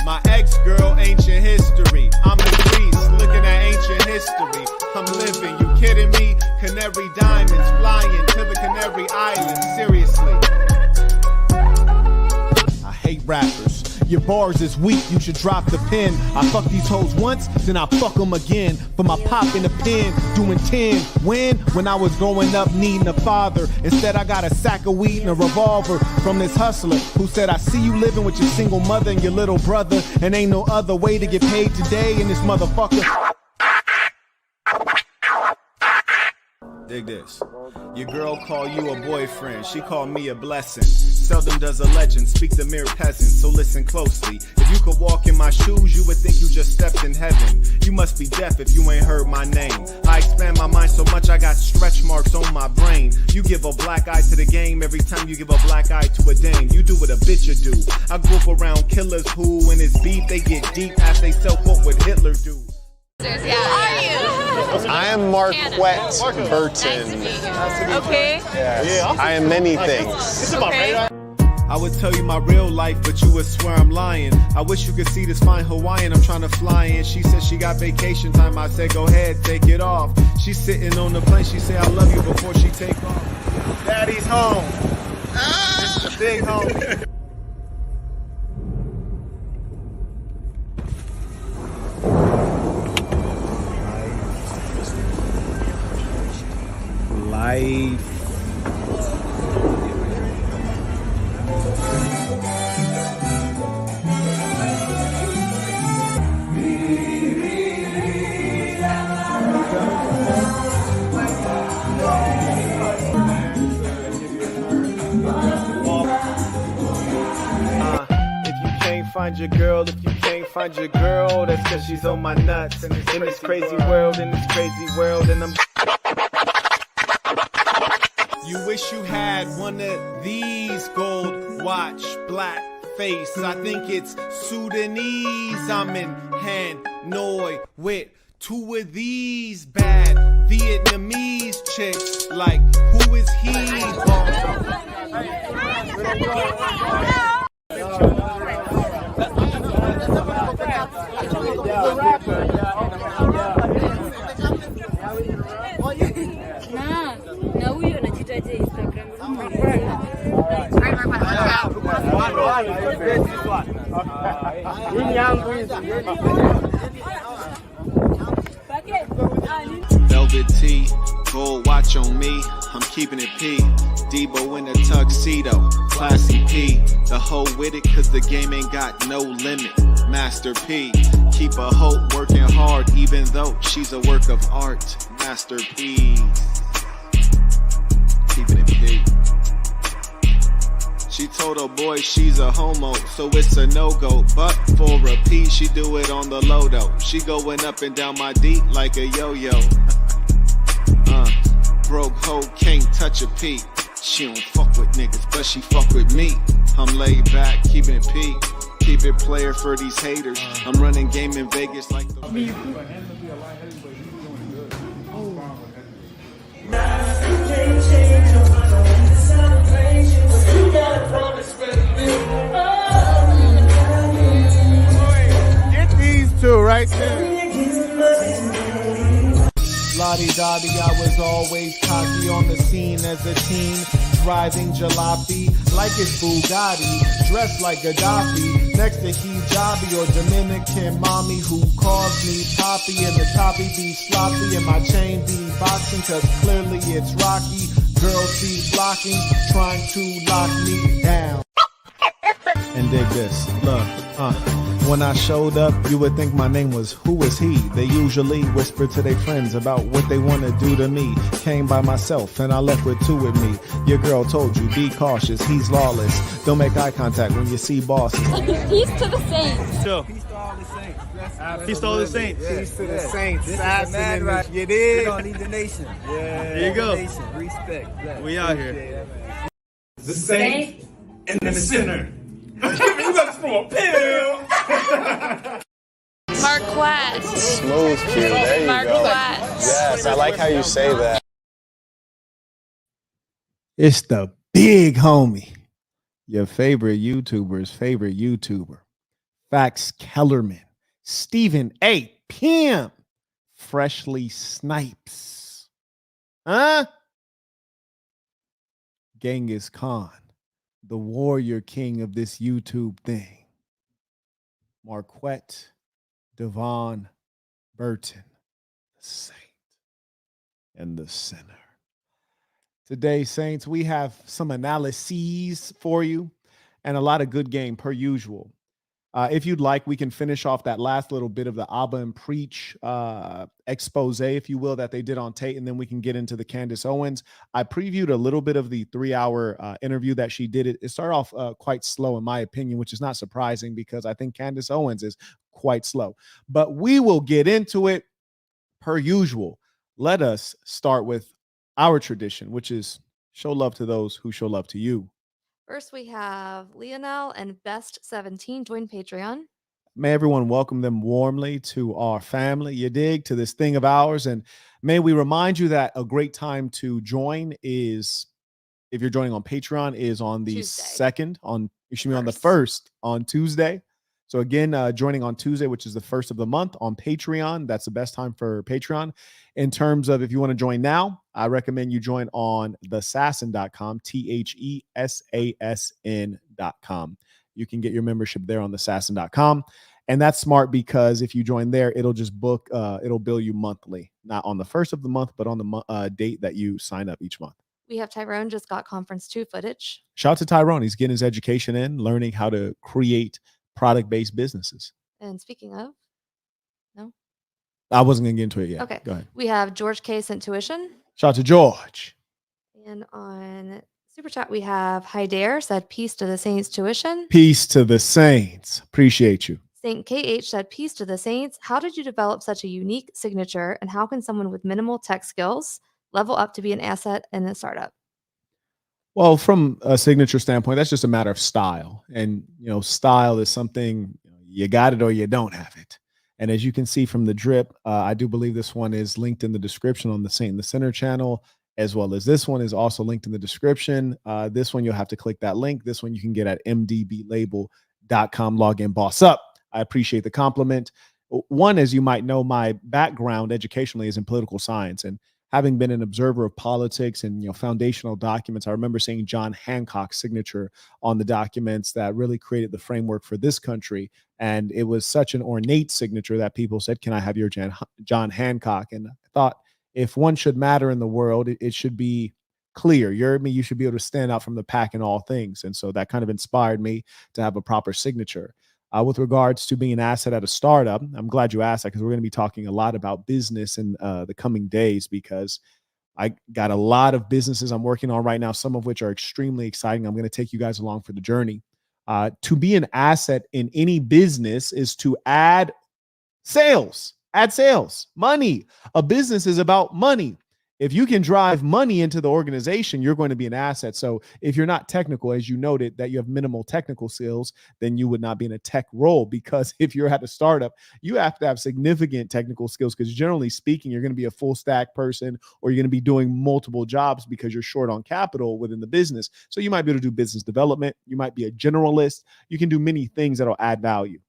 My ex-girl, ancient history. I'm in Greece, looking at ancient history. I'm living, you kidding me? Canary diamonds flying to the Canary Islands. Seriously. I hate rappers. Your bars is weak, you should drop the pen. I fuck these hoes once, then I fuck them again. For my pop in the pen, doing 10. When I was growing up needing a father. Instead I got a sack of weed and a revolver from this hustler who said, I see you living with your single mother and your little brother, and ain't no other way to get paid today in this motherfucker. Dig this. Your girl call you a boyfriend, she called me a blessing. Seldom does a legend speak to mere peasants, so listen closely. If you could walk in my shoes, you would think you just stepped in heaven. You must be deaf if you ain't heard my name. I expand my mind so much I got stretch marks on my brain. You give a black eye to the game every time you give a black eye to a dame. You do what a bitch you do. I grew up around killers who, when it's beef, they get deep as they self-quote what Hitler do. Who are you? I am Marquette Burton. Okay. Yes. I am many things. Okay. I would tell you my real life, but you would swear I'm lying. I wish you could see this fine Hawaiian I'm trying to fly in. She said she got vacation time. I said, go ahead, take it off. She's sitting on the plane. She said, I love you before she take off. Daddy's home. This is a big home. Life. Find your girl, if you can't find your girl, that's cause she's on my nuts. In this crazy world, and I'm you wish you had one of these gold watch, black face. I think it's Sudanese. I'm in Hanoi with two of these bad Vietnamese chicks. Like, who is he? Velvet tee, gold watch on me, I'm keeping it P. Debo in a tuxedo, classy P. The hoe with it cause the game ain't got no limit. Master P, keep a hope working hard even though she's a work of art. Master P, keeping it P. She told her boy she's a homo, so it's a no-go. But for a P, she do it on the low though. She going up and down my D like a yo-yo. Broke hoe can't touch a P. She don't fuck with niggas, but she fuck with me. I'm laid back, keeping it P. Keep it player for these haters. I'm running game in Vegas like the Get these two right there. Lottie-dottie, I was always cocky on the scene as a teen. Driving jalopy like it's Bugatti. Dressed like Gaddafi. Next to hijabi or Dominican mommy who calls me Poppy. And the toppy be sloppy and my chain be boxing cause clearly it's rocky. Girls be blocking, trying to lock me down. And dig this, look, when I showed up, you would think my name was Who Is He? They usually whisper to their friends about what they want to do to me. Came by myself and I left with two with me. Your girl told you, be cautious, he's lawless. Don't make eye contact when you see bosses. Peace to the saints. So, Peace to all the saints. peace to all the saints. Yeah. Peace to the saints. This is the man right. You did. We don't need the nation. Yeah. There you go. Nation. Respect. Bless. We out here. The saint and the sinner. You got to throw a pill. Marquette. Smooth Q, there you go. Marquette. Yes, I like how you say that. It's the big homie. Your favorite YouTuber's favorite YouTuber. Fax Kellerman, Stephen A. Pim, Freshly Snipes, Genghis Khan, the warrior king of this YouTube thing, Marquette Devon Burton, the saint and the sinner. Today, Saints, we have some analyses for you and a lot of good game per usual. If you'd like, we can finish off that last little bit of the Abba and Preach expose, if you will, that they did on Tate, and then we can get into the Candace Owens. I previewed a little bit of the 3-hour interview that she did. It started off quite slow, in my opinion, which is not surprising because I think Candace Owens is quite slow. But we will get into it per usual. Let us start with our tradition, which is show love to those who show love to you. First, we have Leonel and Best17 join Patreon. May everyone welcome them warmly to our family, you dig, to this thing of ours. And may we remind you that a great time to join is, if you're joining on Patreon, is on the second, on the first, on Tuesday. So again, joining on Tuesday, which is the first of the month on Patreon. That's the best time for Patreon. In terms of if you want to join now, I recommend you join on thesassin.com, THESASN.com. You can get your membership there on thesassin.com. And that's smart because if you join there, it'll just book, it'll bill you monthly, not on the first of the month, but on the date that you sign up each month. We have Tyrone just got Conference 2 footage. Shout out to Tyrone. He's getting his education in, learning how to create product-based businesses. And speaking of, no? I wasn't going to get into it yet. Okay. Go ahead. We have George K. sent tuition. Shout out to George. And on Super Chat, we have Hyder said, peace to the Saints tuition. Peace to the Saints. Appreciate you. Saint KH said, peace to the Saints. How did you develop such a unique signature? And how can someone with minimal tech skills level up to be an asset in a startup? Well, from a signature standpoint, that's just a matter of style. And, style is something, you got it or you don't have it. And as you can see from the drip, I do believe this one is linked in the description on the Saint in the Center channel, as well as this one is also linked in the description. This one, you'll have to click that link. This one you can get at mdblabel.com. Log in, boss up. I appreciate the compliment. One, as you might know, my background educationally is in political science, and having been an observer of politics and foundational documents, I remember seeing John Hancock's signature on the documents that really created the framework for this country. And it was such an ornate signature that people said, "Can I have your John Hancock?" And I thought, if one should matter in the world, it should be clear. You should be able to stand out from the pack in all things. And so that kind of inspired me to have a proper signature. With regards to being an asset at a startup, I'm glad you asked that because we're going to be talking a lot about business in the coming days, because I got a lot of businesses I'm working on right now, some of which are extremely exciting. I'm going to take you guys along for the journey. To be an asset in any business is to add sales, money. A business is about money. If you can drive money into the organization, you're going to be an asset. So if you're not technical, as you noted, that you have minimal technical skills, then you would not be in a tech role, because if you're at a startup, you have to have significant technical skills, because generally speaking, you're going to be a full stack person, or you're going to be doing multiple jobs because you're short on capital within the business. So you might be able to do business development. You might be a generalist. You can do many things that'll add value.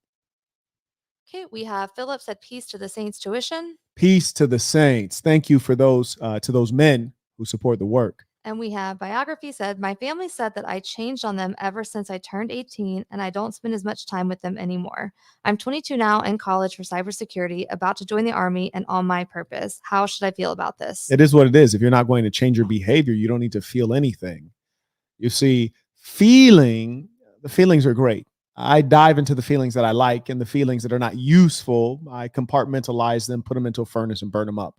Okay, we have Philip said, peace to the Saints tuition. Peace to the Saints. Thank you for those to those men who support the work. And we have Biography said, my family said that I changed on them ever since I turned 18, and I don't spend as much time with them anymore. I'm 22 now, in college for cybersecurity, about to join the Army, and on my purpose. How should I feel about this? It is what it is. If you're not going to change your behavior, you don't need to feel anything. You see, the feelings are great. I dive into the feelings that I like, and the feelings that are not useful, I compartmentalize them, put them into a furnace and burn them up.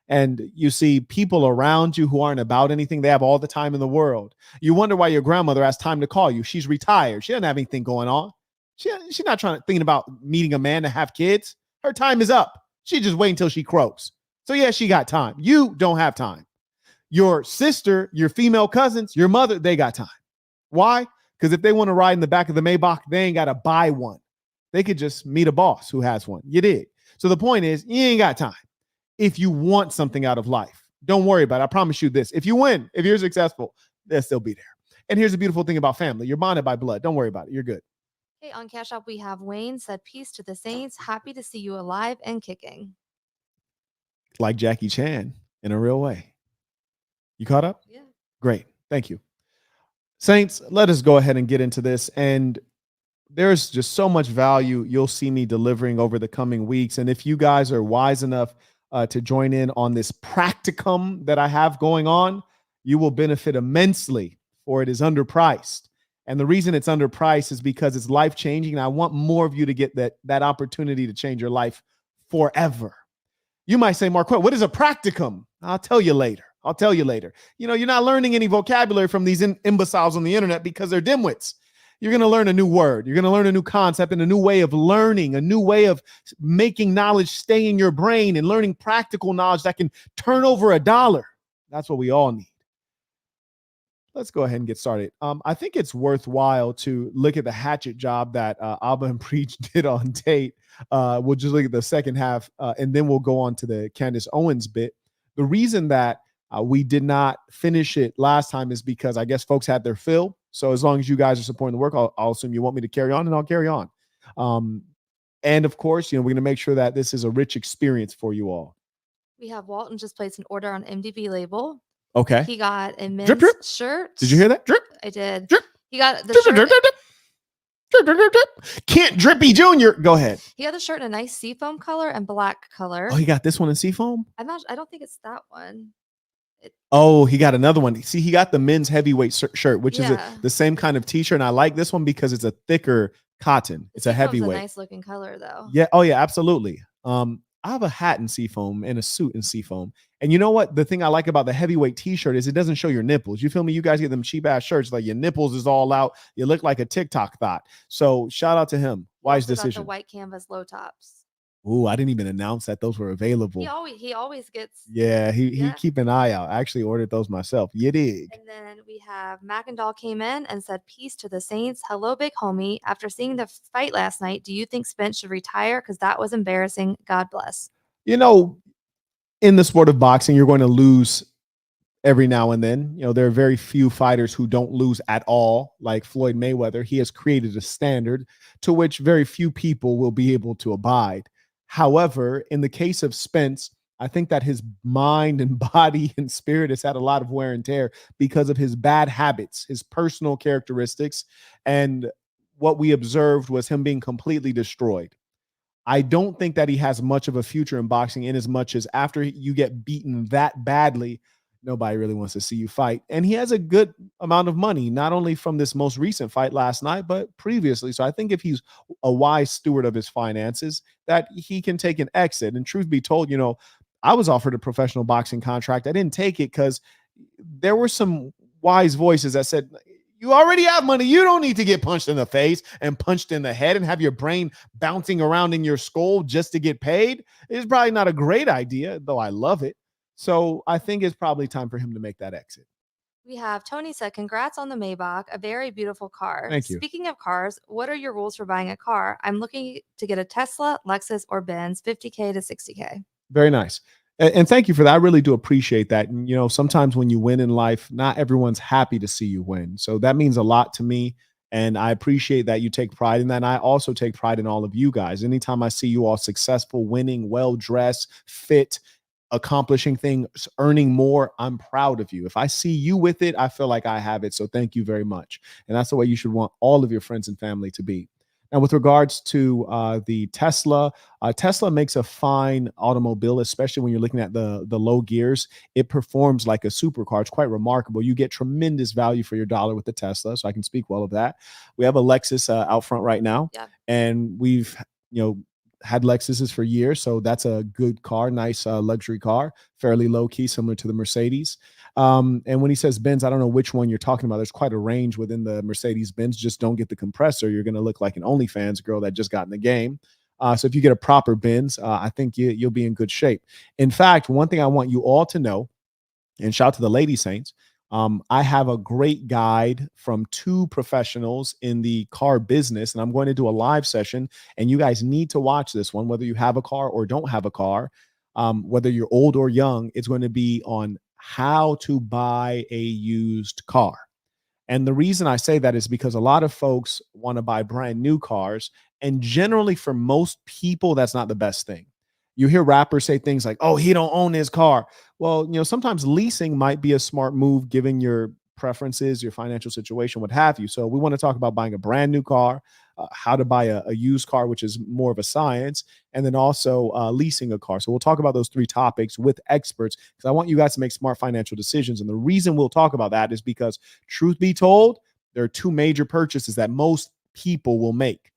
And you see people around you who aren't about anything. They have all the time in the world. You wonder why your grandmother has time to call you. She's retired. She doesn't have anything going on. She's not thinking about meeting a man to have kids. Her time is up. She just wait until she croaks. So yeah, she got time. You don't have time. Your sister, your female cousins, your mother, they got time. Why? Because if they want to ride in the back of the Maybach, they ain't got to buy one. They could just meet a boss who has one. You dig? So the point is, you ain't got time. If you want something out of life, don't worry about it. I promise you this. If you win, if you're successful, they'll still be there. And here's the beautiful thing about family. You're bonded by blood. Don't worry about it. You're good. Hey, on Cash App, we have Wayne said, peace to the saints. Happy to see you alive and kicking. Like Jackie Chan in a real way. You caught up? Yeah. Great. Thank you. Saints, let us go ahead and get into this. And there's just so much value you'll see me delivering over the coming weeks. And if you guys are wise enough to join in on this practicum that I have going on, you will benefit immensely, for it is underpriced. And the reason it's underpriced is because it's life-changing. And I want more of you to get that opportunity to change your life forever. You might say, Marquette, what is a practicum? I'll tell you later. You know, you're not learning any vocabulary from these imbeciles on the internet because they're dimwits. You're going to learn a new word. You're going to learn a new concept and a new way of learning, a new way of making knowledge stay in your brain and learning practical knowledge that can turn over $1. That's what we all need. Let's go ahead and get started. I think it's worthwhile to look at the hatchet job that Abba and Preach did on Tate. We'll just look at the second half, and then we'll go on to the Candace Owens bit. The reason that we did not finish it last time is because I guess folks had their fill. So as long as you guys are supporting the work, I'll assume you want me to carry on, and I'll carry on. And of course, you know, we're going to make sure that this is a rich experience for you all. We have Walton just placed an order on MDB label. Okay. He got a men's Drip, drip. shirt. Did you hear that? Drip. I did. Drip. He got the Drip, shirt. drip, drip, drip. Drip, drip, drip, drip. Kent Drippy Jr. Go ahead. He got the shirt in a nice seafoam color and black color. Oh, he got this one in seafoam? I don't think it's that one. Oh, he got another one. See, he got the men's heavyweight shirt, which is Yeah. the same kind of t-shirt. And I like this one because it's a thicker cotton. It's a heavyweight. A nice looking color though. Yeah. Oh yeah, absolutely. I have a hat in seafoam and a suit in seafoam. And you know what? The thing I like about the heavyweight t-shirt is it doesn't show your nipples. You feel me? You guys get them cheap ass shirts, like your nipples is all out. You look like a TikTok thought. So shout out to him. Wise decision. The white canvas low tops. Ooh, I didn't even announce that those were available. He always gets. Yeah, he keep an eye out. I actually ordered those myself. You dig? And then we have Mackendall came in and said, peace to the saints. Hello, big homie. After seeing the fight last night, do you think Spence should retire? Because that was embarrassing. God bless. You know, in the sport of boxing, you're going to lose every now and then. You know, there are very few fighters who don't lose at all, like Floyd Mayweather. He has created a standard to which very few people will be able to abide. However, in the case of Spence, I think that his mind and body and spirit has had a lot of wear and tear because of his bad habits, his personal characteristics, and what we observed was him being completely destroyed. I don't think that he has much of a future in boxing, in as much as after you get beaten that badly, nobody really wants to see you fight. And he has a good amount of money, not only from this most recent fight last night, but previously. So I think if he's a wise steward of his finances, that he can take an exit. And truth be told, you know, I was offered a professional boxing contract. I didn't take it because there were some wise voices that said, you already have money. You don't need to get punched in the face and punched in the head and have your brain bouncing around in your skull just to get paid. It's probably not a great idea, though I love it. So I think it's probably time for him to make that exit. We have Tony said, congrats on the Maybach, a very beautiful car. Thank you. Speaking of cars, what are your rules for buying a car? I'm looking to get a Tesla, Lexus, or Benz, 50K to 60K. Very nice. And thank you for that. I really do appreciate that. And, you know, sometimes when you win in life, not everyone's happy to see you win. So that means a lot to me. And I appreciate that you take pride in that. And I also take pride in all of you guys. Anytime I see you all successful, winning, well-dressed, fit, accomplishing things, earning more, I'm proud of you. If I see you with it, I feel like I have it. So thank you very much. And that's the way you should want all of your friends and family to be. Now, with regards to the Tesla, Tesla makes a fine automobile, especially when you're looking at the low gears. It performs like a supercar. It's quite remarkable. You get tremendous value for your dollar with the Tesla, so I can speak well of that. We have a Lexus out front right now, and we've, you know, had Lexuses for years, so that's a good car, nice luxury car, fairly low key, similar to the Mercedes. And when he says Benz, I don't know which one you're talking about. There's quite a range within the Mercedes Benz. Just don't get the compressor. You're going to look like an OnlyFans girl that just got in the game. So if you get a proper Benz, I think you'll be in good shape. In fact, one thing I want you all to know, and shout out to the Lady Saints, I have a great guide from 2 professionals in the car business, and I'm going to do a live session, and you guys need to watch this one, whether you have a car or don't have a car, whether you're old or young. It's going to be on how to buy a used car. And the reason I say that is because a lot of folks want to buy brand new cars. And generally for most people, that's not the best thing. You hear rappers say things like, oh, he don't own his car. Well, sometimes leasing might be a smart move given your preferences, your financial situation, what have you. So we want to talk about buying a brand new car, how to buy a used car, which is more of a science, and then also leasing a car. So we'll talk about those three topics with experts because I want you guys to make smart financial decisions. And the reason we'll talk about that is because, truth be told, there are two major purchases that most people will make: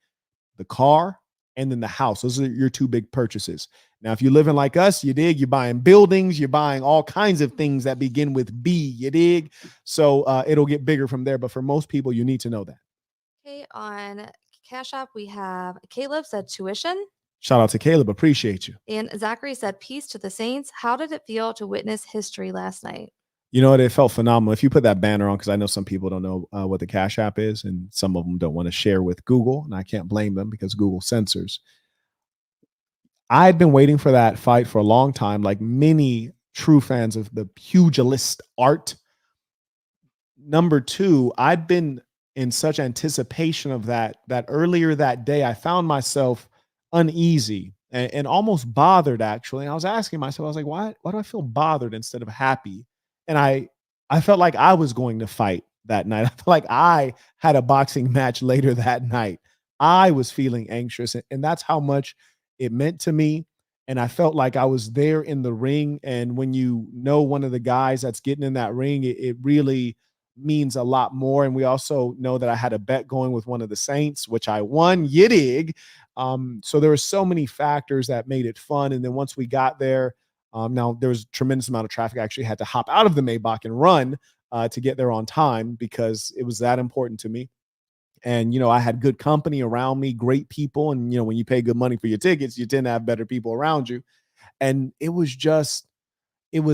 the car and then the house. Those are your two big purchases. Now, if you're living like us, you dig, you're buying buildings, you're buying all kinds of things that begin with B, you dig? So it'll get bigger from there. But for most people, you need to know that. Okay, on Cash App, we have Caleb said tuition. Shout out to Caleb. Appreciate you. And Zachary said peace to the saints. How did it feel to witness history last night? You know what? It felt phenomenal. If you put that banner on, because I know some people don't know what the Cash App is, and some of them don't want to share with Google, and I can't blame them because Google censors. I'd been waiting for that fight for a long time, like many true fans of the pugilist art. Number two, I'd been in such anticipation of that earlier that day, I found myself uneasy and almost bothered, actually. And I was asking myself, I was like, why do I feel bothered instead of happy? And I felt like I was going to fight that night. I felt like I had a boxing match later that night. I was feeling anxious, and that's how much it meant to me. And I felt like I was there in the ring. And when you know one of the guys that's getting in that ring, it really means a lot more. And we also know that I had a bet going with one of the Saints, which I won. Yiddig. So there were so many factors that made it fun. And then once we got there, now there was a tremendous amount of traffic. I actually had to hop out of the Maybach and run to get there on time because it was that important to me. And, I had good company around me, great people. And, when you pay good money for your tickets, you tend to have better people around you. And it was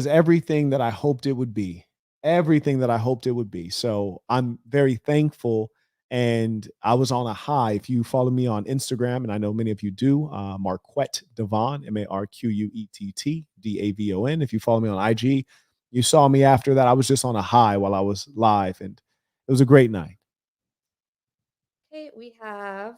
everything that I hoped it would be, everything that I hoped it would be. So I'm very thankful. And I was on a high. If you follow me on Instagram, and I know many of you do, Marquette Devon, Marquett Davon. If you follow me on IG, you saw me after that. I was just on a high while I was live, and it was a great night. Okay, we have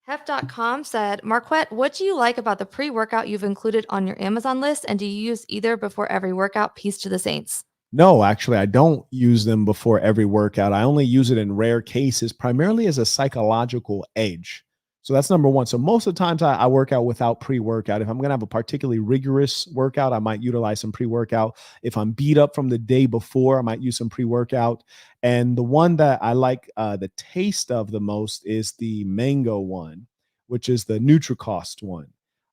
Hef.com said, Marquette, what do you like about the pre-workout you've included on your Amazon list? And do you use either before every workout? Peace to the saints. No, actually, I don't use them before every workout. I only use it in rare cases, primarily as a psychological edge. So that's number one. So most of the times I work out without pre-workout. If I'm going to have a particularly rigorous workout, I might utilize some pre-workout. If I'm beat up from the day before, I might use some pre-workout. And the one that I like the taste of the most is the mango one, which is the NutriCost one.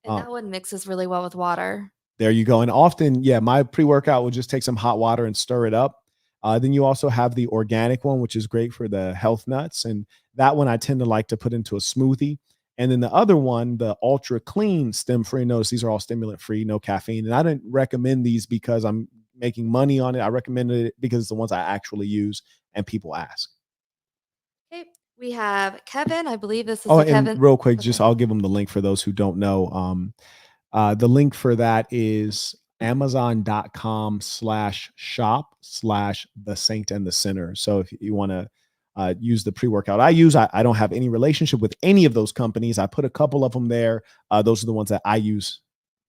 And that one mixes really well with water. There you go. And often, my pre-workout will just take some hot water and stir it up. Then you also have the organic one, which is great for the health nuts. And that one I tend to like to put into a smoothie. And then the other one, the ultra clean stem-free, notice these are all stimulant-free, no caffeine. And I didn't recommend these because I'm making money on it. I recommended it because it's the ones I actually use and people ask. Okay, we have Kevin. I believe this is Kevin. Real quick, I'll give them the link for those who don't know. The link for that is amazon.com/shop/the saint and the sinner. So if you want to use the pre-workout I use, I don't have any relationship with any of those companies. I put a couple of them there. Those are the ones that I use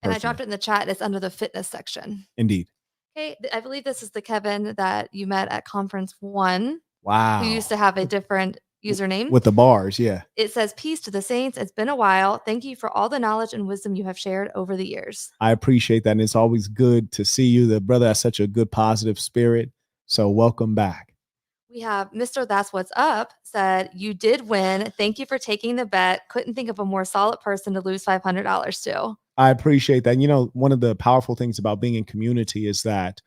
personally. And I dropped it in the chat. It's under the fitness section. Indeed. Okay, I believe this is the Kevin that you met at conference 1. Wow. Who used to have a different username. With the bars, yeah. It says, peace to the saints. It's been a while. Thank you for all the knowledge and wisdom you have shared over the years. I appreciate that. And it's always good to see you. The brother has such a good, positive spirit. So welcome back. We have Mr. That's What's Up said, you did win. Thank you for taking the bet. Couldn't think of a more solid person to lose $500 to. I appreciate that. One of the powerful things about being in community is that,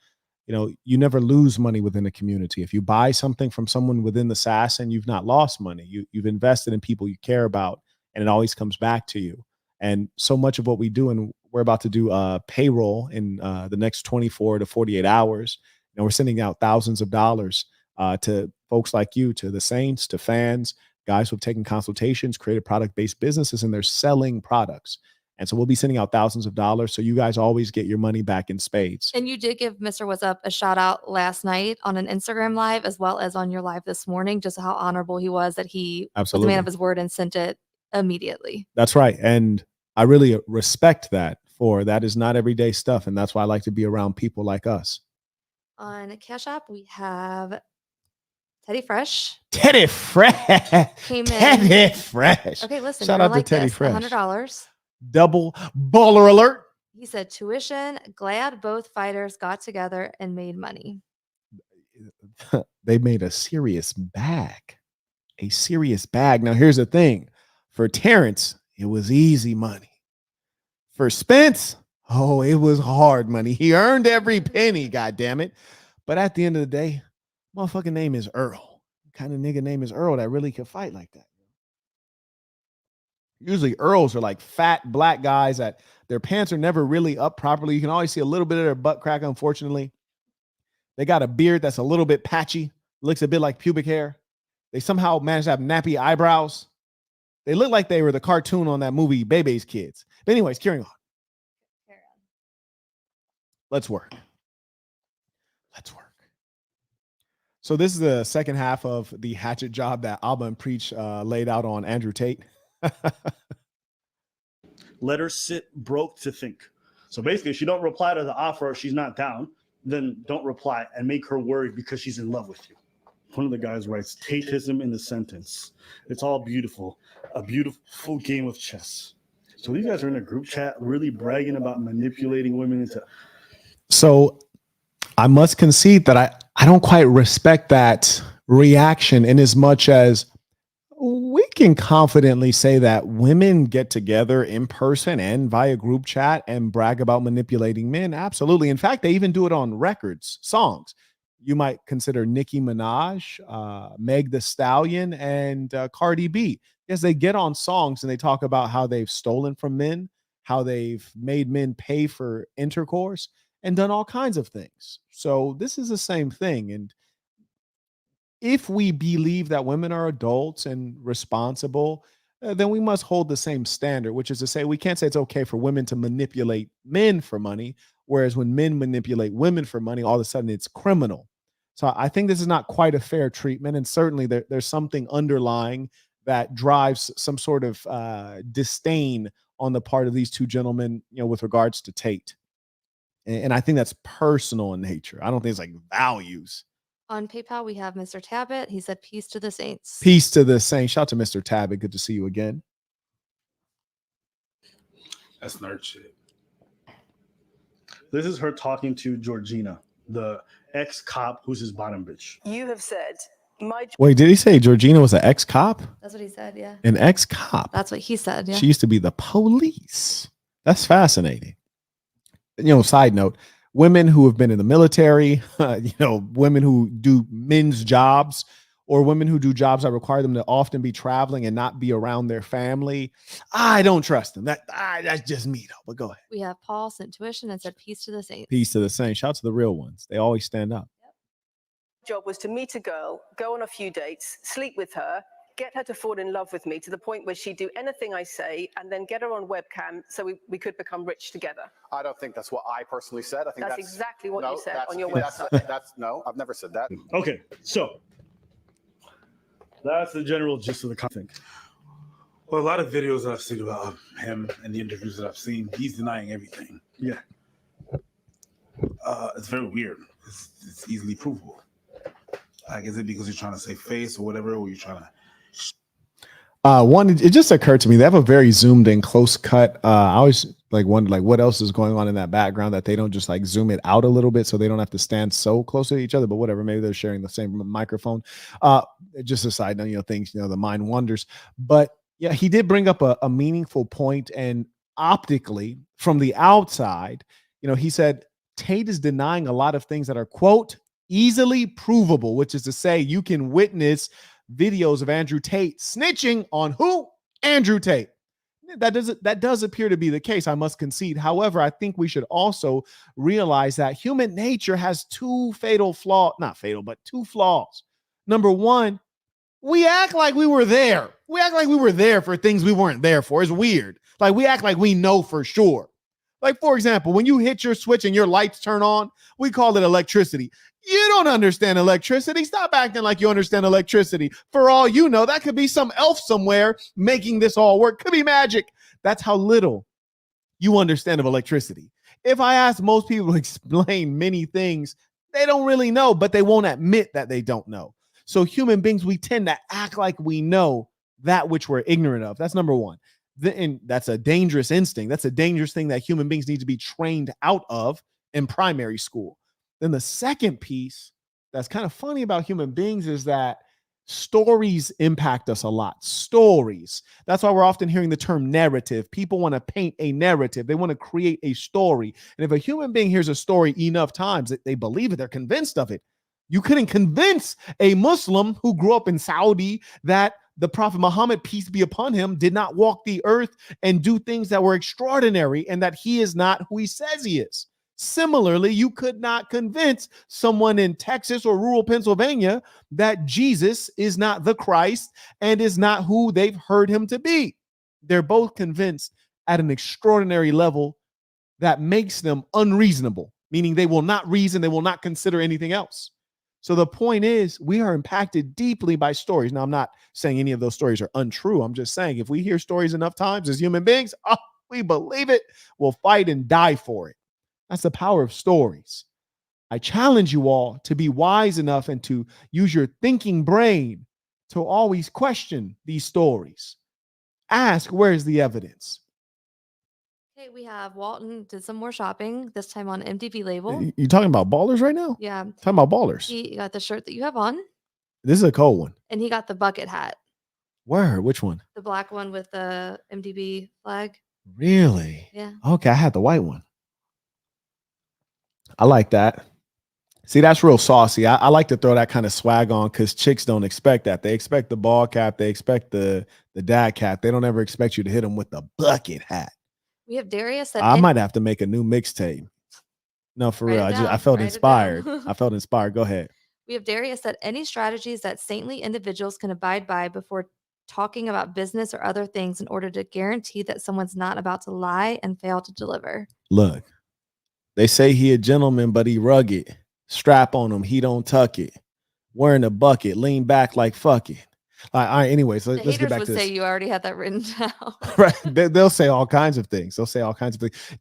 you never lose money within a community. If you buy something from someone within the SaaS, and you've not lost money, you've invested in people you care about, and it always comes back to you. And so much of what we do, and we're about to do payroll in the next 24 to 48 hours, and we're sending out thousands of dollars to folks like you, to the saints, to fans, guys who have taken consultations, created product-based businesses, and they're selling products. And so we'll be sending out thousands of dollars. So you guys always get your money back in spades. And you did give Mr. What's Up a shout out last night on an Instagram live, as well as on your live this morning, just how honorable he was that he was a man of his word and sent it immediately. That's right. And I really respect that, for that is not everyday stuff. And that's why I like to be around people like us. On Cash App, we have Teddy Fresh. Teddy Fresh. Came in. Teddy Fresh. Okay, listen. Shout out to Teddy Fresh. $100. Double baller alert. He said, tuition, glad both fighters got together and made money. They made a serious bag. A serious bag. Now, here's the thing. For Terrence, it was easy money. For Spence, oh, it was hard money. He earned every penny, goddammit. But at the end of the day, motherfucking name is Earl. What kind of nigga name is Earl that really can fight like that? Usually Earls are like fat black guys that their pants are never really up properly. You can always see a little bit of their butt crack, unfortunately. They got a beard that's a little bit patchy. Looks a bit like pubic hair. They somehow managed to have nappy eyebrows. They look like they were the cartoon on that movie, Bebe's Kids. But anyways, carrying on. Let's work. Let's work. So this is the second half of the hatchet job that Alba and Preach laid out on Andrew Tate. Let her sit broke to think. So basically, if she don't reply to the offer or she's not down, then don't reply and make her worried because she's in love with you. One of the guys writes, Tateism in the sentence. It's all beautiful. A beautiful game of chess. So these guys are in a group chat really bragging about manipulating women into... So I must concede that I don't quite respect that reaction, in as much as we can confidently say that women get together in person and via group chat and brag about manipulating men. Absolutely. In fact, they even do it on records, songs. You might consider Nicki Minaj, Meg Thee Stallion, and Cardi B. Yes, they get on songs and they talk about how they've stolen from men, how they've made men pay for intercourse, and done all kinds of things. So this is the same thing. And if we believe that women are adults and responsible, then we must hold the same standard, which is to say we can't say it's okay for women to manipulate men for money, whereas when men manipulate women for money, all of a sudden it's criminal. So I think this is not quite a fair treatment. And certainly there's something underlying that drives some sort of disdain on the part of these two gentlemen, with regards to Tate. And I think that's personal in nature. I don't think it's like values. On PayPal, we have Mr. Tabbitt. He said, peace to the saints. Peace to the saints. Shout out to Mr. Tabbitt. Good to see you again. That's nerd shit. This is her talking to Georgina, the ex-cop who's his bottom bitch. You have said, Wait, did he say Georgina was an ex-cop? That's what he said, yeah. An ex-cop? That's what he said, yeah. She used to be the police. That's fascinating. Side note, women who have been in the military, women who do men's jobs, or women who do jobs that require them to often be traveling and not be around their family. I don't trust them. That's just me, though. But go ahead. We have Paul sent tuition and said, peace to the saints. Peace to the saints. Shout out to the real ones. They always stand up. job was to meet a girl, go on a few dates, sleep with her, get her to fall in love with me to the point where she'd do anything I say, and then get her on webcam so we could become rich together. I don't think that's what I personally said. I think that's exactly what you said on your website. No, I've never said that. Okay, so that's the general gist of the thing. Well, a lot of videos that I've seen about him and the interviews that I've seen, he's denying everything. Yeah. It's very weird. It's easily provable. Like, is it because you're trying to save face or whatever, or you're trying to... It just occurred to me they have a very zoomed in close cut. I always wonder what else is going on in that background that they don't just zoom it out a little bit so they don't have to stand so close to each other. But whatever, maybe they're sharing the same microphone. Just a side note, things, the mind wanders. But yeah, he did bring up a meaningful point, and optically from the outside, he said Tate is denying a lot of things that are, quote, easily provable, which is to say you can witness videos of Andrew Tate snitching on who? Andrew Tate. That does appear to be the case, I must concede. However, I think we should also realize that human nature has two flaws. Number one, we act like we were there. We act like we were there for things we weren't there for. It's weird. Like we act like we know for sure. Like, for example, when you hit your switch and your lights turn on, we call it electricity. You don't understand electricity. Stop acting like you understand electricity. For all you know, that could be some elf somewhere making this all work. Could be magic. That's how little you understand of electricity. If I ask most people to explain many things, they don't really know, but they won't admit that they don't know. So human beings, we tend to act like we know that which we're ignorant of. That's number one. And that's a dangerous instinct. That's a dangerous thing that human beings need to be trained out of in primary school. Then the second piece that's kind of funny about human beings is that stories impact us a lot. Stories. That's why we're often hearing the term narrative. People want to paint a narrative. They want to create a story. And if a human being hears a story enough times, they believe it, they're convinced of it. You couldn't convince a Muslim who grew up in Saudi that the Prophet Muhammad, peace be upon him, did not walk the earth and do things that were extraordinary and that he is not who he says he is. Similarly, you could not convince someone in Texas or rural Pennsylvania that Jesus is not the Christ and is not who they've heard him to be. They're both convinced at an extraordinary level that makes them unreasonable, meaning they will not reason, they will not consider anything else. So the point is, we are impacted deeply by stories. Now, I'm not saying any of those stories are untrue. I'm just saying if we hear stories enough times as human beings, we believe it, we'll fight and die for it. That's the power of stories. I challenge you all to be wise enough and to use your thinking brain to always question these stories. Ask, where's the evidence? Okay, we have Walton did some more shopping, this time on MTV label. You talking about ballers right now? Yeah. Talking about ballers. He got the shirt that you have on. This is a cold one. And he got the bucket hat. Where? Which one? The black one with the MTV flag. Really? Yeah. Okay, I had the white one. I like that. See, that's real saucy. I like to throw that kind of swag on because chicks don't expect that. They expect the ball cap. They expect the dad cap. They don't ever expect you to hit them with the bucket hat. We have Darius. That I might have to make a new mixtape. No, for real. I felt inspired. I felt inspired. Go ahead. We have Darius said any strategies that saintly individuals can abide by before talking about business or other things in order to guarantee that someone's not about to lie and fail to deliver. Look, they say he a gentleman, but he rugged. Strap on him. He don't tuck it. Wearing a bucket. Lean back like fuck it. All right, anyways, let's get back to this. Would say you already had that written down. Right. They'll say all kinds of things.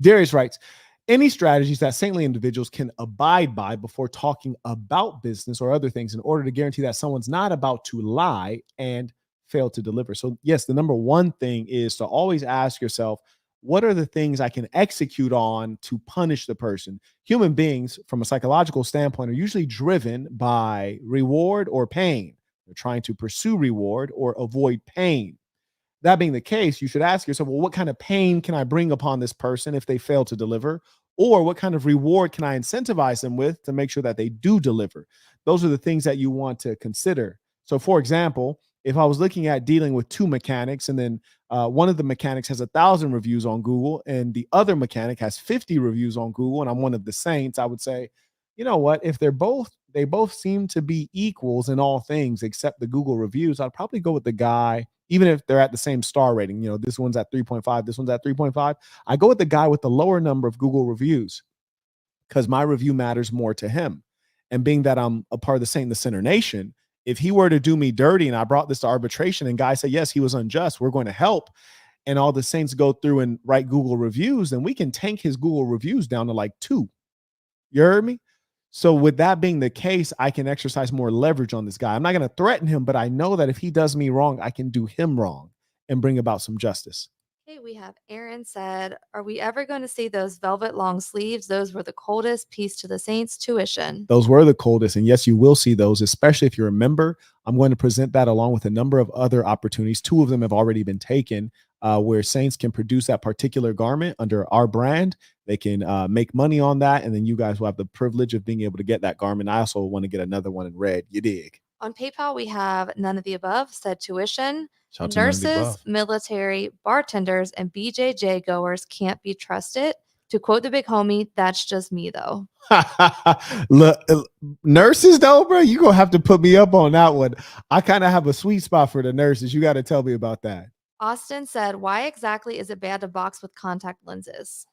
Darius writes, any strategies that saintly individuals can abide by before talking about business or other things in order to guarantee that someone's not about to lie and fail to deliver. So yes, the number one thing is to always ask yourself, what are the things I can execute on to punish the person? Human beings, from a psychological standpoint, are usually driven by reward or pain. They're trying to pursue reward or avoid pain. That being the case, you should ask yourself, well, what kind of pain can I bring upon this person if they fail to deliver? Or what kind of reward can I incentivize them with to make sure that they do deliver? Those are the things that you want to consider. So, for example, if I was looking at dealing with two mechanics and then one of the mechanics has 1,000 reviews on Google and the other mechanic has 50 reviews on Google and I'm one of the saints, I would say, you know what, if they both seem to be equals in all things except the Google reviews, I'd probably go with the guy, even if they're at the same star rating. You know, this one's at 3.5, this one's at 3.5. I go with the guy with the lower number of Google reviews because my review matters more to him. And being that I'm a part of the Saint in the Sinner Nation, if he were to do me dirty and I brought this to arbitration and guys say, yes, he was unjust, we're going to help, and all the saints go through and write Google reviews, then we can tank his Google reviews down to like 2. You heard me? So with that being the case, I can exercise more leverage on this guy. I'm not going to threaten him, but I know that if he does me wrong, I can do him wrong and bring about some justice. Okay, we have Aaron said, are we ever going to see those velvet long sleeves? Those were the coldest. Peace to the saints. Tuition. Those were the coldest. And yes, you will see those, especially if you're a member. I'm going to present that along with a number of other opportunities. 2 of them have already been taken where saints can produce that particular garment under our brand. They can make money on that. And then you guys will have the privilege of being able to get that garment. I also want to get another one in red. You dig? On PayPal, we have none of the above, said tuition. Nurses, military, bartenders, and BJJ goers can't be trusted. To quote the big homie, that's just me, though. Look, nurses, though, bro, you're going to have to put me up on that one. I kind of have a sweet spot for the nurses. You got to tell me about that. Austin said, why exactly is it bad to box with contact lenses?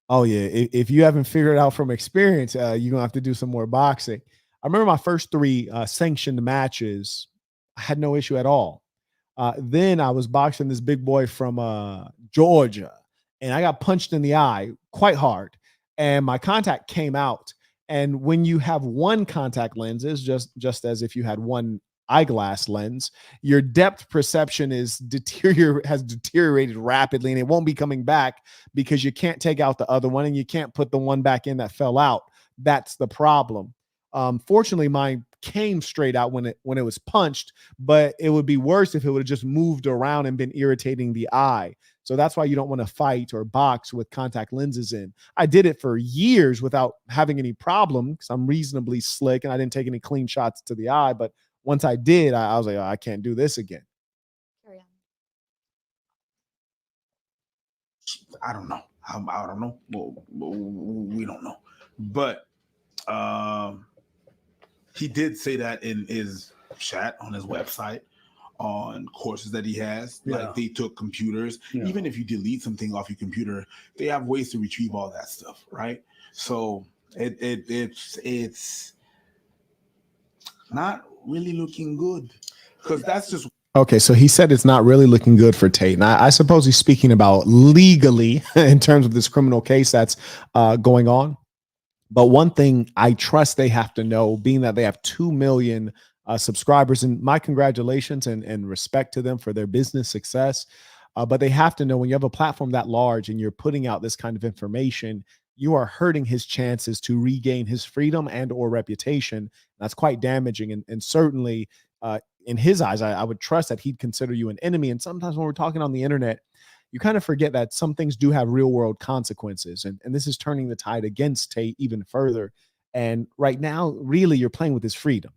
Oh yeah, if you haven't figured it out from experience, you're gonna have to do some more boxing. I remember my first 3 sanctioned matches. I had no issue at all. Then I was boxing this big boy from Georgia, and I got punched in the eye quite hard, and my contact came out. And when you have one contact lenses, just as if you had one eyeglass lens, your depth perception has deteriorated rapidly, and it won't be coming back because you can't take out the other one and you can't put the one back in that fell out. That's the problem. Fortunately, mine came straight out when it was punched, but it would be worse if it would have just moved around and been irritating the eye. So that's why you don't want to fight or box with contact lenses in. I did it for years without having any problem because I'm reasonably slick and I didn't take any clean shots to the eye. But once I did, I was like, oh, I can't do this again. Carry on. I don't know. I don't know. Well, we don't know. But he did say that in his chat on his website on courses that he has. Yeah. Like they took computers. Yeah. Even if you delete something off your computer, they have ways to retrieve all that stuff, right? So it's not really looking good because that's just Okay, so he said it's not really looking good for Tate. And I suppose he's speaking about legally in terms of this criminal case that's going on. But one thing I trust they have to know, being that they have 2 million subscribers, and my congratulations and respect to them for their business success. But they have to know when you have a platform that large and you're putting out this kind of information, you are hurting his chances to regain his freedom and or reputation. That's quite damaging. And certainly in his eyes, I would trust that he'd consider you an enemy. And sometimes when we're talking on the internet, you kind of forget that some things do have real world consequences. And this is turning the tide against Tate even further. And right now, really, you're playing with his freedom.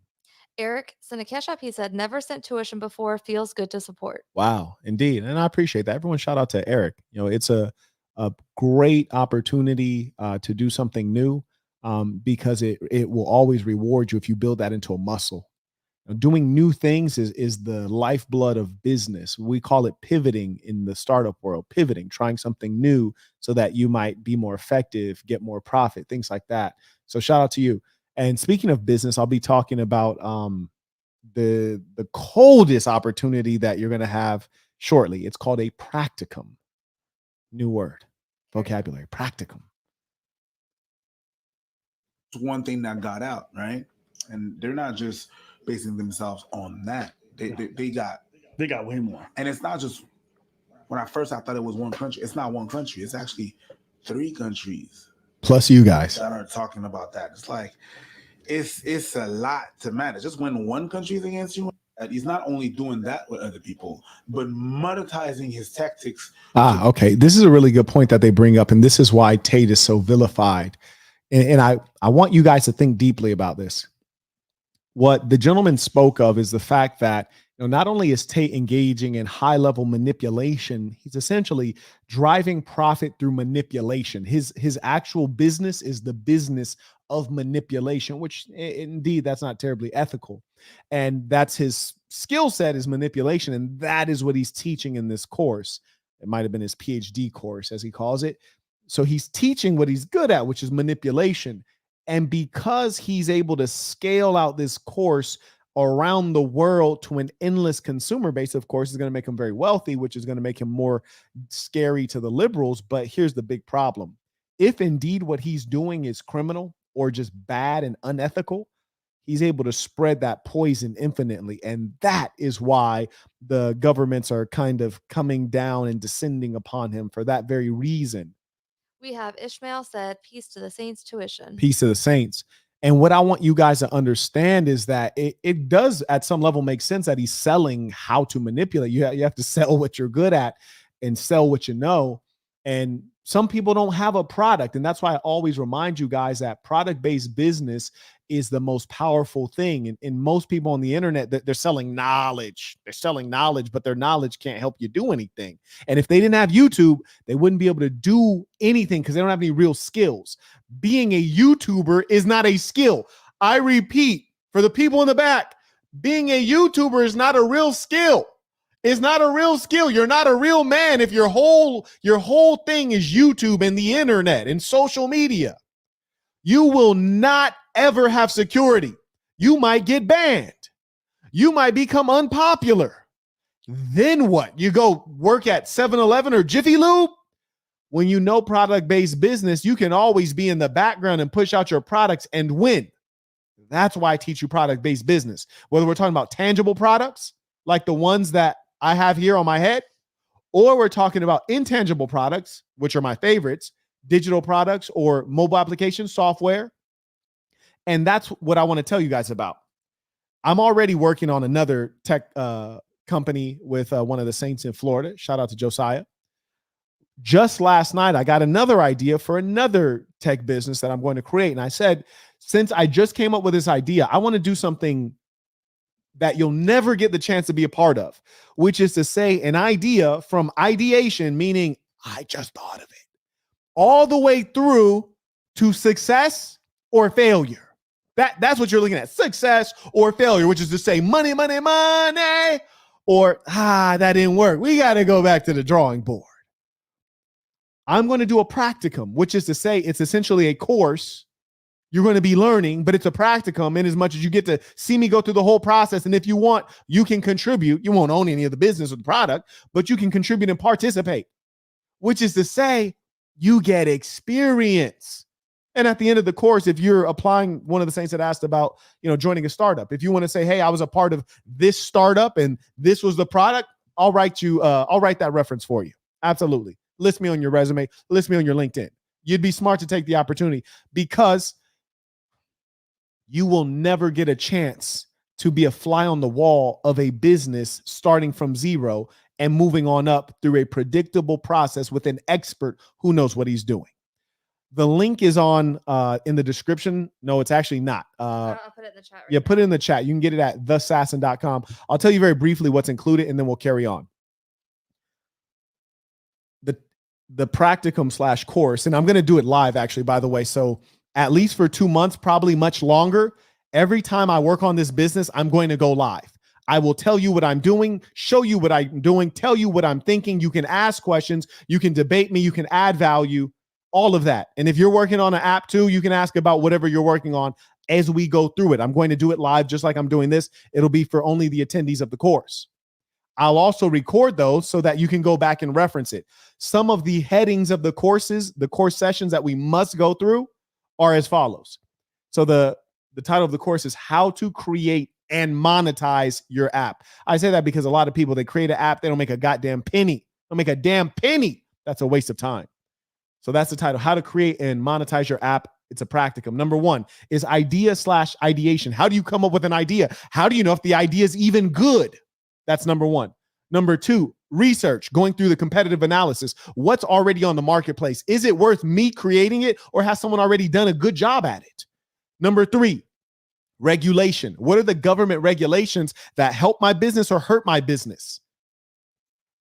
Eric sent a cash app. He said, never sent tuition before. Feels good to support. Wow, indeed. And I appreciate that. Everyone shout out to Eric. You know, it's a great opportunity to do something new because it will always reward you if you build that into a muscle. Doing new things is the lifeblood of business. We call it pivoting in the startup world, pivoting, trying something new so that you might be more effective, get more profit, things like that. So shout out to you. And speaking of business, I'll be talking about the coldest opportunity that you're going to have shortly. It's called a practicum. New word, vocabulary, practicum. It's one thing that got out, right? And they're not just basing themselves on that. They got way more. And it's not just when I thought it was one country. It's not one country. It's actually 3 countries plus you guys that are talking about that. It's like it's a lot to manage. Just when one country is against you, he's not only doing that with other people, but monetizing his tactics. Okay. This is a really good point that they bring up, and this is why Tate is so vilified. And I want you guys to think deeply about this. What the gentleman spoke of is the fact that not only is Tate engaging in high-level manipulation, he's essentially driving profit through manipulation. His actual business is the business of manipulation, which indeed that's not terribly ethical. And that's his skill set is manipulation. And that is what he's teaching in this course. It might have been his PhD course, as he calls it. So he's teaching what he's good at, which is manipulation. And because he's able to scale out this course around the world to an endless consumer base, of course, is going to make him very wealthy, which is going to make him more scary to the liberals. But here's the big problem. If indeed what he's doing is criminal or just bad and unethical, he's able to spread that poison infinitely. And that is why the governments are kind of coming down and descending upon him for that very reason. We have Ishmael said, peace to the saints tuition. Peace to the saints. And what I want you guys to understand is that it does at some level make sense that he's selling how to manipulate. You have to sell what you're good at and sell what you know. And some people don't have a product. And that's why I always remind you guys that product-based business is the most powerful thing. And most people on the internet, they're selling knowledge. They're selling knowledge, but their knowledge can't help you do anything. And if they didn't have YouTube, they wouldn't be able to do anything because they don't have any real skills. Being a YouTuber is not a skill. I repeat, for the people in the back, being a YouTuber is not a real skill. It's not a real skill. You're not a real man if your whole thing is YouTube and the internet and social media. You will not ever have security. You might get banned. You might become unpopular. Then what? You go work at 7-Eleven or Jiffy Lube? When you know product-based business, you can always be in the background and push out your products and win. That's why I teach you product-based business. Whether we're talking about tangible products, like the ones that I have here on my head, or we're talking about intangible products, which are my favorites, digital products or mobile application software. And that's what I want to tell you guys about. I'm already working on another tech company with one of the Saints in Florida. Shout out to Josiah. Just last night, I got another idea for another tech business that I'm going to create. And I said, since I just came up with this idea, I want to do something that you'll never get the chance to be a part of, which is to say an idea from ideation, meaning I just thought of it, all the way through to success or failure. That's what you're looking at, success or failure, which is to say money, money, money, or that didn't work. We got to go back to the drawing board. I'm going to do a practicum, which is to say it's essentially a course you're going to be learning, but it's a practicum in as much as you get to see me go through the whole process. And if you want, you can contribute. You won't own any of the business or the product, but you can contribute and participate, which is to say you get experience. And at the end of the course, if you're applying, one of the saints that asked about, joining a startup, if you want to say, hey, I was a part of this startup and this was the product, I'll write that reference for you. Absolutely. List me on your resume, list me on your LinkedIn. You'd be smart to take the opportunity because you will never get a chance to be a fly on the wall of a business starting from zero and moving on up through a predictable process with an expert who knows what he's doing. The link is on in the description. No, it's actually not. I'll put it in the chat. Right put it in the chat. You can get it at thesassin.com. I'll tell you very briefly what's included, and then we'll carry on. The practicum / course, and I'm going to do it live, actually, by the way. So at least for 2 months, probably much longer. Every time I work on this business, I'm going to go live. I will tell you what I'm doing, show you what I'm doing, tell you what I'm thinking. You can ask questions. You can debate me. You can add value, all of that. And if you're working on an app too, you can ask about whatever you're working on as we go through it. I'm going to do it live just like I'm doing this. It'll be for only the attendees of the course. I'll also record those so that you can go back and reference it. Some of the headings of the courses, the course sessions that we must go through are as follows. So the title of the course is How to Create and Monetize Your App. I say that because a lot of people, they create an app, they don't make a goddamn penny. They don't make a damn penny. That's a waste of time. So that's the title, How to Create and Monetize Your App. It's a practicum. Number 1 is idea / ideation. How do you come up with an idea? How do you know if the idea is even good? That's number 1. Number 2, research, going through the competitive analysis. What's already on the marketplace? Is it worth me creating it, or has someone already done a good job at it? Number 3, regulation. What are the government regulations that help my business or hurt my business?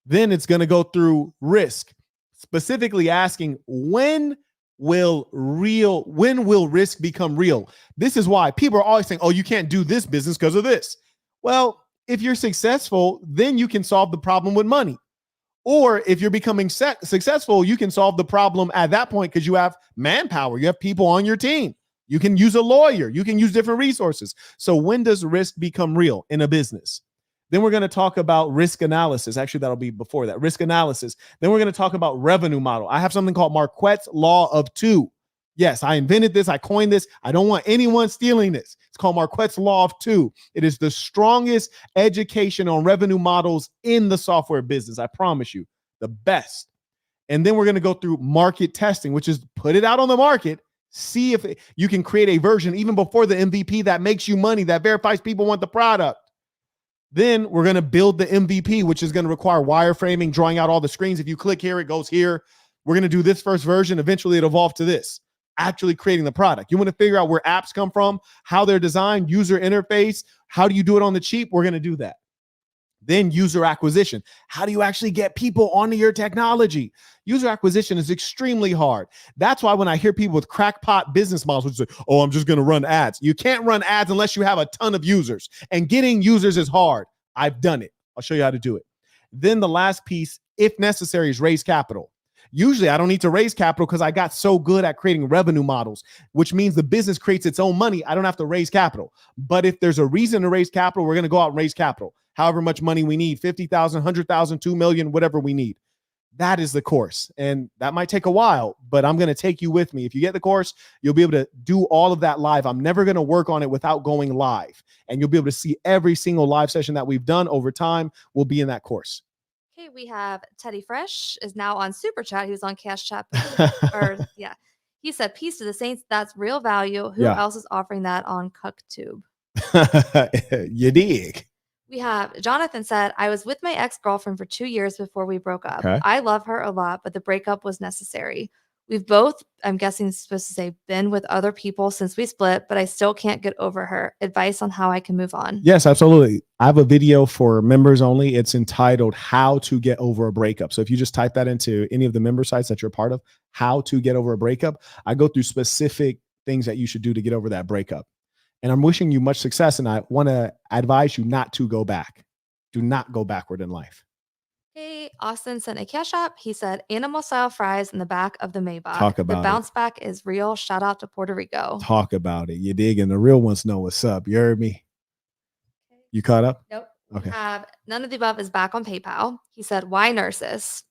Then it's going to go through risk, specifically asking when will risk become real? This is why people are always saying, oh, you can't do this business because of this. Well, if you're successful, then you can solve the problem with money. Or if you're becoming successful, you can solve the problem at that point because you have manpower. You have people on your team. You can use a lawyer. You can use different resources. So when does risk become real in a business? Then we're going to talk about risk analysis. Actually, that'll be before that. Risk analysis. Then we're going to talk about revenue model. I have something called Marquette's Law of Two. Yes, I invented this. I coined this. I don't want anyone stealing this. It's called Marquette's Law of Two. It is the strongest education on revenue models in the software business. I promise you, the best. And then we're going to go through market testing, which is put it out on the market, see if you can create a version even before the MVP that makes you money, that verifies people want the product. Then we're going to build the MVP, which is going to require wireframing, drawing out all the screens. If you click here, it goes here. We're going to do this first version. Eventually, it'll evolve to this. Actually creating the product. You want to figure out where apps come from, how they're designed, user interface. How do you do it on the cheap? We're going to do that. Then user acquisition. How do you actually get people onto your technology? User acquisition is extremely hard. That's why when I hear people with crackpot business models, which say, oh, I'm just going to run ads. You can't run ads unless you have a ton of users. And getting users is hard. I've done it. I'll show you how to do it. Then the last piece, if necessary, is raise capital. Usually I don't need to raise capital because I got so good at creating revenue models, which means the business creates its own money. I don't have to raise capital. But if there's a reason to raise capital, we're going to go out and raise capital. However much money we need, 50,000, 100,000, 2 million, whatever we need. That is the course. And that might take a while, but I'm going to take you with me. If you get the course, you'll be able to do all of that live. I'm never going to work on it without going live. And you'll be able to see every single live session that we've done over time will be in that course. Okay, we have Teddy Fresh is now on Super Chat. He was on Cash Chat. Yeah. He said, peace to the saints. That's real value. Who else is offering that on CookTube? You dig. We have Jonathan said, I was with my ex-girlfriend for 2 years before we broke up. Okay. I love her a lot, but the breakup was necessary. We've both, I'm guessing it's supposed to say, been with other people since we split, but I still can't get over her. Advice on how I can move on. Yes, absolutely. I have a video for members only. It's entitled How to Get Over a Breakup. So if you just type that into any of the member sites that you're part of, How to Get Over a Breakup, I go through specific things that you should do to get over that breakup. And I'm wishing you much success. And I want to advise you not to go back. Do not go backward in life. Hey, Austin sent a cash app. He said, animal style fries in the back of the Maybach. Talk about the bounce back is real. Shout out to Puerto Rico. Talk about it. You dig, and the real ones know what's up. You heard me? You caught up? Nope. Okay. None of the above is back on PayPal. He said, why nurses?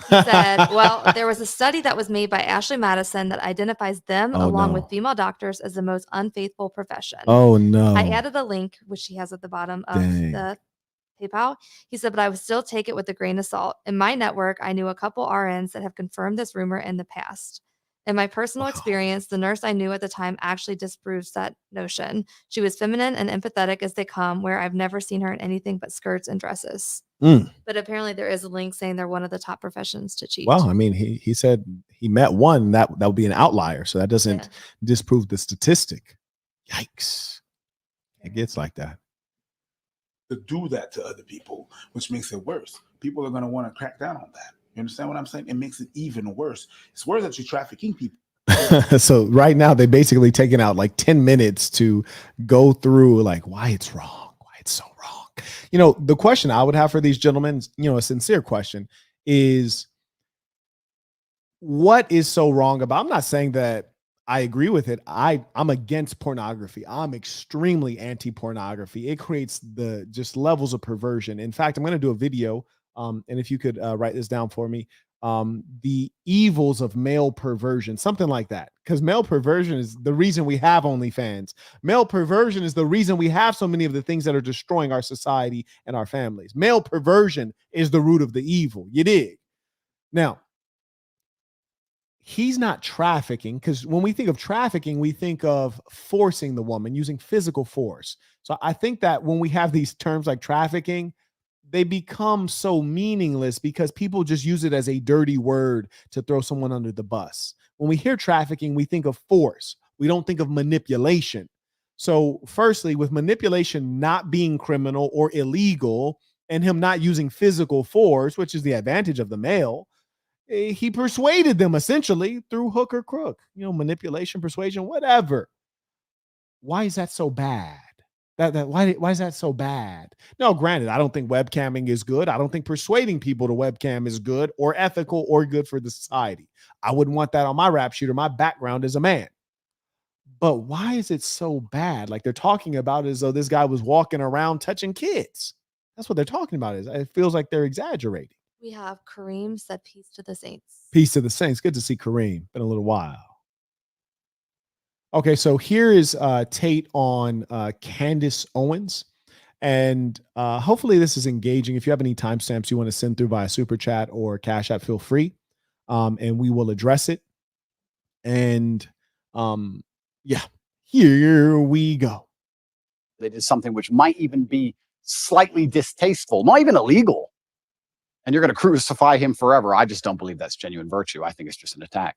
He said, well, there was a study that was made by Ashley Madison that identifies them along with female doctors as the most unfaithful profession. Oh, no. I added a link, which he has at the bottom of the PayPal. He said, but I would still take it with a grain of salt. In my network, I knew a couple RNs that have confirmed this rumor in the past. In my personal experience, the nurse I knew at the time actually disproves that notion. She was feminine and empathetic as they come, where I've never seen her in anything but skirts and dresses. But apparently there is a link saying they're one of the top professions to cheat. Well, I mean, he said he met one that would be an outlier. So that doesn't disprove the statistic. Yikes. It gets like that. To do that to other people, which makes it worse. People are going to want to crack down on that. You understand what I'm saying? It makes it even worse. It's worse that you're trafficking people. So right now they basically taking out like 10 minutes to go through like why it's wrong, why it's so wrong. You know, the question I would have for these gentlemen, you know, a sincere question is, what is so wrong about? I'm not saying that I agree with it. I'm against pornography. I'm extremely anti-pornography. It creates the just levels of perversion. In fact, I'm going to do a video. And if you could write this down for me, the evils of male perversion, something like that. Because male perversion is the reason we have OnlyFans. Male perversion is the reason we have so many of the things that are destroying our society and our families. Male perversion is the root of the evil. You dig? Now, he's not trafficking, because when we think of trafficking, we think of forcing the woman, using physical force. So I think that when we have these terms like trafficking, they become so meaningless because people just use it as a dirty word to throw someone under the bus. When we hear trafficking, we think of force. We don't think of manipulation. So firstly, with manipulation not being criminal or illegal and him not using physical force, which is the advantage of the male, he persuaded them essentially through hook or crook, you know, manipulation, persuasion, whatever. Why is that so bad? Why is that so bad? No, granted, I don't think webcamming is good. I don't think persuading people to webcam is good or ethical or good for the society. I wouldn't want that on my rap sheet or my background as a man. But why is it so bad? Like they're talking about it as though this guy was walking around touching kids. That's what they're talking about. It feels like they're exaggerating. We have Kareem said, peace to the saints. Peace to the saints. Good to see Kareem. Been a little while. Okay, so here is Tate on Candace Owens. And hopefully this is engaging. If you have any timestamps you want to send through via Super Chat or Cash App, feel free. And we will address it. And yeah, here we go. They did something which might even be slightly distasteful, not even illegal. And you're going to crucify him forever. I just don't believe that's genuine virtue. I think it's just an attack.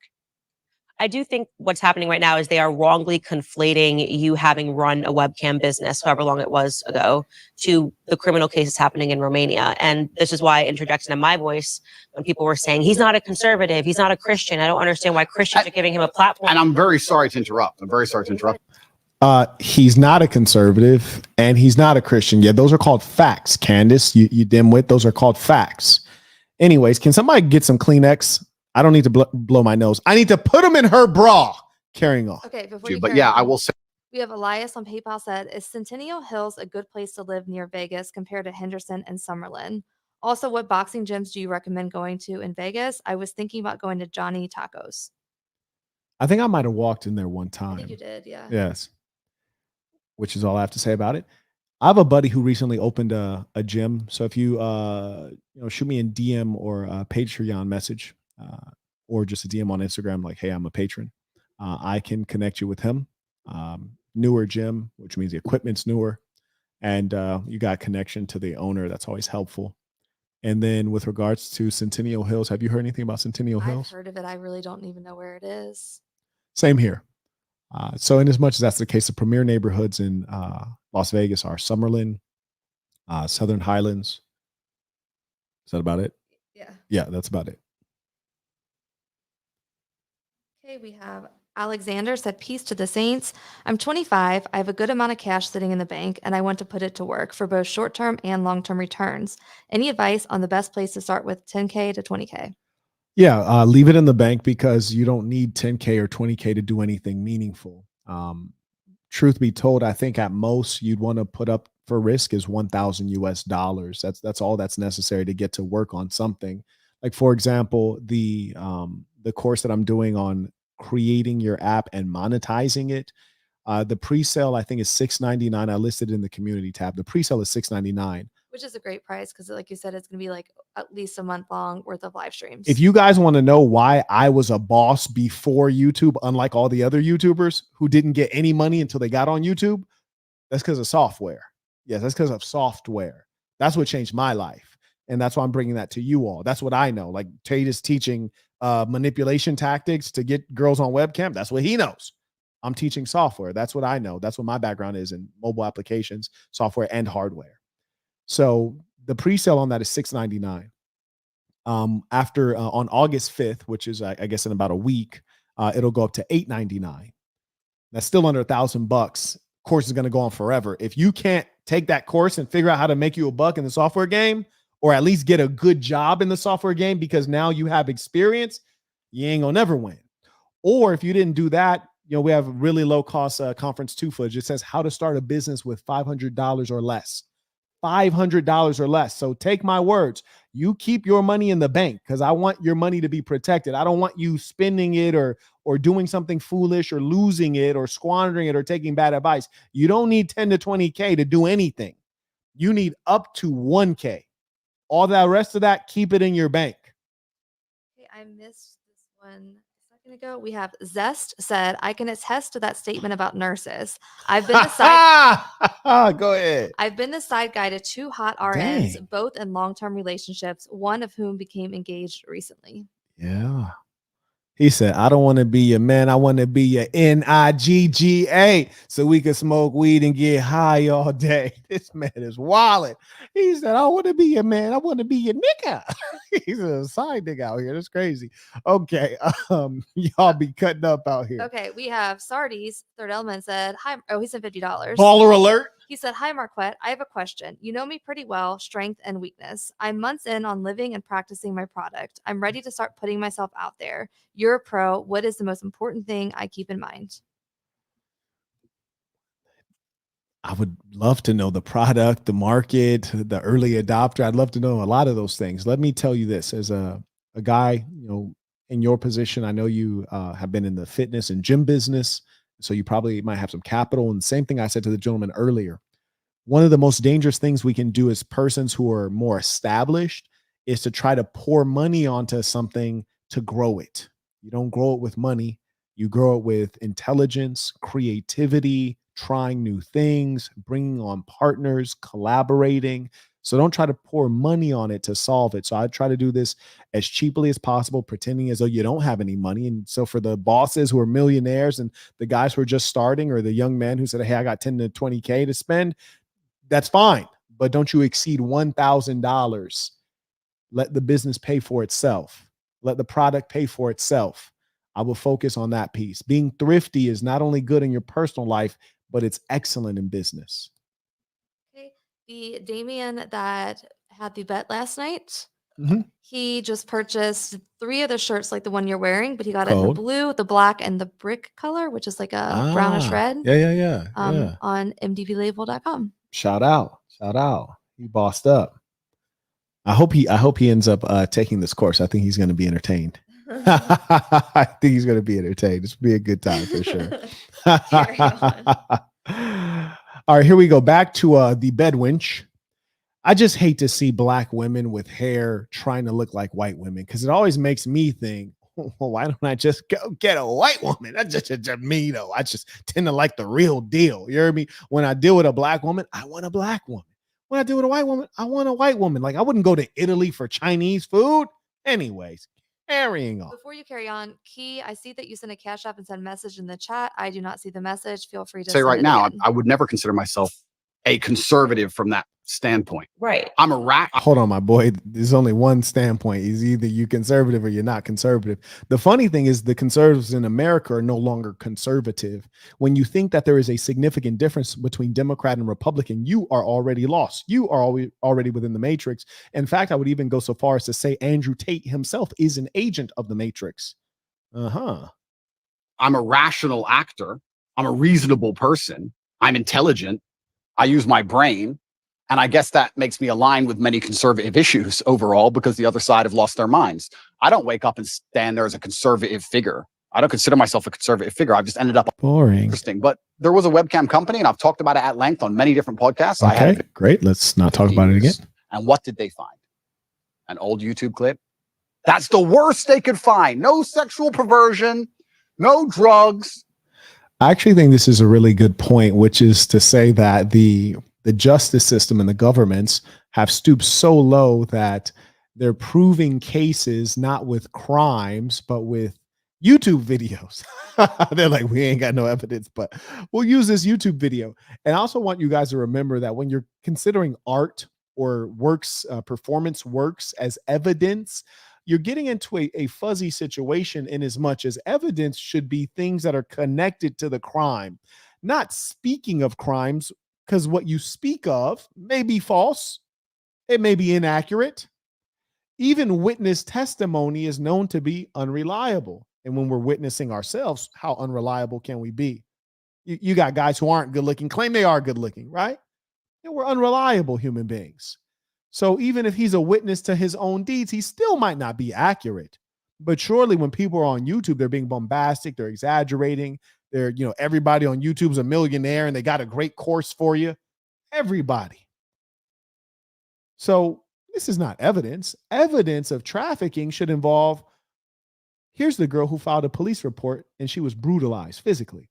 I do think what's happening right now is they are wrongly conflating you having run a webcam business, however long it was ago, to the criminal cases happening in Romania. And this is why I interjected in my voice when people were saying, he's not a conservative, he's not a Christian. I don't understand why Christians are giving him a platform. And I'm very sorry to interrupt. He's not a conservative and he's not a Christian. Yeah, those are called facts, Candace. You dimwit. Those are called facts. Anyways, can somebody get some Kleenex? I don't need to blow my nose. I need to put them in her bra. Carrying on. Okay, before you But carry yeah, on, I will say. we have Elias on PayPal said, is Centennial Hills a good place to live near Vegas compared to Henderson and Summerlin? Also, what boxing gyms do you recommend going to in Vegas? I was thinking about going to Johnny Tacos. I think I might have walked in there one I time. think you did, yeah. Yes. Which is all I have to say about it. I have a buddy who recently opened a gym. So if you shoot me in DM or a Patreon message or just a DM on Instagram, like, hey, I'm a patron, I can connect you with him. Newer gym, which means the equipment's newer. And you got connection to the owner. That's always helpful. And then with regards to Centennial Hills, have you heard anything about Centennial Hills? I've heard of it. I really don't even know where it is. Same here. So in as much as that's the case, the premier neighborhoods in Las Vegas are Summerlin, Southern Highlands. Is that about it? Yeah. Yeah, that's about it. Okay, we have Alexander said, peace to the saints. I'm 25. I have a good amount of cash sitting in the bank, and I want to put it to work for both short-term and long-term returns. Any advice on the best place to start with 10K to 20K? Yeah, leave it in the bank because you don't need 10K or 20K to do anything meaningful. Truth be told, I think at most you'd want to put up for risk is $1,000 US. That's all that's necessary to get to work on something. Like, for example, the course that I'm doing on creating your app and monetizing it. The pre-sale, I think, is $6.99. I listed it in the community tab. The pre-sale is $6.99. Which is a great price because, like you said, it's going to be like at least a month long worth of live streams. If you guys want to know why I was a boss before YouTube, unlike all the other YouTubers who didn't get any money until they got on YouTube, that's because of software. Yes, that's because of software. That's what changed my life. And that's why I'm bringing that to you all. That's what I know. Like Tate is teaching manipulation tactics to get girls on webcam. That's what he knows. I'm teaching software. That's what I know. That's what my background is in mobile applications, software, and hardware. So the pre-sale on that is $6.99. After on August 5th, which is I guess in about a week, it'll go up to $8.99. That's still under $1,000. Course is going to go on forever. If you can't take that course and figure out how to make you a buck in the software game, or at least get a good job in the software game because now you have experience, you ain't gonna never win. Or if you didn't do that, we have really low cost conference 2 footage. It says how to start a business with $500 or less. $500 or less. So take my words. You keep your money in the bank because I want your money to be protected. I don't want you spending it or doing something foolish or losing it or squandering it or taking bad advice. You don't need 10 to 20K to do anything. You need up to 1K. All that rest of that, keep it in your bank. Okay, I missed this one a second ago. We have Zest said, I can attest to that statement about nurses. I've been the side Go ahead. I've been the side guy to 2 hot RNs, both in long-term relationships, one of whom became engaged recently. Yeah. He said, I don't want to be your man. I want to be your NIGGA so we can smoke weed and get high all day. This man is wilding. He said, I want to be your man. I want to be your nigga. He's a side nigga out here. That's crazy. Okay. Y'all be cutting up out here. Okay, we have Sardis, Third Element said, hi. Oh, he said $50. Baller alert. He said, hi, Marquette. I have a question. You know me pretty well, strength and weakness. I'm months in on living and practicing my product. I'm ready to start putting myself out there. You're a pro. What is the most important thing I keep in mind? I would love to know the product, the market, the early adopter. I'd love to know a lot of those things. Let me tell you this, as a guy, in your position, I know you have been in the fitness and gym business. So you probably might have some capital. And the same thing I said to the gentleman earlier. One of the most dangerous things we can do as persons who are more established is to try to pour money onto something to grow it. You don't grow it with money. You grow it with intelligence, creativity, trying new things, bringing on partners, collaborating. So don't try to pour money on it to solve it. So I try to do this as cheaply as possible, pretending as though you don't have any money. And so for the bosses who are millionaires and the guys who are just starting, or the young man who said, hey, I got 10 to 20K to spend, that's fine. But don't you exceed $1,000. Let the business pay for itself. Let the product pay for itself. I will focus on that piece. Being thrifty is not only good in your personal life, but it's excellent in business. Okay. The Damien that had the bet last night, Mhm. he just purchased 3 of the shirts like the one you're wearing, but he got it in the Cold. blue, the black, and the brick color, which is like a brownish red. Yeah. On mdblabel.com. Shout out. He bossed up. I hope he ends up taking this course. I think he's going to be entertained. I think he's going to be entertained. This will be a good time for sure. Carry on. All right, here we go. Back to the bed winch. I just hate to see black women with hair trying to look like white women because it always makes me think, well, why don't I just go get a white woman? That's just me, though. I just tend to like the real deal. You hear me? When I deal with a black woman, I want a black woman. When I deal with a white woman, I want a white woman. Like I wouldn't go to Italy for Chinese food. Anyways, carrying on. Before you carry on, Key, I see that you sent a Cash App and sent a message in the chat. I do not see the message. Feel free to Say send right it now, again. I would never consider myself a conservative from that standpoint. Right. I'm a rat. Hold on, my boy. There's only one standpoint. Is either you conservative or you're not conservative. The funny thing is the conservatives in America are no longer conservative. When you think that there is a significant difference between Democrat and Republican, you are already lost. You are already within the matrix. In fact, I would even go so far as to say Andrew Tate himself is an agent of the matrix. I'm a rational actor. I'm a reasonable person. I'm intelligent. I use my brain. And I guess that makes me align with many conservative issues overall because the other side have lost their minds. I don't wake up and stand there as a conservative figure. I don't consider myself a conservative figure. I've just ended up boring. Interesting. But there was a webcam company, and I've talked about it at length on many different podcasts. Okay, great. Let's not talk about it again. And what did they find? An old YouTube clip? That's the worst they could find. No sexual perversion, no drugs. I actually think this is a really good point, which is to say that the justice system and the governments have stooped so low that they're proving cases not with crimes, but with YouTube videos. They're like, we ain't got no evidence, but we'll use this YouTube video. And I also want you guys to remember that when you're considering art or works, performance works as evidence, you're getting into a fuzzy situation in as much as evidence should be things that are connected to the crime, not speaking of crimes, because what you speak of may be false. It may be inaccurate. Even witness testimony is known to be unreliable. And when we're witnessing ourselves, how unreliable can we be? You got guys who aren't good looking, claim they are good looking, right? And we're unreliable human beings. So even if he's a witness to his own deeds, he still might not be accurate. But surely when people are on YouTube, they're being bombastic, they're exaggerating. They're, everybody on YouTube's a millionaire and they got a great course for you. Everybody. So this is not evidence. Evidence of trafficking should involve, here's the girl who filed a police report and she was brutalized physically.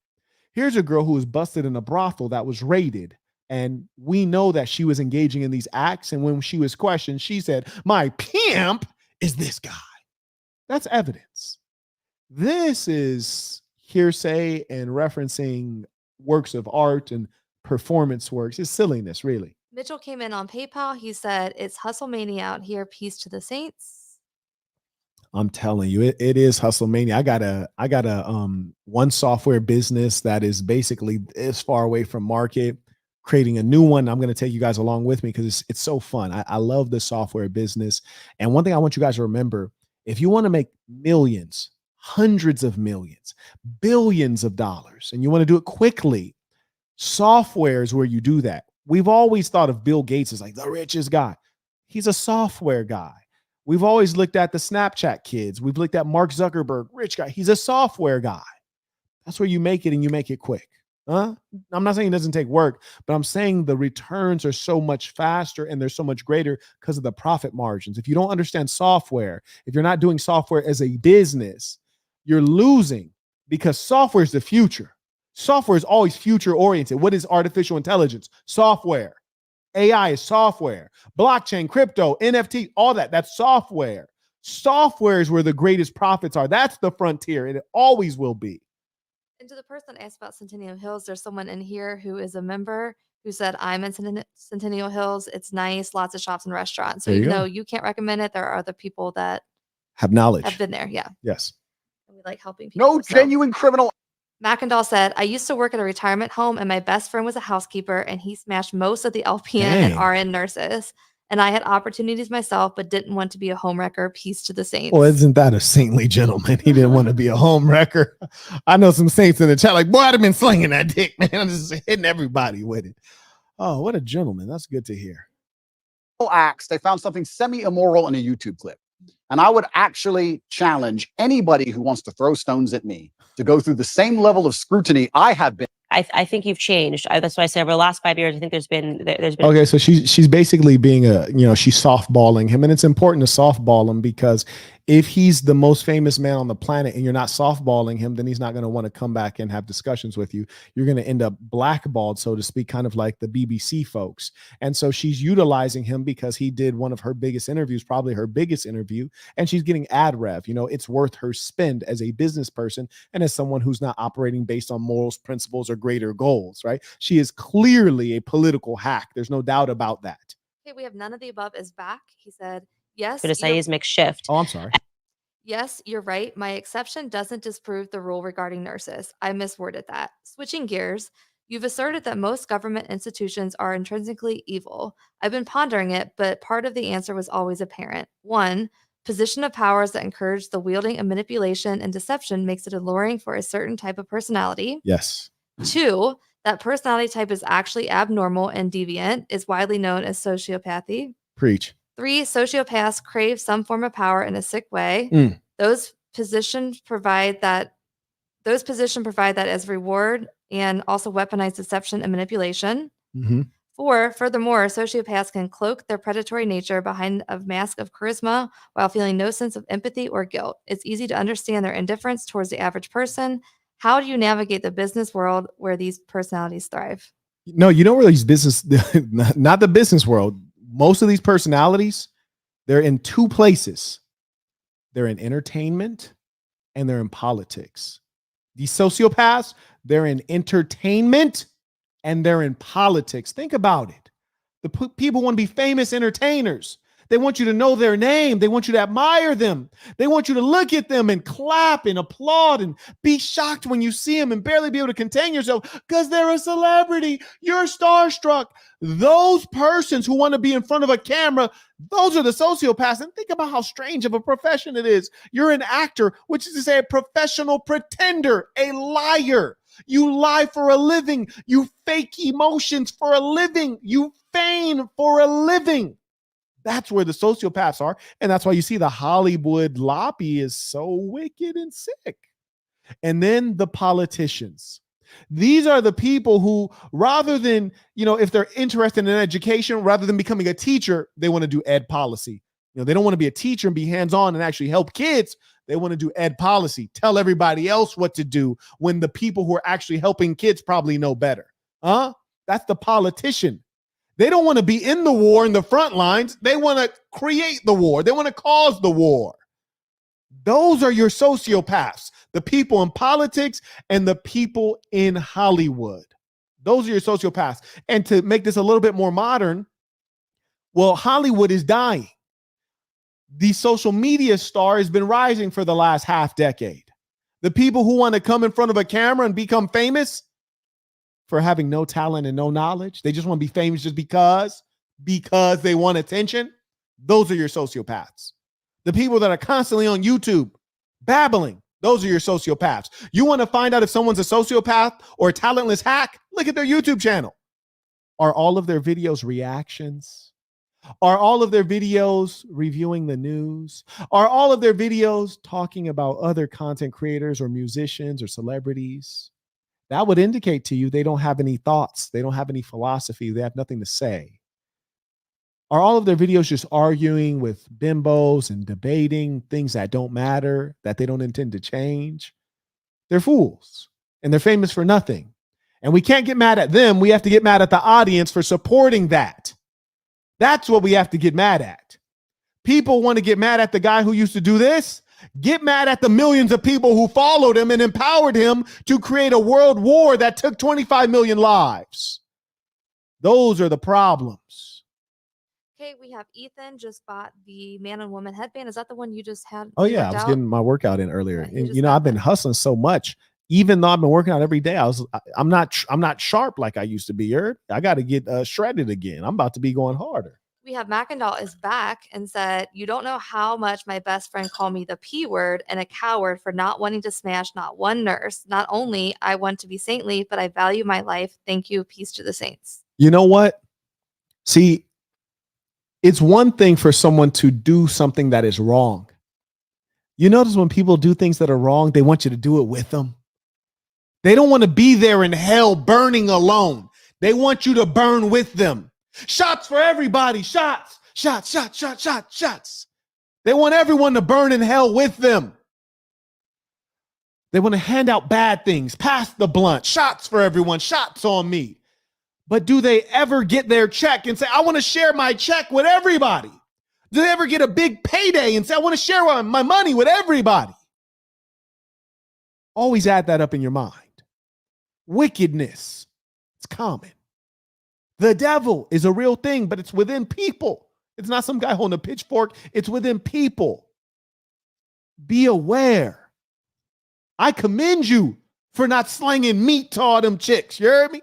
Here's a girl who was busted in a brothel that was raided. And we know that she was engaging in these acts. And when she was questioned, she said, my pimp is this guy. That's evidence. This is hearsay and referencing works of art and performance works. It's silliness, really. Mitchell came in on PayPal. He said, it's hustle mania out here. Peace to the saints. I'm telling you, it is hustle mania. I got a one software business that is basically as far away from market, creating a new one. I'm going to take you guys along with me because it's so fun. I love the software business. And one thing I want you guys to remember, if you want to make millions, hundreds of millions, billions of dollars, and you want to do it quickly, software is where you do that. We've always thought of Bill Gates as like the richest guy. He's a software guy. We've always looked at the Snapchat kids. We've looked at Mark Zuckerberg, rich guy. He's a software guy. That's where you make it and you make it quick. I'm not saying it doesn't take work, but I'm saying the returns are so much faster and they're so much greater because of the profit margins. If you don't understand software, if you're not doing software as a business, you're losing because software is the future. Software is always future oriented. What is artificial intelligence? Software. AI is software. Blockchain, crypto, NFT, all that's software. Software is where the greatest profits are. That's the frontier, and it always will be. And to the person asked about Centennial Hills, there's someone in here who is a member who said, I'm in Centennial Hills. It's nice, lots of shops and restaurants. So even though you can't recommend it, there are other people that have knowledge, have been there. Yeah. Yes. And we like helping people. No genuine criminal. McIndoll said, I used to work at a retirement home and my best friend was a housekeeper and he smashed most of the LPN and Dang. RN nurses. And I had opportunities myself, but didn't want to be a homewrecker. Peace to the saints. Well, isn't that a saintly gentleman? He didn't want to be a home wrecker. I know some saints in the chat like, boy, I'd have been slinging that dick, man. I'm just hitting everybody with it. Oh, what a gentleman. That's good to hear. Acts, they found something semi-immoral in a YouTube clip. And I would actually challenge anybody who wants to throw stones at me to go through the same level of scrutiny I have been. I think you've changed. That's why I say over the last 5 years, I think there's been Okay, so she's basically being she's softballing him, and it's important to softball him because if he's the most famous man on the planet and you're not softballing him, then he's not going to want to come back and have discussions with you. You're going to end up blackballed, so to speak, kind of like the BBC folks. And so she's utilizing him because he did one of her biggest interviews, probably her biggest interview, and she's getting ad rev. It's worth her spend as a business person and as someone who's not operating based on morals, principles, or greater goals, right? She is clearly a political hack. There's no doubt about that. Okay, we have none of the above is back. He said, yes. to say is mixed shift. Oh, I'm sorry. Yes, you're right. My exception doesn't disprove the rule regarding nurses. I misworded that. Switching gears, you've asserted that most government institutions are intrinsically evil. I've been pondering it, but part of the answer was always apparent. 1, position of powers that encourage the wielding of manipulation and deception makes it alluring for a certain type of personality. Yes. 2, that personality type is actually abnormal and deviant, is widely known as sociopathy. Preach. 3, sociopaths crave some form of power in a sick way. Those positions provide that as reward and also weaponize deception and manipulation. 4, furthermore, sociopaths can cloak their predatory nature behind a mask of charisma while feeling no sense of empathy or guilt. It's easy to understand their indifference towards the average person. How do you navigate the business world where these personalities thrive? No, you know where these business, not the business world. Most of these personalities, they're in 2 places. They're in entertainment and they're in politics. These sociopaths, they're in entertainment and they're in politics. Think about it. The people want to be famous entertainers. They want you to know their name. They want you to admire them. They want you to look at them and clap and applaud and be shocked when you see them and barely be able to contain yourself because they're a celebrity. You're starstruck. Those persons who want to be in front of a camera, those are the sociopaths. And think about how strange of a profession it is. You're an actor, which is to say a professional pretender, a liar. You lie for a living. You fake emotions for a living. You feign for a living. That's where the sociopaths are. And that's why you see the Hollywood lobby is so wicked and sick. And then the politicians. These are the people who, rather than, if they're interested in education, rather than becoming a teacher, they want to do ed policy. They don't want to be a teacher and be hands-on and actually help kids. They want to do ed policy, tell everybody else what to do when the people who are actually helping kids probably know better. That's the politician. They don't want to be in the war in the front lines. They want to create the war. They want to cause the war. Those are your sociopaths, the people in politics and the people in Hollywood. Those are your sociopaths. And to make this a little bit more modern, well, Hollywood is dying. The social media star has been rising for the last half decade. The people who want to come in front of a camera and become famous for having no talent and no knowledge, they just want to be famous just because they want attention. Those are your sociopaths. The people that are constantly on YouTube babbling, those are your sociopaths. You want to find out if someone's a sociopath or a talentless hack? Look at their YouTube channel. Are all of their videos reactions? Are all of their videos reviewing the news? Are all of their videos talking about other content creators or musicians or celebrities? That would indicate to you they don't have any thoughts. They don't have any philosophy. They have nothing to say. Are all of their videos just arguing with bimbos and debating things that don't matter, that they don't intend to change? They're fools and they're famous for nothing. And we can't get mad at them. We have to get mad at the audience for supporting that. That's what we have to get mad at. People want to get mad at the guy who used to do this. Get mad at the millions of people who followed him and empowered him to create a world war that took 25 million lives. Those are the problems. Okay, we have Ethan just bought the man and woman headband. Is that the one you just had? Oh, yeah. I was getting my workout in earlier. And, I've been hustling so much. Even though I've been working out every day, I'm not sharp like I used to be. I got to get shredded again. I'm about to be going harder. We have Mackendall is back and said, you don't know how much my best friend called me the P word and a coward for not wanting to smash not one nurse. Not only I want to be saintly, but I value my life. Thank you. Peace to the saints. You know what? See, it's one thing for someone to do something that is wrong. You notice when people do things that are wrong, they want you to do it with them. They don't want to be there in hell burning alone. They want you to burn with them. Shots for everybody. Shots. They want everyone to burn in hell with them. They want to hand out bad things. Pass the blunt. Shots for everyone. Shots on me. But do they ever get their check and say, I want to share my check with everybody? Do they ever get a big payday and say, I want to share my money with everybody? Always add that up in your mind. Wickedness. It's common. The devil is a real thing, but it's within people. It's not some guy holding a pitchfork. It's within people. Be aware. I commend you for not slanging meat to all them chicks. You heard me?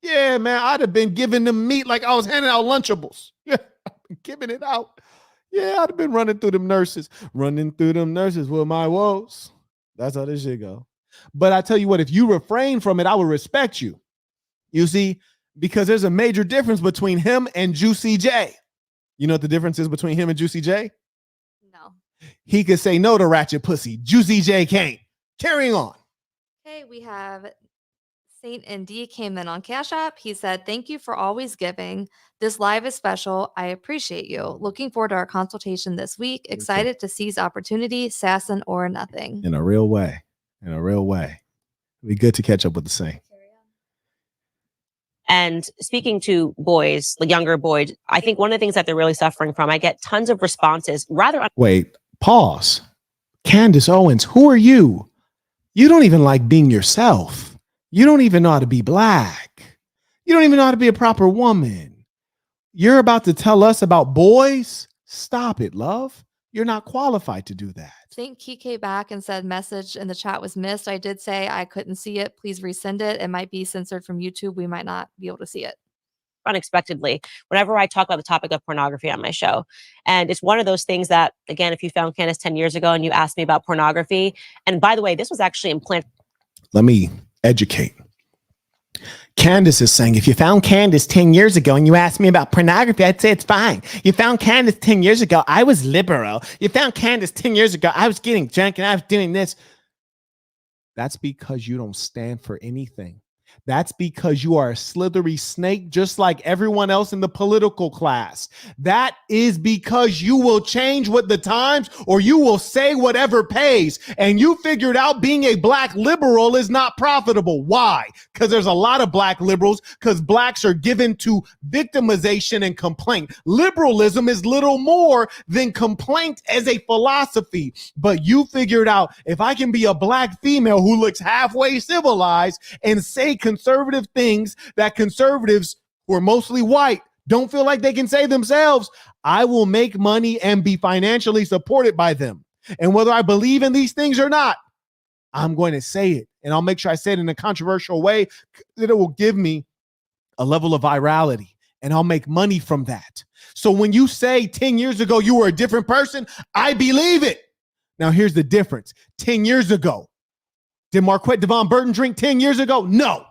Yeah, man, I'd have been giving them meat like I was handing out Lunchables. Yeah, I've been giving it out. Yeah, I'd have been running through them nurses with my woes. That's how this shit go. But I tell you what, if you refrain from it, I will respect you. You see, because there's a major difference between him and Juicy J. You know what the difference is between him and Juicy J? No. He could say no to ratchet pussy. Juicy J can't. Carrying on. Okay, we have Saint ND came in on Cash App. He said, thank you for always giving. This live is special. I appreciate you. Looking forward to our consultation this week. Excited to seize opportunity, Sassin or nothing. In a real way. It'd be good to catch up with the Saint. And speaking to boys, the younger boys, I think one of the things that they're really suffering from, I get tons of responses. Wait, pause. Candace Owens, who are you? You don't even like being yourself. You don't even know how to be black. You don't even know how to be a proper woman. You're about to tell us about boys? Stop it, love. You're not qualified to do that. Saint Key came back and said message in the chat was missed. I did say I couldn't see it. Please resend it. It might be censored from YouTube. We might not be able to see it. Unexpectedly, whenever I talk about the topic of pornography on my show. And it's one of those things that, again, if you found Candace 10 years ago and you asked me about pornography, and by the way, this was actually implanted. Let me educate. Candace is saying, if you found Candace 10 years ago and you asked me about pornography, I'd say it's fine. You found Candace 10 years ago, I was liberal. You found Candace 10 years ago, I was getting drunk and I was doing this. That's because you don't stand for anything. That's because you are a slithery snake, just like everyone else in the political class. That is because you will change with the times or you will say whatever pays. And you figured out being a black liberal is not profitable. Why? Because there's a lot of black liberals, because blacks are given to victimization and complaint. Liberalism is little more than complaint as a philosophy. But you figured out, if I can be a black female who looks halfway civilized and say conservative things that conservatives who are mostly white don't feel like they can say themselves, I will make money and be financially supported by them. And whether I believe in these things or not, I'm going to say it. And I'll make sure I say it in a controversial way that it will give me a level of virality, and I'll make money from that. So when you say 10 years ago you were a different person, I believe it. Now here's the difference. 10 years ago, did Marquette Devon Burton drink 10 years ago? No.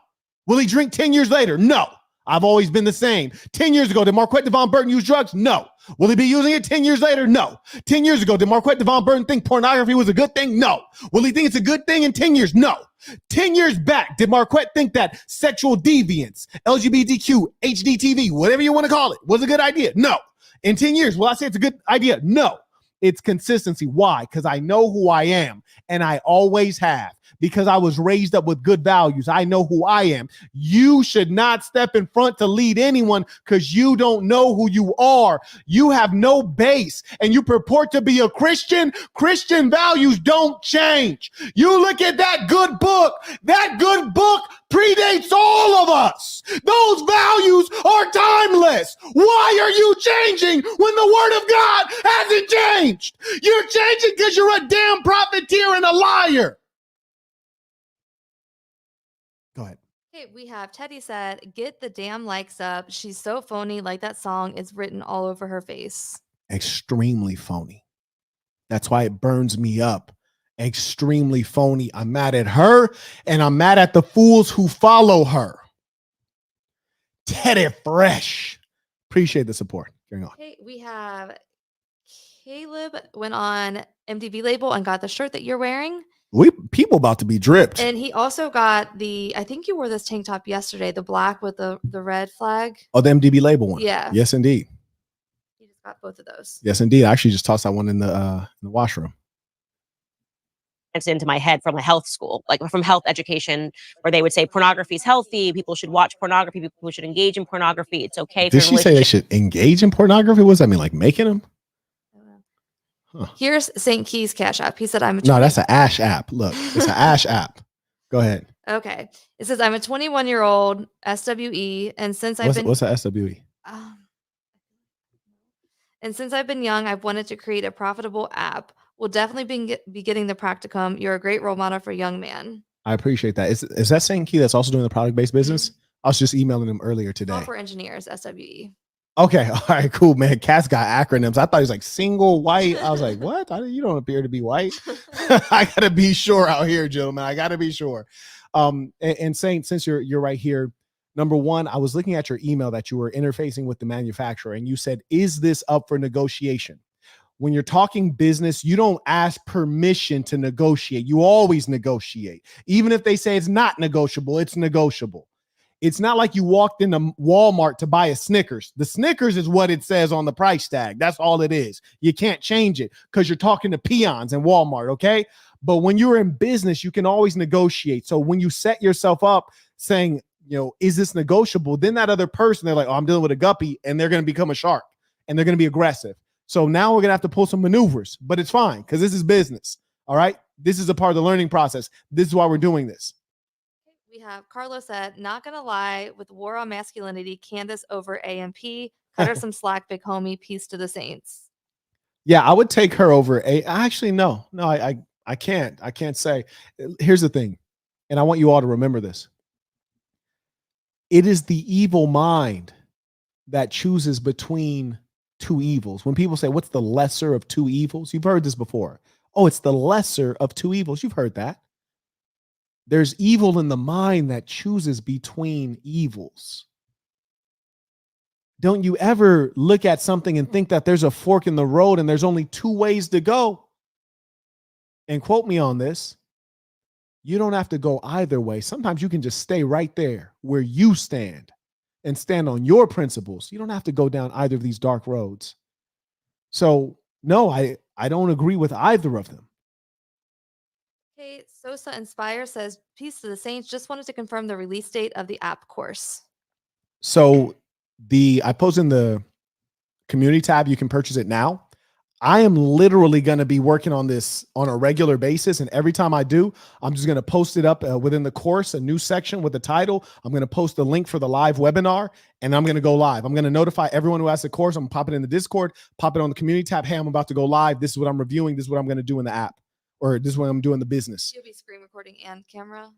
Will he drink 10 years later? No. I've always been the same. 10 years ago, did Marquette Devon Burton use drugs? No. Will he be using it 10 years later? No. 10 years ago, did Marquette Devon Burton think pornography was a good thing? No. Will he think it's a good thing in 10 years? No. 10 years back, did Marquette think that sexual deviance, LGBTQ, HDTV, whatever you want to call it, was a good idea? No. In 10 years, will I say it's a good idea? No. It's consistency. Why? Because I know who I am, and I always have. Because I was raised up with good values. I know who I am. You should not step in front to lead anyone because you don't know who you are. You have no base and you purport to be a Christian. Christian values don't change. You look at that good book. That good book predates all of us. Those values are timeless. Why are you changing when the word of God hasn't changed? You're changing because you're a damn profiteer and a liar. Okay, we have Teddy said, "Get the damn likes up. She's so phony. Like that song is written all over her face." Extremely phony. That's why it burns me up. Extremely phony. I'm mad at her and I'm mad at the fools who follow her. Teddy Fresh. Appreciate the support. Carrying on. Okay, we have Caleb went on MTV label and got the shirt that you're wearing. People about to be dripped. And he also got I think you wore this tank top yesterday, the black with the red flag. Oh, the MDB label one. Yeah. Yes, indeed. He just got both of those. Yes, indeed. I actually just tossed that one in the washroom. It's into my head from a health school, like from health education, where they would say pornography is healthy. People should watch pornography. People should engage in pornography. It's okay. Did she say they should engage in pornography? What does that mean? Like making them? Huh. Here's St. Key's Cash App. He said, No, that's an Ash app. Look, it's an Ash app. Go ahead. Okay. It says, I'm a 21-year-old SWE. And since What's a SWE? And since I've been young, I've wanted to create a profitable app. We'll definitely be getting the Practicum. You're a great role model for young man. I appreciate that. Is that St. Key that's also doing the product-based business? I was just emailing him earlier today. Software engineers, SWE. Okay. All right, cool, man. Cat's got acronyms. I thought he was like single white. I was like, what? You don't appear to be white. I got to be sure out here, gentlemen. I got to be sure. And Saint, since you're right here, number one, I was looking at your email that you were interfacing with the manufacturer and you said, is this up for negotiation? When you're talking business, you don't ask permission to negotiate. You always negotiate. Even if they say it's not negotiable, it's negotiable. It's not like you walked into Walmart to buy a Snickers. The Snickers is what it says on the price tag. That's all it is. You can't change it because you're talking to peons in Walmart, okay? But when you're in business, you can always negotiate. So when you set yourself up saying, is this negotiable? Then that other person, they're like, oh, I'm dealing with a guppy, and they're going to become a shark, and they're going to be aggressive. So now we're going to have to pull some maneuvers, but it's fine because this is business, all right? This is a part of the learning process. This is why we're doing this. We have Carlos said, not going to lie, with War on Masculinity, Candace over AMP. Cut her some slack, big homie. Peace to the saints. Yeah, I would take her over. Actually, no, I can't. I can't say. Here's the thing, and I want you all to remember this. It is the evil mind that chooses between two evils. When people say, what's the lesser of two evils? You've heard this before. Oh, it's the lesser of two evils. You've heard that. There's evil in the mind that chooses between evils. Don't you ever look at something and think that there's a fork in the road and there's only two ways to go. And quote me on this. You don't have to go either way. Sometimes you can just stay right there where you stand and stand on your principles. You don't have to go down either of these dark roads. So no, I don't agree with either of them. Okay, Sosa Inspire says, peace to the saints. Just wanted to confirm the release date of the app course. So I posted in the community tab, you can purchase it now. I am literally going to be working on this on a regular basis. And every time I do, I'm just going to post it up within the course, a new section with the title. I'm going to post the link for the live webinar and I'm going to go live. I'm going to notify everyone who has the course. I'm going to pop it in the Discord, pop it on the community tab. Hey, I'm about to go live. This is what I'm reviewing. This is what I'm going to do in the app, or this is what I'm doing in the business. You'll be screen recording and camera.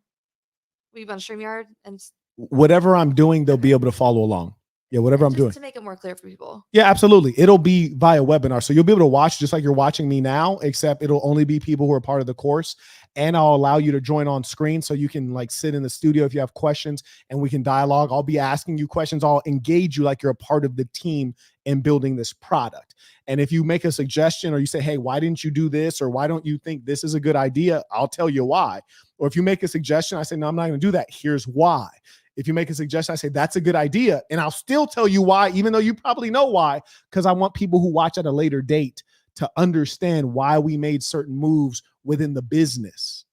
Will you be on StreamYard? And whatever I'm doing, they'll be able to follow along. Yeah, whatever I'm doing. To make it more clear for people. Yeah, absolutely. It'll be via webinar. So you'll be able to watch just like you're watching me now, except it'll only be people who are part of the course. And I'll allow you to join on screen so you can like sit in the studio if you have questions and we can dialogue. I'll be asking you questions. I'll engage you like you're a part of the team in building this product. And if you make a suggestion or you say, hey, why didn't you do this? Or why don't you think this is a good idea? I'll tell you why. Or if you make a suggestion, I say, no, I'm not going to do that. Here's why. If you make a suggestion, I say, that's a good idea. And I'll still tell you why, even though you probably know why, because I want people who watch at a later date to understand why we made certain moves within the business.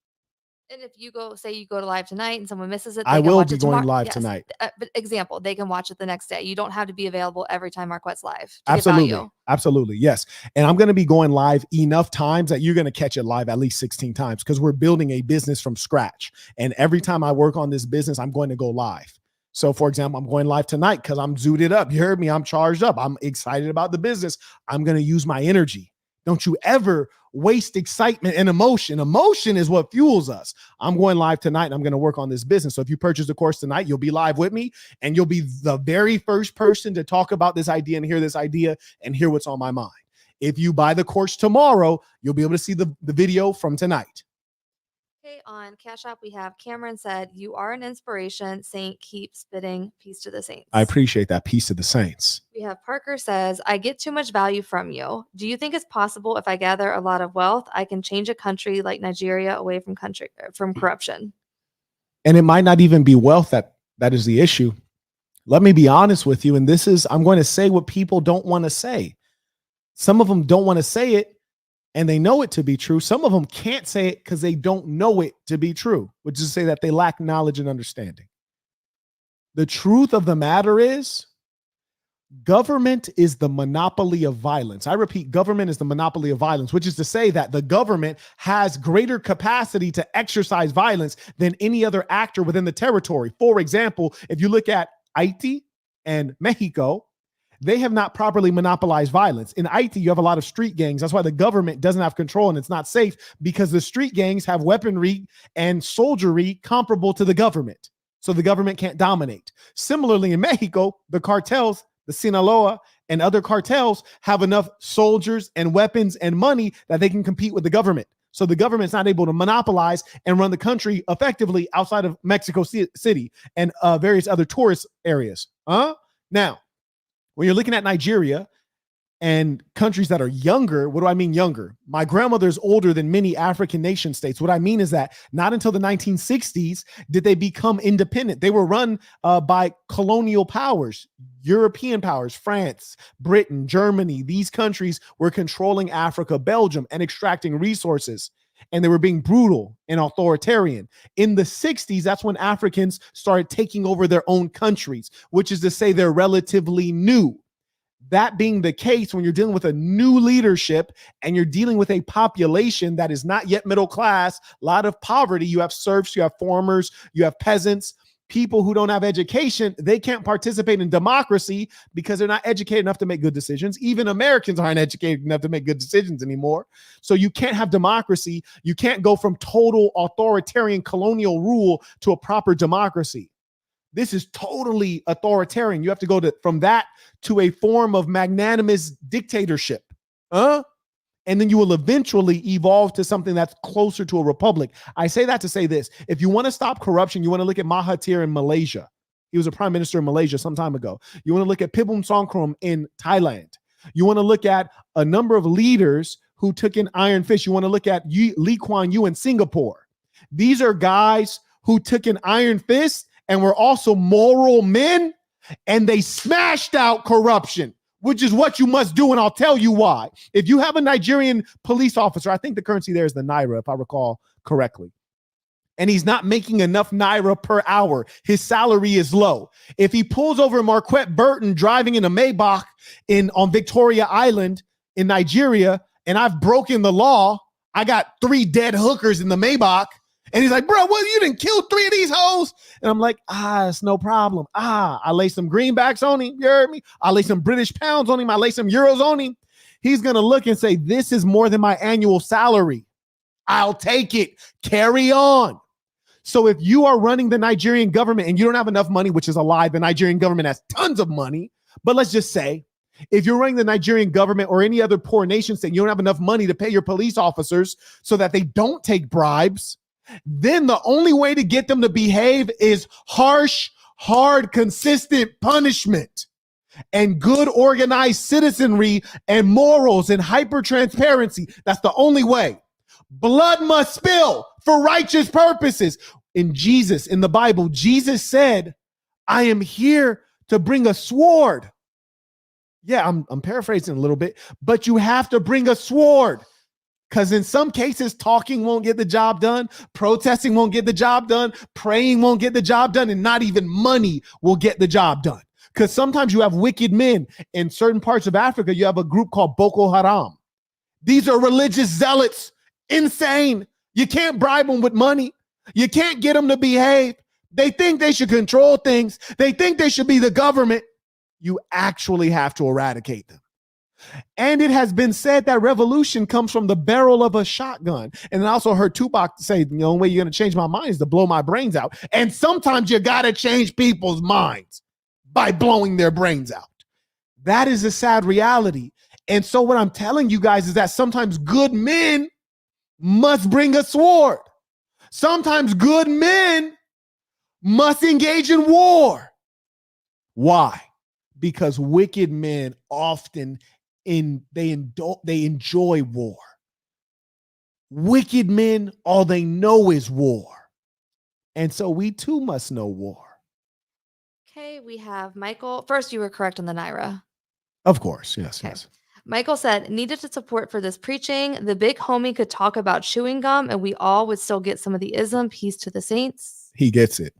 And if you go to live tonight and someone misses it, I will be going live tonight. But example, they can watch it the next day. You don't have to be available every time Marquette's live. Absolutely. Absolutely. Yes. And I'm going to be going live enough times that you're going to catch it live at least 16 times because we're building a business from scratch. And every time I work on this business, I'm going to go live. So for example, I'm going live tonight because I'm zooted up. You heard me. I'm charged up. I'm excited about the business. I'm going to use my energy. Don't you ever waste excitement and emotion. Emotion is what fuels us. I'm going live tonight and I'm going to work on this business. So if you purchase the course tonight, you'll be live with me and you'll be the very first person to talk about this idea and hear this idea and hear what's on my mind. If you buy the course tomorrow, you'll be able to see the video from tonight. Okay, on Cash App, we have Cameron said, "You are an inspiration. Saint, keep spitting. Peace to the saints." I appreciate that. Peace to the saints. We have Parker says, "I get too much value from you. Do you think it's possible if I gather a lot of wealth, I can change a country like Nigeria away from corruption?" And it might not even be wealth that is the issue. Let me be honest with you. And I'm going to say what people don't want to say. Some of them don't want to say it and they know it to be true. Some of them can't say it because they don't know it to be true, which is to say that they lack knowledge and understanding. The truth of the matter is, government is the monopoly of violence. I repeat, government is the monopoly of violence, which is to say that the government has greater capacity to exercise violence than any other actor within the territory. For example, if you look at Haiti and Mexico, they have not properly monopolized violence. In Haiti, you have a lot of street gangs. That's why the government doesn't have control and it's not safe, because the street gangs have weaponry and soldiery comparable to the government. So the government can't dominate. Similarly, in Mexico, the cartels, the Sinaloa and other cartels, have enough soldiers and weapons and money that they can compete with the government. So the government's not able to monopolize and run the country effectively outside of Mexico City and various other tourist areas. Now, when you're looking at Nigeria and countries that are younger, what do I mean younger? My grandmother's older than many African nation states. What I mean is that not until the 1960s did they become independent. They were run by colonial powers, European powers, France, Britain, Germany. These countries were controlling Africa, Belgium, and extracting resources. And they were being brutal and authoritarian. In the 60s, that's when Africans started taking over their own countries, which is to say they're relatively new. That being the case, when you're dealing with a new leadership and you're dealing with a population that is not yet middle class, a lot of poverty, you have serfs, you have farmers, you have peasants, people who don't have education, they can't participate in democracy because they're not educated enough to make good decisions. Even Americans aren't educated enough to make good decisions anymore. So you can't have democracy. You can't go from total authoritarian colonial rule to a proper democracy. This is totally authoritarian. You have to go from that to a form of magnanimous dictatorship. And then you will eventually evolve to something that's closer to a republic. I say that to say this. If you want to stop corruption, you want to look at Mahathir in Malaysia. He was a prime minister in Malaysia some time ago. You want to look at Pibum Songkrom in Thailand. You want to look at a number of leaders who took in iron fist. You want to look at Lee Kuan Yew in Singapore. These are guys who took an iron fist and were also moral men, and they smashed out corruption, which is what you must do, and I'll tell you why. If you have a Nigerian police officer, I think the currency there is the Naira, if I recall correctly, and he's not making enough Naira per hour, his salary is low. If he pulls over Marquette Burton driving in a Maybach on Victoria Island in Nigeria, and I've broken the law, I got 3 dead hookers in the Maybach, and he's like, "Bro, what, you didn't kill 3 of these hoes?" And I'm like, it's no problem. I lay some greenbacks on him. You heard me? I lay some British pounds on him. I lay some euros on him. He's going to look and say, "This is more than my annual salary. I'll take it. Carry on." So if you are running the Nigerian government and you don't have enough money, which is a lie, the Nigerian government has tons of money. But let's just say, if you're running the Nigerian government or any other poor nation state, you don't have enough money to pay your police officers so that they don't take bribes, then the only way to get them to behave is harsh, hard, consistent punishment and good organized citizenry and morals and hyper transparency. That's the only way. Blood must spill for righteous purposes. In the Bible, Jesus said, "I am here to bring a sword." Yeah, I'm paraphrasing a little bit, but you have to bring a sword. Because in some cases, talking won't get the job done, protesting won't get the job done, praying won't get the job done, and not even money will get the job done. Because sometimes you have wicked men. In certain parts of Africa, you have a group called Boko Haram. These are religious zealots, insane. You can't bribe them with money. You can't get them to behave. They think they should control things. They think they should be the government. You actually have to eradicate them. And it has been said that revolution comes from the barrel of a shotgun. And I also heard Tupac say, the only way you're going to change my mind is to blow my brains out. And sometimes you got to change people's minds by blowing their brains out. That is a sad reality. And so what I'm telling you guys is that sometimes good men must bring a sword. Sometimes good men must engage in war. Why? Because wicked men often they enjoy war. Wicked men, all they know is war. And so we too must know war. Okay, we have Michael. First, you were correct on the Naira. Of course, yes, Okay. yes. Michael said, needed to support for this preaching. The big homie could talk about chewing gum and we all would still get some of the ism. Peace to the saints. He gets it.